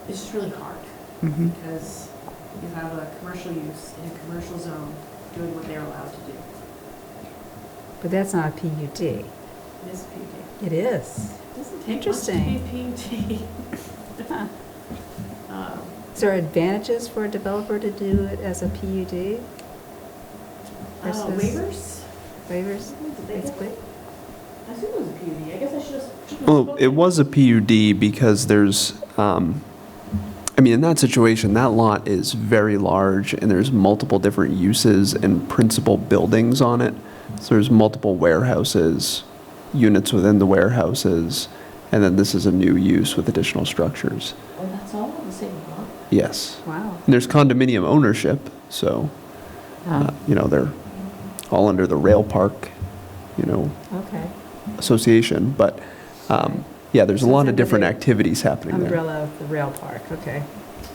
just really hard. Because you have a commercial use in a commercial zone doing what they're allowed to do. But that's not a PUD. It is a PUD. It is. It doesn't take Interesting. much to be a PUD. Is there advantages for a developer to do it as a PUD? Versus Waivers? Waivers, Did they get- basically? I assume it was a PUD. I guess I should have. Well, it was a PUD because there's, I mean, in that situation, that lot is very large and there's multiple different uses and principal buildings on it. So there's multiple warehouses, units within the warehouses, and then this is a new use with additional structures. Oh, that's all on the same lot? Yes. Wow. And there's condominium ownership, so, you know, they're all under the rail park, you know, Okay. association, but, yeah, there's a So lot it's of different under the activities happening there. Umbrella of the rail park, okay.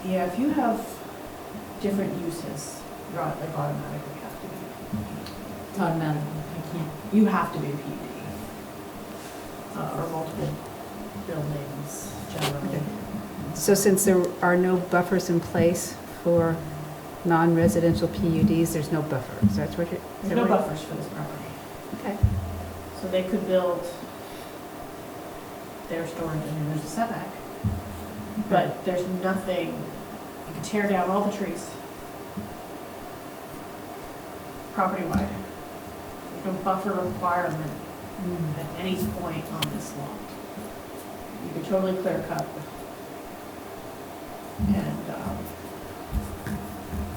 Yeah, if you have different uses, you automatically have to be. Automatically, I can't. You have to be a PUD. Or multiple buildings, generally. So since there are no buffers in place for non-residential PUDs, there's no buffer, is that what you're? There's no buffers for this property. Okay. So they could build their storage, I mean, there's a setback, but there's nothing, you could tear down all the trees. Property-wide. There's no buffer requirement at any point on this lot. You could totally clear cut. And,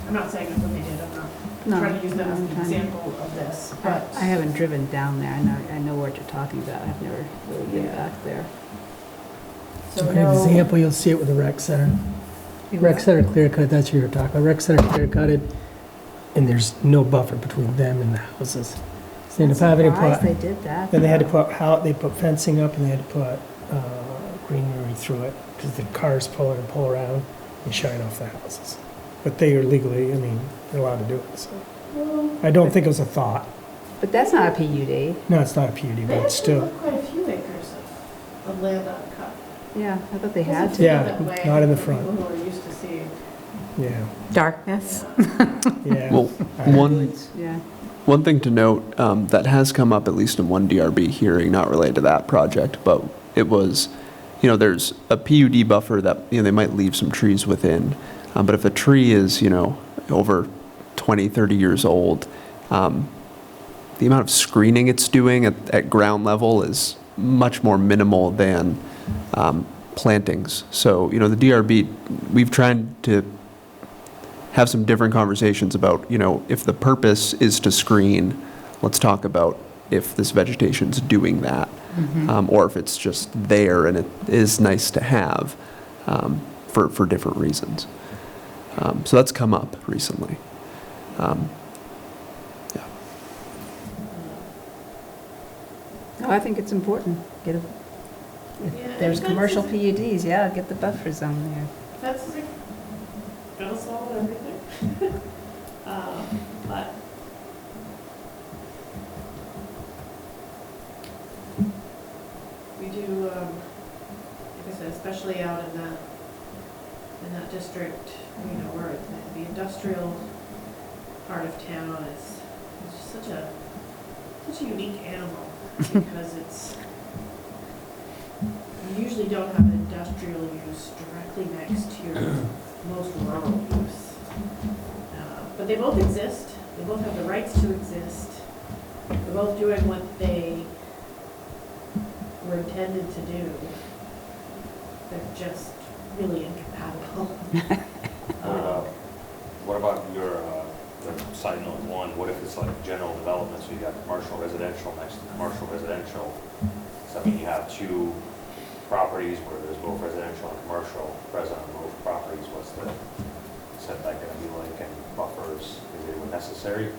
I'm not saying that's what they did, I'm not No, trying to use them as I'm an trying to- example of this, but. I haven't driven down there, I know what you're talking about, I've never really been Yeah. back there. So An no- example, you'll see it with the rec center. Rec center clear cut, that's what you were talking about. Rec center clear cutted, and there's no buffer between them and the houses. So they end up having to Surprised they put, did that. then they had to put, they put fencing up and they had to put greenery through it because the cars pull in and pull around and shine off the houses. But they are legally, I mean, they're allowed to do it, so. I don't think it was a thought. But that's not a PUD. No, it's not a PUD, They but it's actually still, have quite a few acres of land uncut. Yeah, I thought they had Doesn't to. feel Yeah, that way not in the for front. People who are used to seeing. yeah, Darkness. yeah. Well, one, Yeah. one thing to note that has come up, at least in one DRB hearing, not related to that project, but it was, you know, there's a PUD buffer that, you know, they might leave some trees within. But if a tree is, you know, over 20, 30 years old, the amount of screening it's doing at ground level is much more minimal than plantings. So, you know, the DRB, we've tried to have some different conversations about, you know, if the purpose is to screen, let's talk about if this vegetation's doing that, or if it's just there and it is nice to have for different reasons. So that's come up recently. Yeah. No, I think it's important. Get a, if Yeah, there's and commercial fences- PUDs, yeah, get the buffer zone there. That's like, gonna solve everything. But. We do, like I said, especially out in that district, you know, where the industrial part of town is just such a unique animal because it's, you usually don't have an industrial use directly next to your most rural use. But they both exist, they both have the rights to exist, they're both doing what they were intended to do. They're just really incompatible. What about your, the side note one, what if it's like general development, so you got commercial residential next to commercial residential? So I mean, you have two properties where there's both residential and commercial present on both properties, what's the setback gonna be like, and buffers, is it necessary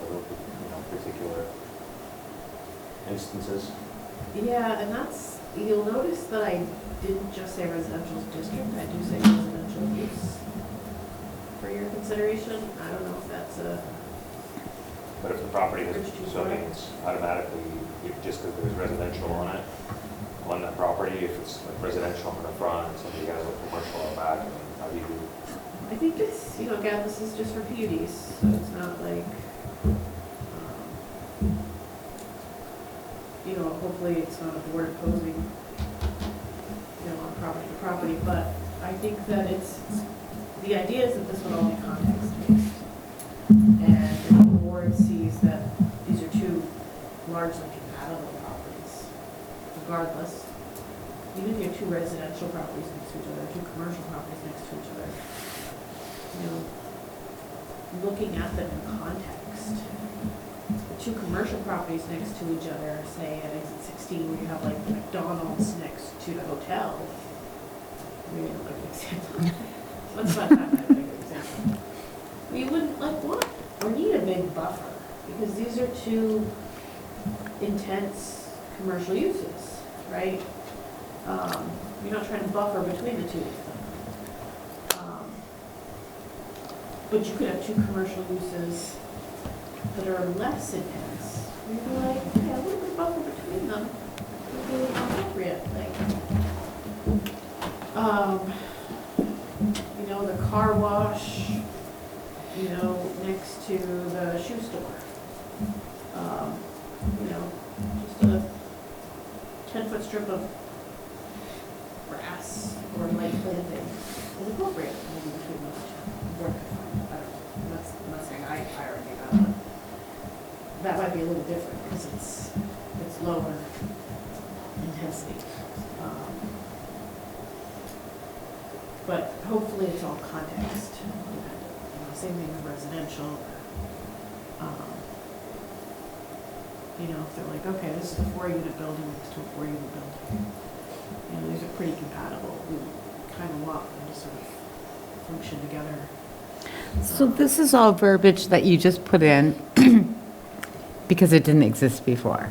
for those, particular instances? Yeah, and that's, you'll notice that I didn't just say residential district, I do say residential use for your consideration. I don't know if that's a, But if the property is, Bridge too so I far. mean, it's automatically, just because there's residential on it, on that property, if it's like residential in the front, and somebody has a commercial out back, I mean, how do you do? I think it's, again, this is just for PUDs, so it's not like, hopefully it's not a board imposing, on property to property, but I think that the idea is that this would all be context-based. And if the board sees that these are two largely compatible properties, regardless, even if you have two residential properties next to each other, two commercial properties next to each other, looking at them in context. The two commercial properties next to each other, say at exit 16, where you have like the McDonald's next to the hotel. Maybe not a good example. What's about that might be a good example? We wouldn't want or need a big buffer, because these are two intense commercial uses, right? You're not trying to buffer between the two of them. But you could have two commercial uses that are less intense. You'd be like, okay, a little bit buffer between them would be appropriate. The car wash, next to the shoe store. Just a 10-foot strip of grass or light planting is appropriate, maybe between those two. I don't know. I'm not saying I already know that. That might be a little different because it's lower intensity. But hopefully it's all context. Same thing with residential. If they're like, okay, this is a 4-unit building next to a 4-unit building. These are pretty compatible. We kind of want them to sort of function together. So this is all verbiage that you just put in because it didn't exist before,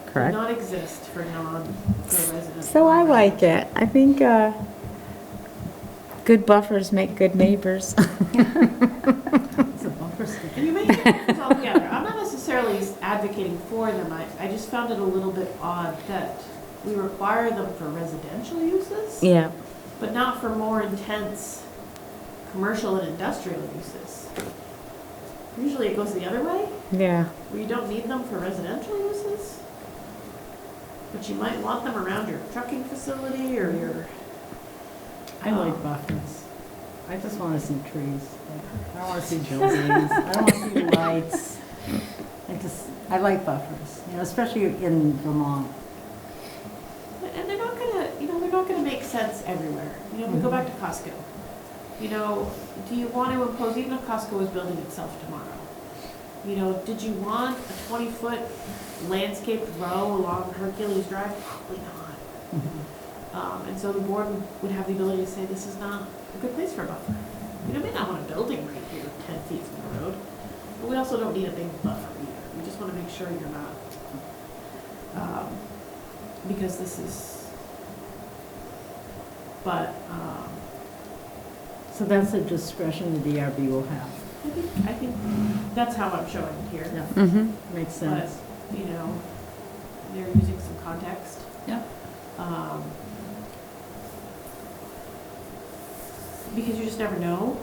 Did correct? not exist for residents. So I like it. I think good buffers make good neighbors. It's a bumper sticker. And you make it all together. I'm not necessarily advocating for them. I just found it a little bit odd that we require them for residential uses, Yeah. but not for more intense commercial and industrial uses. Usually it goes the other way, Yeah. where you don't need them for residential uses, but you might want them around your trucking facility or your... I like buffers. I just want to see trees. I don't want to see buildings. I don't want to see lights. I like buffers, especially in Vermont. And they're not gonna make sense everywhere. We go back to Costco. Do you want to impose, even if Costco is building itself tomorrow, did you want a 20-foot landscaped row along Hercules Drive? Probably not. And so the board would have the ability to say, this is not a good place for a buffer. We may not want a building right here 10 feet from the road, but we also don't need a big buffer either. We just want to make sure you're not, because this is, but, So that's a discretion the DRB will have. I think that's how I'm showing it here. Yeah, Mm-hmm. makes But, sense. they're using some context. Yeah. Because you just never know.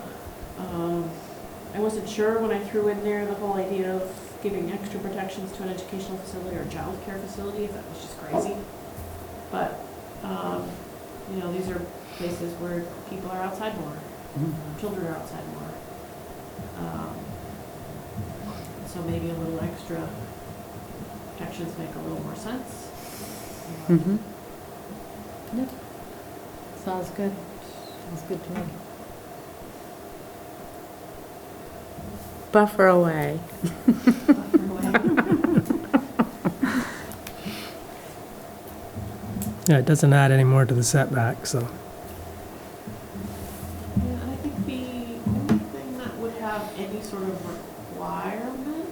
I wasn't sure when I threw in there the whole idea of giving extra protections to an educational facility or a child care facility, if that was just crazy. But, You know, these are places where people are outside more, children are outside more. So maybe a little extra protections make a little more sense. Mm-hmm. Yep. Sounds good. Sounds good to me. Buffer away. Yeah, it doesn't add any more to the setback, so. Yeah, I think the only thing that would have any sort of requirement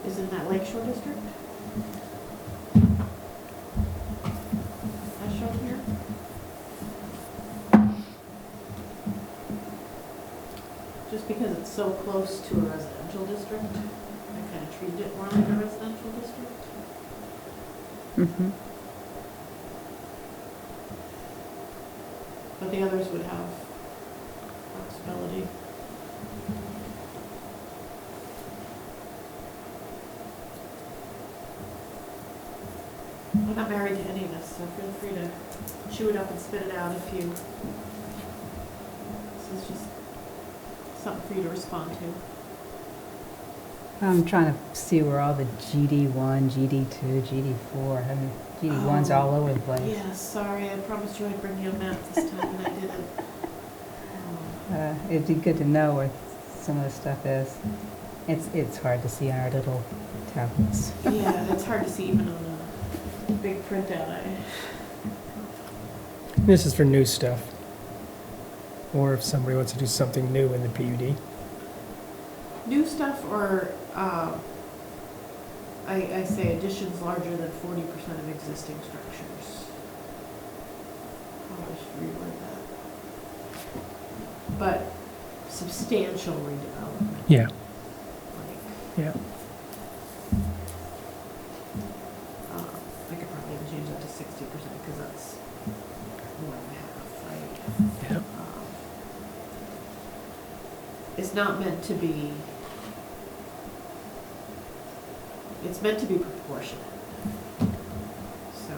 is in that Lakeshore district. As shown here. Just because it's so close to a residential district, I kind of treated it more like a residential district. Mm-hmm. But the others would have flexibility. I'm not married to any of this, so feel free to chew it up and spit it out if you. This is just something for you to respond to. I'm trying to see where all the GD1, GD2, GD4, I mean, GD1's all over the place. Yeah, sorry, I promised you I'd bring you a map this time and I didn't. It'd be good to know where some of the stuff is. It's hard to see on our little tablets. Yeah, it's hard to see even on a big printout. This is for new stuff. Or if somebody wants to do something new in the PUD. New stuff or, I say additions larger than 40% of existing structures. Probably should reword that. But substantial redevelopment. Yeah, Like, yeah. I could probably even change that to 60% because that's more than half, right? Yeah. It's not meant to be, it's meant to be proportionate. So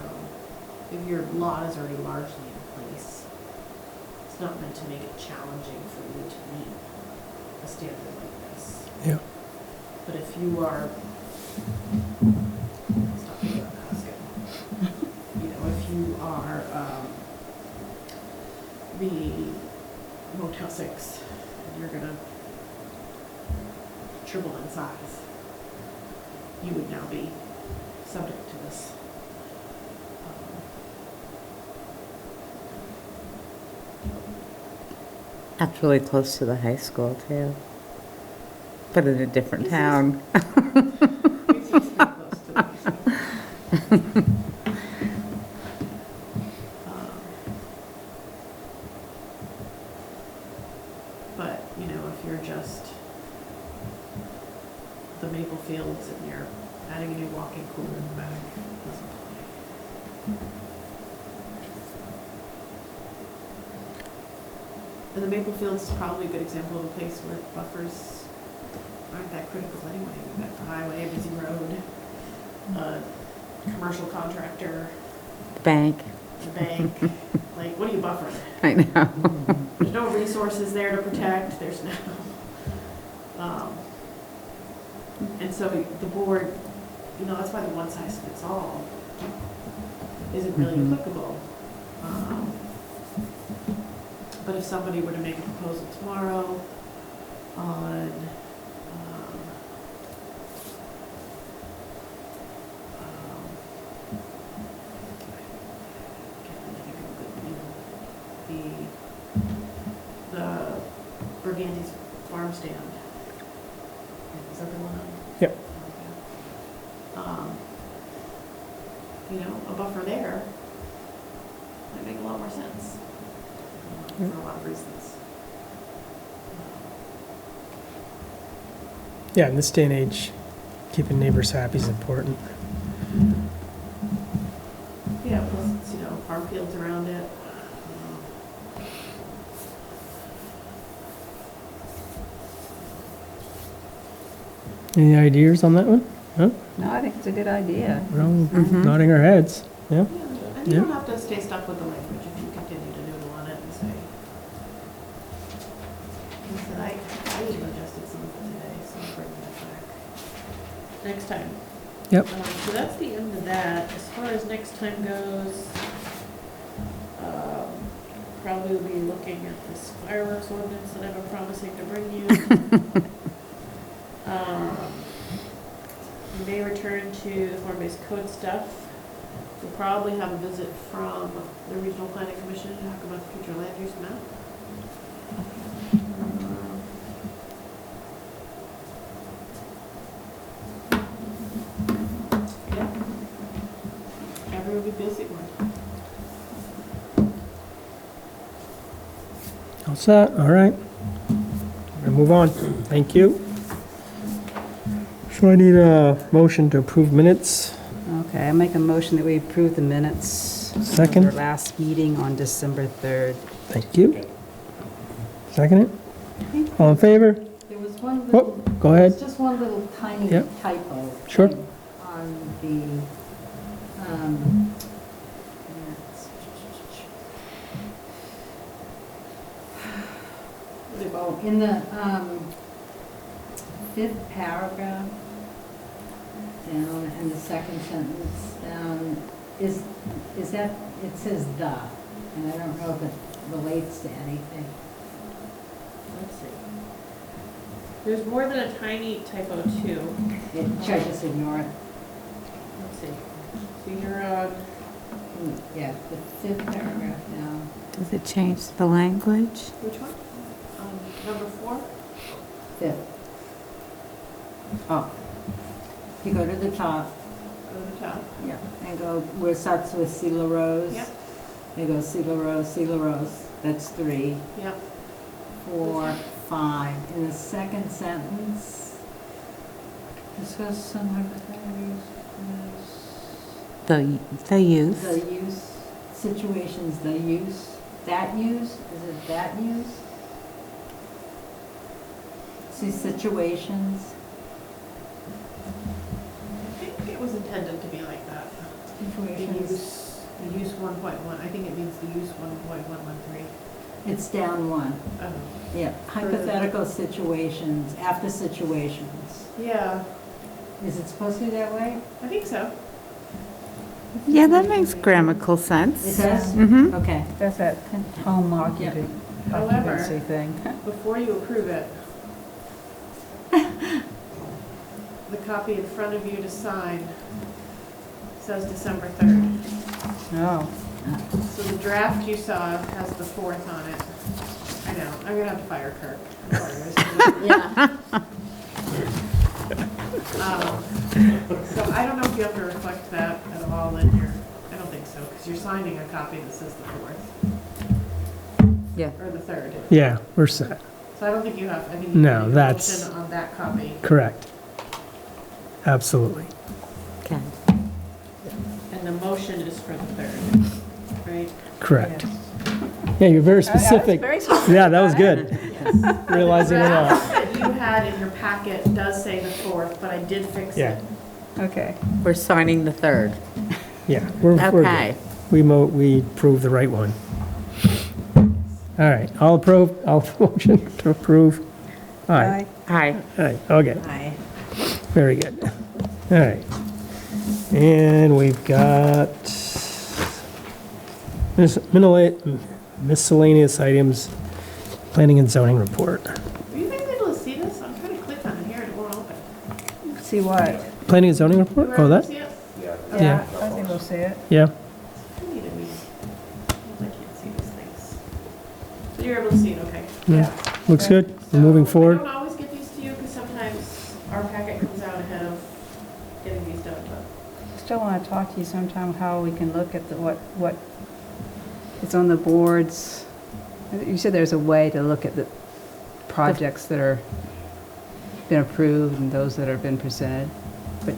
if your lot is already largely in place, it's not meant to make it challenging for you to meet a standard like this. Yeah. But if you are, stop me from asking. You know, if you are the Motel 6, and you're gonna triple in size, you would now be subject to this. That's really close to the high school too. But in a different town. It's just too close to this. But, you know, if you're just the Maple Fields and you're adding a new walk-in cooler in the back, it doesn't apply. And the Maple Fields is probably a good example of a place where buffers aren't that critical anyway. You've got the highway, a busy road, a commercial contractor, Bank. the bank. Like, what are you buffering? I know. There's no resources there to protect, there's no, and so the board, you know, that's why the one size fits all isn't really applicable. But if somebody were to make a proposal tomorrow on, the Burgandy's farm stand. Is that the one on? Yep. You know, a buffer there might make a lot more sense for a lot of reasons. Yeah, in this day and age, keeping neighbors happy is important. Yeah, plus it's, you know, farm fields around it. Any ideas on that one? Huh? No, I think it's a good idea. We're all nodding our heads, yeah? Yeah, and you Yeah. don't have to stay stuck with the language if you continue to noodle on it and say. He said, I even adjusted some of it today, so I'm bringing that back. Next time. Yep. So that's the end of that. As far as next time goes, probably will be looking at this fireworks ordinance that I've been promising to bring you. We may return to the form-based code stuff. We'll probably have a visit from the Regional Planning Commission to talk about the future land use map. Yeah. Everyone will be busy one. All set, all right. We're gonna move on. Thank you. So I need a motion to approve minutes. Okay, I make a motion that we approve the minutes. Second. Of our last meeting on December 3rd. Thank you. Second it? All in favor? There was one Oh, little, go ahead. there's just one little tiny Yep. typo. Sure. thing On the, oh, in the, fifth paragraph, down, and the second sentence down, is that, it says "the," and I don't know if it relates to anything. Let's see. There's more than a tiny typo too. Should I just ignore it? Let's see. So you're on, Yeah, the fifth paragraph down. Does it change the language? which one? Number 4? Fifth. Oh. You go to the top, Go to the top. yeah, and go where it starts with C. La Rose. Yep. You go C. La Rose, C. La Rose, that's 3, Yep. 4, 5. In the second sentence, discuss some hypotheticals, The use? the use, situations, the use, that use, is it that use? See, situations, I think it was intended to be like that. The situations, use 1.1. I think it means the use 1.113. it's down 1. Oh. Yeah, hypothetical situations, after situations. Yeah, Is it supposed to be that way? I think so. Yeah, that makes grammatical It sense. does? Mm-hmm. Okay. That's that home occupancy However- thing. Before you approve it, the copy in front of you to sign says December 3rd. Oh, So the draft you saw has the 4th on it. I know, I'm gonna have to fire Kirk. I'm sorry, guys. Yeah. So I don't know if you have to reflect that at all in your, I don't think so, because you're signing a copy that says the 4th. Yeah. Or the 3rd. Yeah, we're set. So I don't think you have, I think you No, need a that's- motion on that copy. Correct. Absolutely. Okay. And the motion is for the 3rd, right? Correct. Yeah, you're very specific. very specific. Yeah, that was good. Realizing it all. draft that you had in your packet does say the 4th, but I did fix Yeah. it. okay. We're signing the 3rd. Yeah, we're good. Okay. We proved the right one. All right, I'll motion to approve. Aye. Hi. Aye, okay, Aye. very good. All right. And we've got miscellaneous items, planning and zoning report. Were you guys able to see this? I'm trying to click on it here and it won't open. See what? Planning and zoning report? You Oh, were able that, to see it? Yeah. I think we'll see it. yeah, I need a meeting. I can't see these things. So you're able to see it, okay. yeah, looks good. We're moving So forward. I don't always get these to you because sometimes our packet comes out ahead of getting these done, but. Still want to talk to you sometime how we can look at what it's on the boards. You said there's a way to look at the projects that are been approved and those that have been presented, but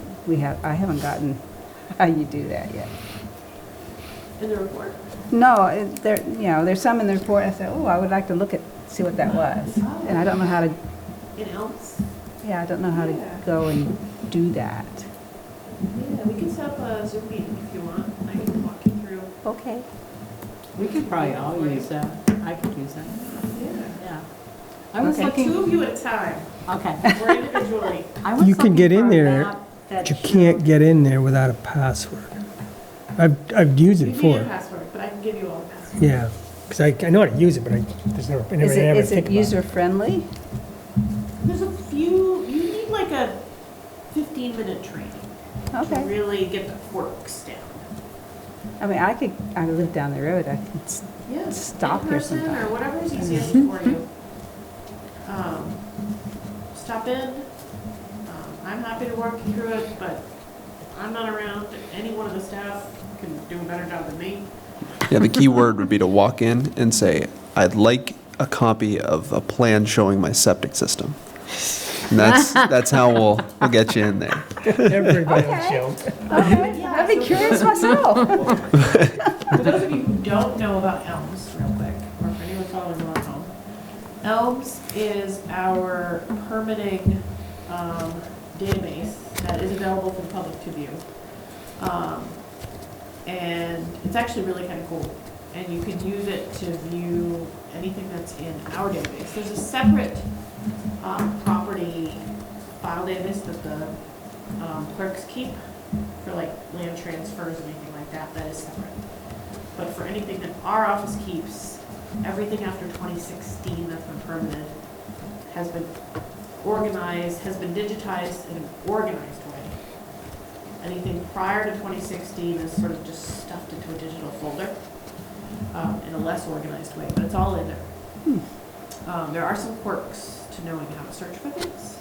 I haven't gotten how you do that yet. In the report? No, there's some in the report, I said, oh, I would like to see what that was. And I don't know how to, In Elms? Yeah, I don't know how to go and do that. Yeah, we can set up a Zoom meeting if you want. I can walk you through. Okay. We could probably all use that. I could use that. Yeah. Yeah. I was Okay, looking, two of you at a time, okay. or individually. I was You can looking get in for a there, map that But you showed- can't get in there without a password. I've used You it need a before. password, but I can give you all the passwords. Yeah, because I know how to use it, but there's never, I never Is never it think about it. user-friendly? There's a few, you need like a 15-minute training to Okay. really get the quirks down. I mean, I live down the road, I can, Yeah. Stop in here person sometime. or whatever's easiest for you. Stop in. I'm happy to walk you through it, but if I'm not around, any one of the staff can do a better job than me. Yeah, the key word would be to walk in and say, I'd like a copy of a plan showing my septic system. And that's how we'll get you in there. Everybody will show. okay, I'd be curious myself. For those of you who don't know about Elms, real quick, or for anyone following along at home, Elms is our permitting database that is available for the public to view. And it's actually really kind of cool. And you can use it to view anything that's in our database. There's a separate property file database that the clerks keep for like land transfers and anything like that. That is separate. But for anything that our office keeps, everything after 2016 that's been permitted has been organized, has been digitized in an organized way. Anything prior to 2016 is sort of just stuffed into a digital folder in a less organized way, but it's all in there. There are some quirks to knowing how to search for things,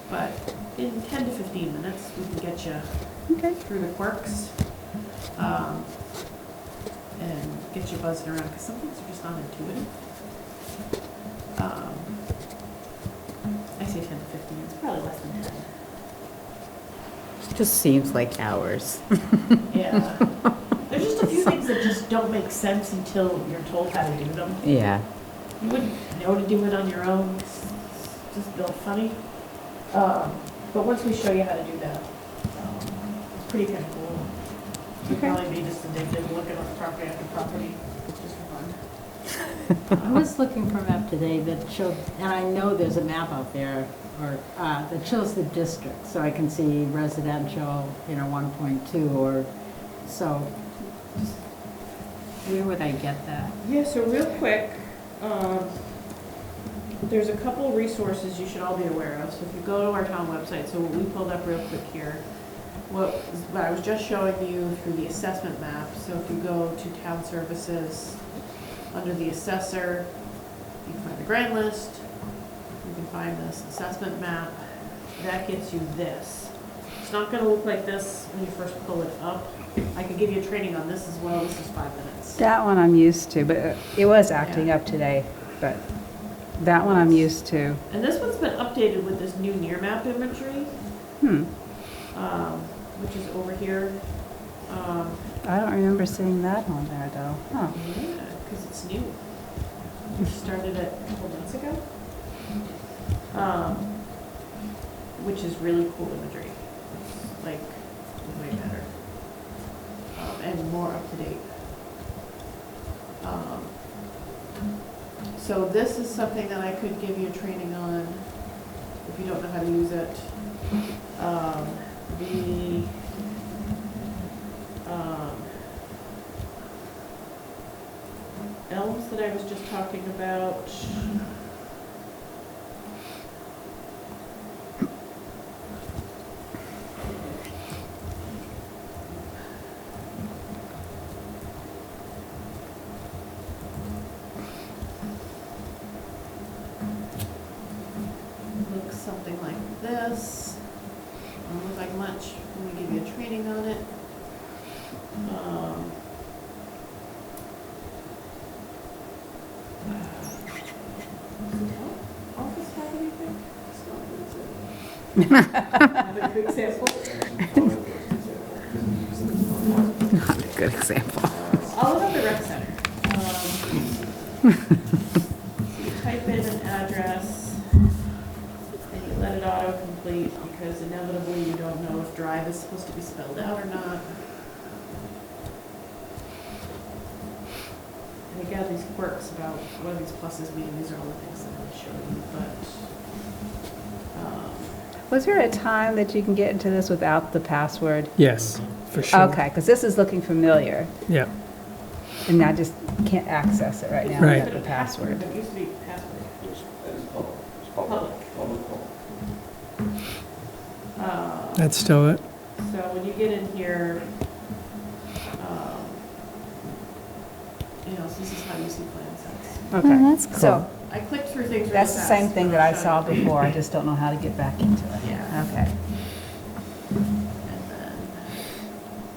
but in 10 to 15 minutes, we can get you Okay. through the quirks and get you buzzing around, because some things are just not intuitive. I say 10 to 15, it's probably less than 10. It just seems like hours. Yeah. There's just a few things that just don't make sense until you're told how to do them. Yeah. You wouldn't know to do it on your own, it's just built funny. But once we show you how to do that, it's pretty kind of cool. You'd probably be just addicted looking at property after property, just for fun. I was looking for a map today that showed, and I know there's a map out there, or, that shows the district, so I can see residential, 1.2, or, so, where would I get that? Yeah, so real quick, there's a couple resources you should all be aware of. So if you go to our town website, so what we pulled up real quick here, what I was just showing you through the assessment map. So if you go to town services, under the assessor, you can find the grand list, you can find this assessment map. That gets you this. It's not gonna look like this when you first pull it up. I could give you a training on this as well. This is 5 minutes. That one I'm used to, but it was acting Yeah. up today, but that one I'm used to. And this one's been updated with this new near map imagery, which is over here. I don't remember seeing that on there, though. Huh. Yeah, because it's new. We started it a couple months ago. Which is really cool imagery. It's like way better. And more up to date. So this is something that I could give you a training on if you don't know how to use it. The elms that I was just talking about. Looks something like this. Won't look like much when we give you a training on it. Does the town office have anything? It's not good example. Not a good example. All about the rec center. So you type in an address, and you let it complete, because inevitably you don't know if drive is supposed to be spelled out or not. And again, these quirks about what these pluses mean, these are all the things that I'm gonna show you, but, Was there a time that you can get into this without the password? Yes, for sure. Okay, because this is looking familiar, Yeah, and I just can't access it right now Right. without the password. It used to be password. It's public. that's still it. So when you get in here, so this is how you see plan sets. Okay. that's cool. So I clicked through things really that's the fast, same thing but that I I'll saw show you. before, I just don't know how to get back into it. Yeah. Okay. And then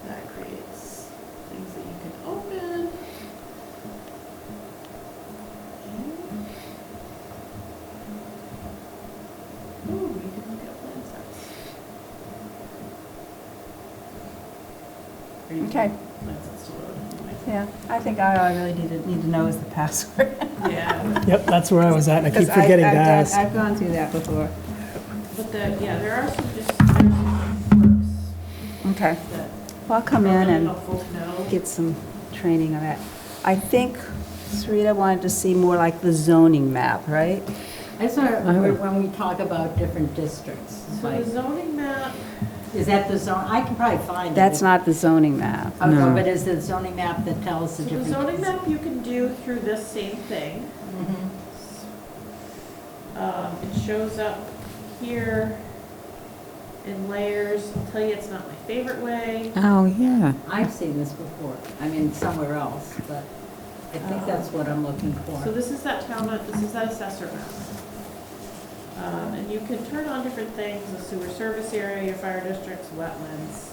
that creates things that you can open. Ooh, you can look at plan sets. Or you Okay. can plan sets to load anyway. Yeah, I think all I really need to know is the password. Yeah, Yep, that's where I was at, and I keep 'Cause forgetting to I've done- ask. I've gone through that before. but there are some quirks Okay. that Well, I'll come are in really and helpful to know. get some training on that. I think Sarita wanted to see more like the zoning map, right? I sort of, when we talk about different districts, So like, the zoning map, is that the zone, I can probably find it. That's not the zoning map. Oh, no, but is the zoning map that tells the so the different? zoning map you can do through this same thing. Mhm. It shows up here in layers. I'll tell you, it's not my favorite way. Oh, yeah. I've seen this before, I mean, somewhere else, but I think that's what I'm looking So for. this is that this is that assessor map. And you can turn on different things, the sewer service area, your fire districts, wetlands.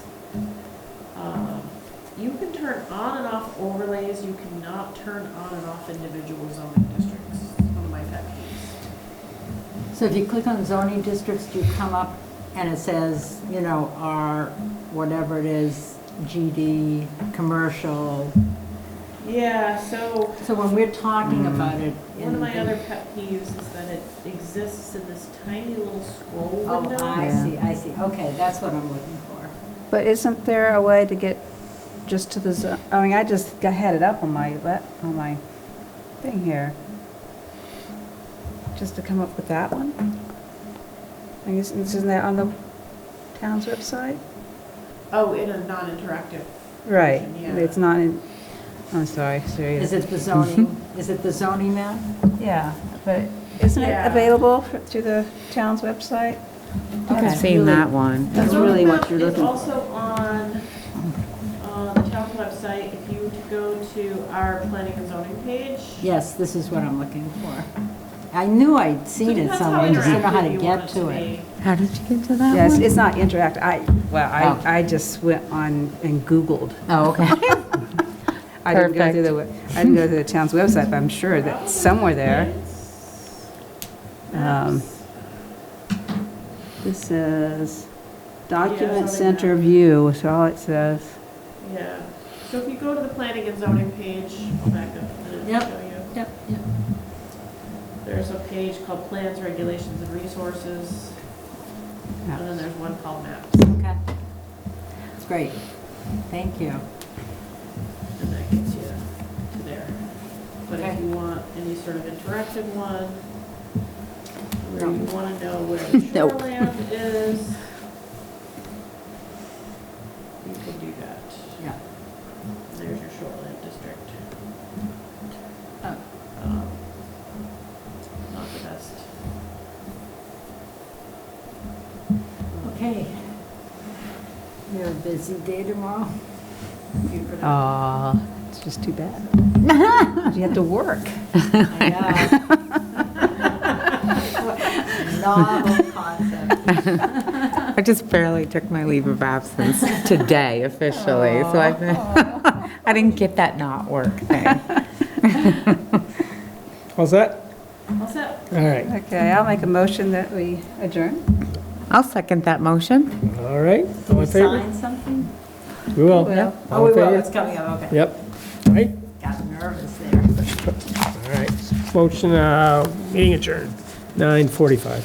You can turn on and off overlays, you cannot turn on and off individual zoning districts. One of my pet peeves. So if you click on zoning districts, you come up and it says, our, whatever it is, GD, commercial. Yeah, so So when we're talking about it. one of my in the- other pet peeves is that it exists in this tiny little scroll Oh, window. I see, okay, that's what I'm looking for. But isn't there a way to get just to the, I mean, I just had it up on my thing here. Just to come up with that one? I guess, isn't that on the town's website? Oh, in a non-interactive. Right, Yeah. it's not in, I'm sorry, Sarita. Is it the zoning, is it the zoning map? Yeah, but isn't it Yeah. available through the town's website? I've That's seen really- that one. That's Zoning really what map you're is looking for. also on the town's website. If you go to our planning and zoning page. Yes, this is what I'm looking for. I knew I'd So seen it depends somewhere, I just didn't know how to interactive you get want to it. be. How did you get to that Yes, one? it's not interactive. Oh. I just went on and Googled. Oh, okay. I didn't go through I didn't go to the town's website, but I'm sure that somewhere there. This says document zoning center map. view, is all it says. Yeah. So if you go to the planning and zoning page, I'll back up a minute Yep. and show you. Yep, yep. There's a page called plans, regulations, and resources. And then there's one called maps. Okay. It's great. Thank you. And that gets you to there. But if Okay. you want any sort of interactive one, where No. you want to know where the Nope. shoreland is, you can do that. Yeah. There's your shoreland district. Oh. Not the best. Okay. You have a busy day tomorrow? You could- Aw, it's just too bad. You have to work. I know. Novel concept. I just barely took my leave of absence today officially, so I didn't get that not work thing. How's that? All set? All right, Okay, I'll make a motion that we adjourn. I'll second that motion. all right, Do all we in favor? sign something? We will. Well, Oh, All we in will, favor? it's coming up, okay. Yep, all right, Got nervous there. all right. Motion, meeting adjourned, 9:45.